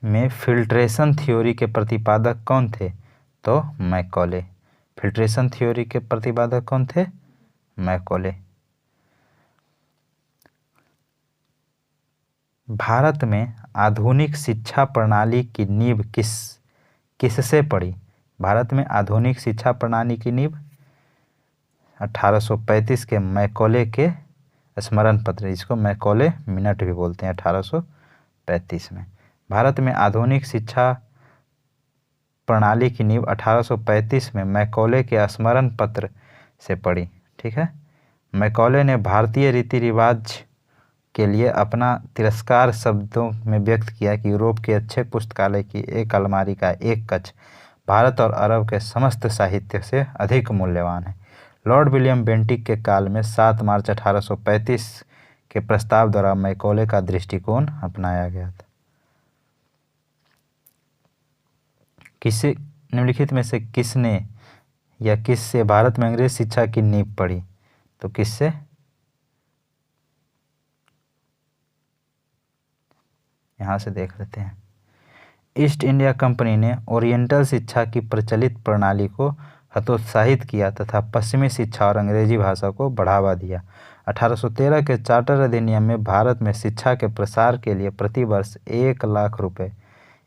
में फिल्ट्रेशन थ्योरी के प्रतिपादक कौन थे? तो मैकॉले। फिल्ट्रेशन थ्योरी के प्रतिपादक कौन थे? मैकॉले। भारत में आधुनिक शिक्षा प्रणाली की नींव किससे पड़ी? भारत में आधुनिक शिक्षा प्रणाली की नींव 1835 के मैकॉले के स्मरण पत्र, इसको मैकॉले मिनट भी बोलते हैं, 1835 में। भारत में आधुनिक शिक्षा प्रणाली की नींव 1835 में मैकॉले के स्मरण पत्र से पड़ी। ठीक है। मैकॉले ने भारतीय रीति रिवाज के लिए अपना तिरस्कार शब्दों में व्यक्त किया कि यूरोप के अच्छे पुस्तकालय की एक अलमारी का एक कक्ष भारत और अरब के समस्त साहित्य से अधिक मूल्यवान है। लॉर्ड विलियम बेंटिक के काल में 7 मार्च 1835 के प्रस्ताव द्वारा मैकॉले का दृष्टिकोण अपनाया गया था। किसे निम्नलिखित में से किसने या किससे भारत में अंग्रेज शिक्षा की नींव पड़ी? तो किससे? यहाँ से देख लेते हैं। ईस्ट इंडिया कंपनी ने ओरिएंटल शिक्षा की प्रचलित प्रणाली को हतोत्साहित किया तथा पश्चिमी शिक्षा और अंग्रेजी भाषा को बढ़ावा दिया। 1813 के चार्टर अधिनियम में भारत में शिक्षा के प्रसार के लिए प्रति वर्ष 1 लाख रुपए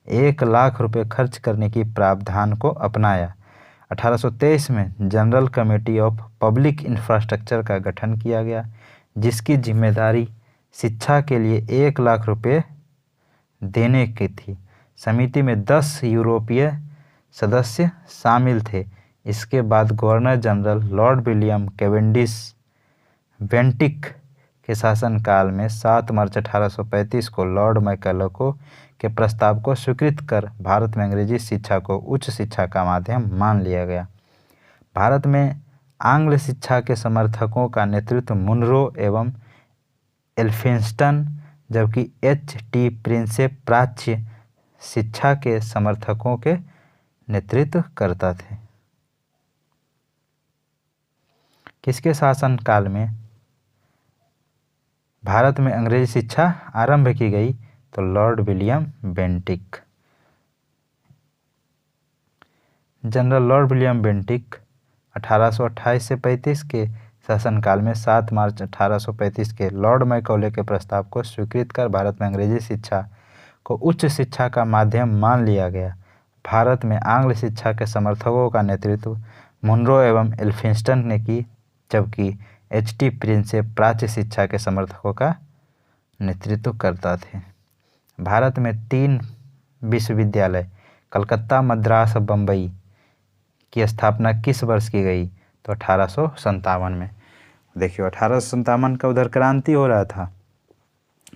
1,00,000 रुपये खर्च करने की प्रावधान को अपनाया। 1823 में general committee of public infrastructure का गठन किया गया, जिसकी जिम्मेदारी शिक्षा के लिए 1,00,000 रुपये देने की थी। समिति में 10 यूरोपीय सदस्य शामिल थे। इसके बाद governor general Lord William Cavendish Bentinck के शासनकाल में 7 मार्च 1835 को लॉर्ड मैकलको के प्रस्ताव को स्वीकृत कर भारत में अंग्रेजी शिक्षा को उच्च शिक्षा का माध्यम मान लिया गया। भारत में आंग्ल शिक्षा के समर्थकों का नेतृत्व मुनरो एवं एल्फिंस्टन, जबकि H.T. प्रिंसेप प्राच्य शिक्षा के समर्थकों के नेतृत्व करता थे। किसके शासनकाल में भारत में अंग्रेजी शिक्षा आरंभ की गई? तो Lord William Bentinck. General Lord William Bentinck 1828 से 35 के शासनकाल में 7 मार्च 1835 के लॉर्ड मैकॉले के प्रस्ताव को स्वीकृत कर भारत में अंग्रेजी शिक्षा को उच्च शिक्षा का माध्यम मान लिया गया। भारत में आंग्ल शिक्षा के समर्थकों का नेतृत्व मुनरो एवं एल्फिंस्टन ने की, जबकि H.T. प्रिंसेप प्राच्य शिक्षा के समर्थकों का नेतृत्व करता थे। भारत में 3 विश्वविद्यालय कलकत्ता, मद्रास और बम्बई की स्थापना किस वर्ष की गई? तो 1857 में। देखिए 1857 का उधर क्रांति हो रहा था,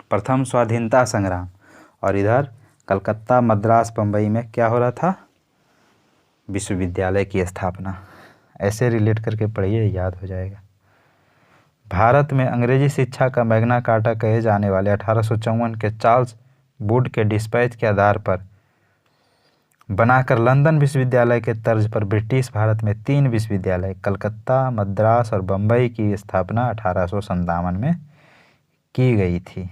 प्रथम स्वाधीनता संग्राम, और इधर कलकत्ता, मद्रास, बम्बई में क्या हो रहा था? विश्वविद्यालय की स्थापना। ऐसे रिलेट करके पढ़िए, याद हो जाएगा। भारत में अंग्रेजी शिक्षा का मैग्ना कार्टा कहे जाने वाले 1854 के चार्ल्स वुड के डिस्पैच के आधार पर बनाकर लंदन विश्वविद्यालय के तर्ज पर ब्रिटिश भारत में 3 विश्वविद्यालय कलकत्ता, मद्रास और बम्बई की स्थापना 1857 में की गई थी।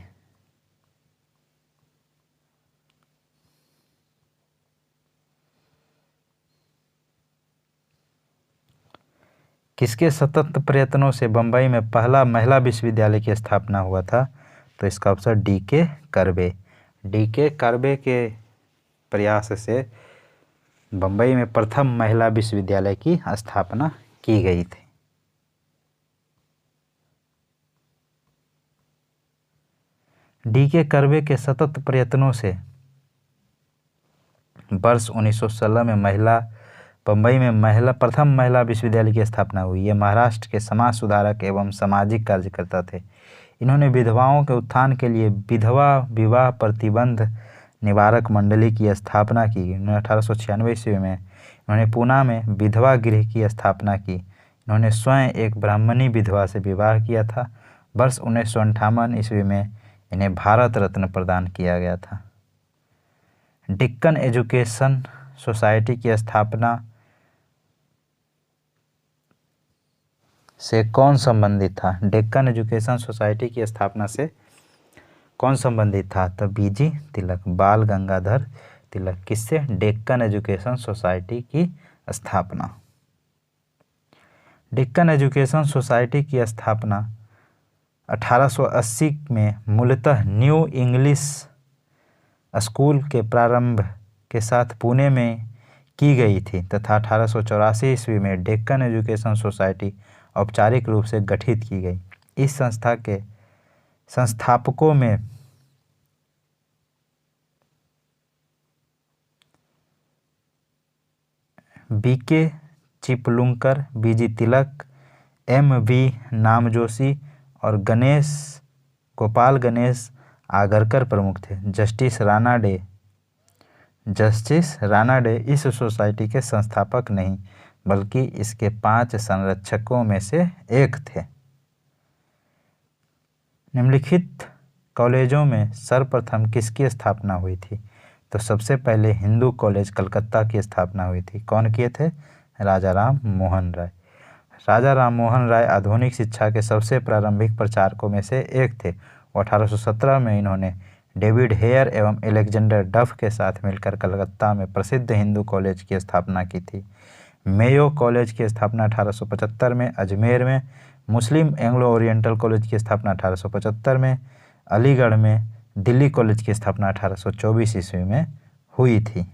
किसके सतत प्रयत्नों से बम्बई में पहला महिला विश्वविद्यालय की स्थापना हुआ था? तो इसका ऑप्शन D.K. कर्बे। D.K. कर्बे के प्रयास से बम्बई में प्रथम महिला विश्वविद्यालय की स्थापना की गई थी। D.K. कर्बे के सतत प्रयत्नों से वर्ष 1916 में बम्बई में प्रथम महिला विश्वविद्यालय की स्थापना हुई। ये महाराष्ट्र के समाज सुधारक एवं सामाजिक कार्यकर्ता थे। इन्होंने विधवाओं के उत्थान के लिए विधवा विवाह प्रतिबंध निवारक मंडली की स्थापना की। 1896 ईस्वी में इन्होंने पूना में विधवा गृह की स्थापना की। इन्होंने स्वयं एक ब्राह्मणी विधवा से विवाह किया था। वर्ष 1958 ईस्वी में इन्हें भारत रत्न प्रदान किया गया था। डेक्कन एजुकेशन सोसाइटी की स्थापना से कौन संबंधित था? डेक्कन एजुकेशन सोसाइटी की स्थापना से कौन संबंधित था? तो बीजी तिलक, बाल गंगाधर तिलक। किससे? डेक्कन एजुकेशन सोसाइटी की स्थापना। डेक्कन एजुकेशन सोसाइटी की स्थापना 1880 में मूलतः न्यू इंग्लिश स्कूल के प्रारंभ के साथ पुणे में की गई थी तथा 1884 ईस्वी में डेक्कन एजुकेशन सोसाइटी औपचारिक रूप से गठित की गई। इस संस्था के संस्थापकों में B.K. चिपलुंकर, B.G. तिलक, M.V. नामजोशी और गोपाल गणेश आगरकर प्रमुख थे। जस्टिस रानाडे इस सोसाइटी के संस्थापक नहीं बल्कि इसके 5 संरक्षकों में से एक थे। निम्नलिखित कॉलेजों में सर्वप्रथम किसकी स्थापना हुई थी? तो सबसे पहले हिंदू कॉलेज कलकत्ता की स्थापना हुई थी। कौन किए थे? राजा राम मोहन राय। राजा राम मोहन राय आधुनिक शिक्षा के सबसे प्रारंभिक प्रचारकों में से एक थे। 1817 में इन्होंने डेविड हेयर एवं एलेक्जेंडर डफ के साथ मिलकर कलकत्ता में प्रसिद्ध हिंदू कॉलेज की स्थापना की थी। मेयो कॉलेज की स्थापना 1875 में, अजमेर में मुस्लिम एंग्लो ओरिएंटल कॉलेज की स्थापना 1875 में, अलीगढ़ में दिल्ली कॉलेज की स्थापना 1824 ईस्वी में हुई थी।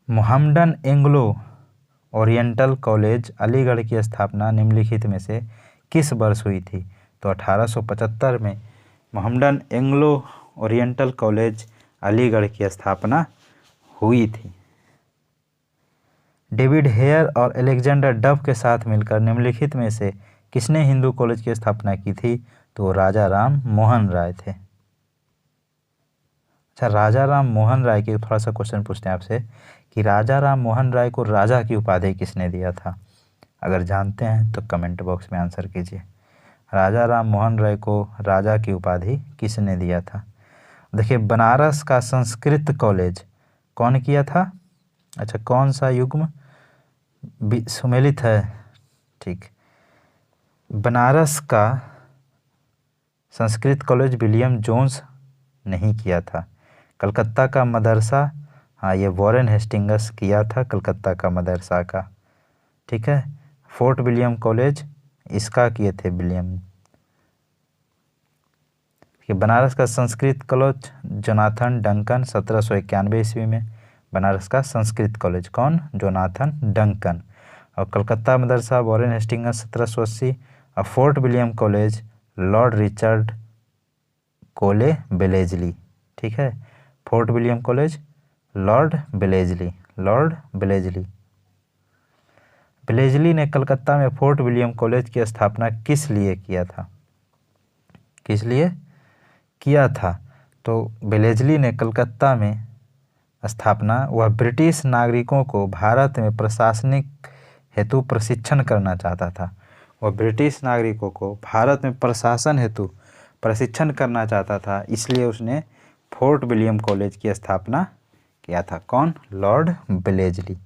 Mohammedan Anglo oriental college Aligarh की स्थापना निम्नलिखित में से किस वर्ष हुई थी? तो 1875 में Mohammedan Anglo oriental college Aligarh की स्थापना हुई थी। डेविड हेयर और अलेक्जेंडर डफ के साथ मिलकर निम्नलिखित में से किसने हिंदू कॉलेज की स्थापना की थी? तो राजा राम मोहन राय थे। अच्छा, राजा राम मोहन राय के थोड़ा सा क्वेश्चन पूछते हैं आपसे कि राजा राम मोहन राय को राजा की उपाधि किसने दिया था? अगर जानते हैं तो कमेंट बॉक्स में आंसर कीजिए। राजा राम मोहन राय को राजा की उपाधि किसने दिया था? देखिए, बनारस का संस्कृत कॉलेज कौन किया था? अच्छा, कौन सा युग्म सुमेलित है? ठीक, बनारस का संस्कृत कॉलेज विलियम जोन्स नहीं किया था। कलकत्ता का मदरसा, हाँ, ये वॉरेन हेस्टिंग्स किया था कलकत्ता का मदरसा का। ठीक है, फोर्ट विलियम कॉलेज इसका किए थे विलियम। बनारस का संस्कृत कॉलेज जोनाथन डंकन 1791 ईस्वी में। बनारस का संस्कृत कॉलेज कौन? Jonathan Duncan. और कलकत्ता मदरसा वॉरेन हेस्टिंग्स 1780। और fort William college Lord Richard कोले बेलेजली। ठीक है, फोर्ट विलियम कॉलेज लॉर्ड बेलेजली। बेलेजली ने कलकत्ता में फोर्ट विलियम कॉलेज की स्थापना किस लिए किया था? किस लिए किया था? तो बेलेजली ने कलकत्ता में स्थापना वह ब्रिटिश नागरिकों को भारत में प्रशासनिक हेतु प्रशिक्षण करना चाहता था। वह ब्रिटिश नागरिकों को भारत में प्रशासन हेतु प्रशिक्षण करना चाहता था, इसलिए उसने फोर्ट विलियम कॉलेज की स्थापना किया था। कौन? लॉर्ड बेलेजली।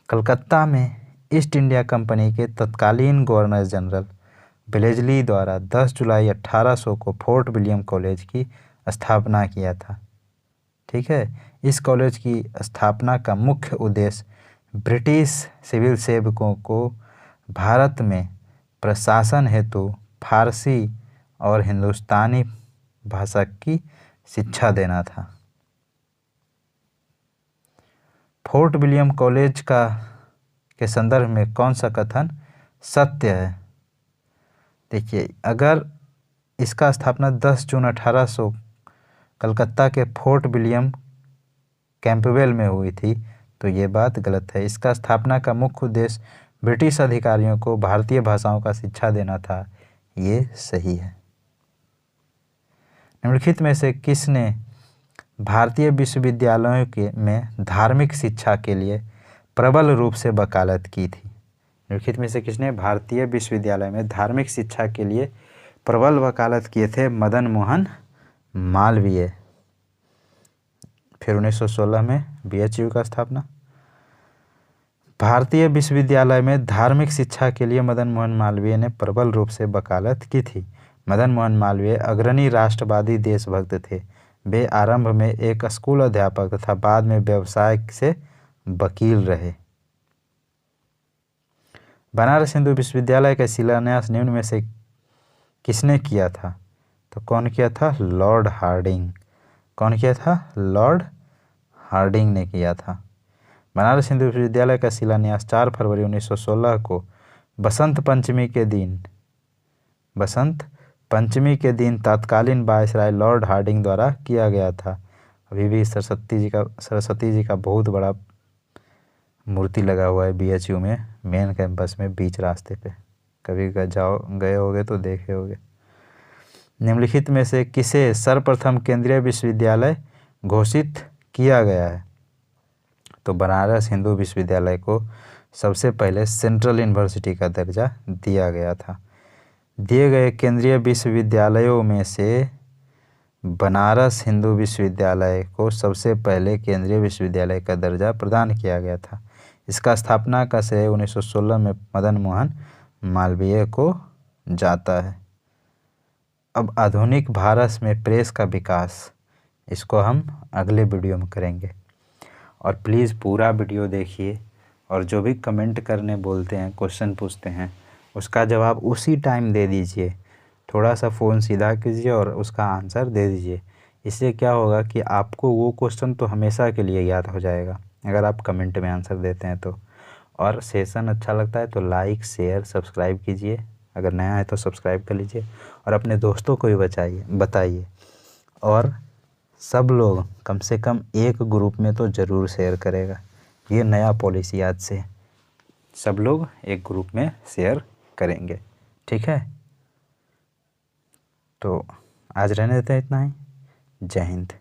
कलकत्ता में ईस्ट इंडिया कंपनी के तत्कालीन गवर्नर जनरल बेलेजली द्वारा 10 जुलाई 1800 को फोर्ट विलियम कॉलेज की स्थापना किया था। ठीक है, इस कॉलेज की स्थापना का मुख्य उद्देश्य ब्रिटिश सिविल सेवकों को भारत में प्रशासन हेतु फारसी और हिंदुस्तानी भाषा की शिक्षा देना था। फोर्ट विलियम कॉलेज के संदर्भ में कौन सा कथन सत्य है? देखिए, अगर इसका स्थापना 10 जून 1800 कलकत्ता के फोर्ट विलियम कैंपवेल में हुई थी तो ये बात गलत है। इसका स्थापना का मुख्य उद्देश्य ब्रिटिश अधिकारियों को भारतीय भाषाओं का शिक्षा देना था, ये सही है। निम्नलिखित में से किसने भारतीय विश्वविद्यालयों में धार्मिक शिक्षा के लिए प्रबल रूप से वकालत की थी? निम्नलिखित में से किसने भारतीय विश्वविद्यालय में धार्मिक शिक्षा के लिए प्रबल वकालत किए थे? मदन मोहन मालवीय। फिर 1916 में BHU का स्थापना। भारतीय विश्वविद्यालय में धार्मिक शिक्षा के लिए मदन मोहन मालवीय ने प्रबल रूप से वकालत की थी। मदन मोहन मालवीय अग्रणी राष्ट्रवादी देशभक्त थे। वे आरंभ में एक स्कूल अध्यापक तथा बाद में व्यवसाय से वकील रहे। बनारस हिंदू विश्वविद्यालय का शिलान्यास निम्न में से किसने किया था? तो कौन किया था? Lord Hardinge. कौन किया था? लॉर्ड हार्डिंग ने किया था। बनारस हिंदू विश्वविद्यालय का शिलान्यास 4 फरवरी 1916 को बसंत पंचमी के दिन तत्कालीन वायसराय लॉर्ड हार्डिंग द्वारा किया गया था। अभी भी सरस्वती जी का बहुत बड़ा मूर्ति लगा हुआ है BHU में, मेन कैंपस में, बीच रास्ते पे। कभी गए होगे तो देखे होगे। निम्नलिखित में से किसे सर्वप्रथम केंद्रीय विश्वविद्यालय घोषित किया गया है? तो बनारस हिंदू विश्वविद्यालय को सबसे पहले सेंट्रल यूनिवर्सिटी का दर्जा दिया गया था। दिए गए केंद्रीय विश्वविद्यालयों में से बनारस हिंदू विश्वविद्यालय को सबसे पहले केंद्रीय विश्वविद्यालय का दर्जा प्रदान किया गया था। इसका स्थापना का श्रेय 1916 में मदन मोहन मालवीय को जाता है। अब आधुनिक भारत में प्रेस का विकास, इसको हम अगले वीडियो में करेंगे। और प्लीज़ पूरा वीडियो देखिए और जो भी कमेंट करने बोलते हैं, क्वेश्चन पूछते हैं, उसका जवाब उसी टाइम दे दीजिए। थोड़ा सा फ़ोन सीधा कीजिए और उसका आंसर दे दीजिए। इससे क्या होगा कि आपको वो क्वेश्चन तो हमेशा के लिए याद हो जाएगा अगर आप कमेंट में आंसर देते हैं तो। और सेशन अच्छा लगता है तो लाइक, शेयर, सब्सक्राइब कीजिए। अगर नया है तो सब्सक्राइब कर लीजिए और अपने दोस्तों को भी बताइए। और सब लोग कम से कम एक ग्रुप में तो ज़रूर शेयर करेगा। ये नया पॉलिसी आज से सब लोग एक ग्रुप में शेयर करेंगे, ठीक है। तो आज रहने देते हैं इतना ही। जय हिंद।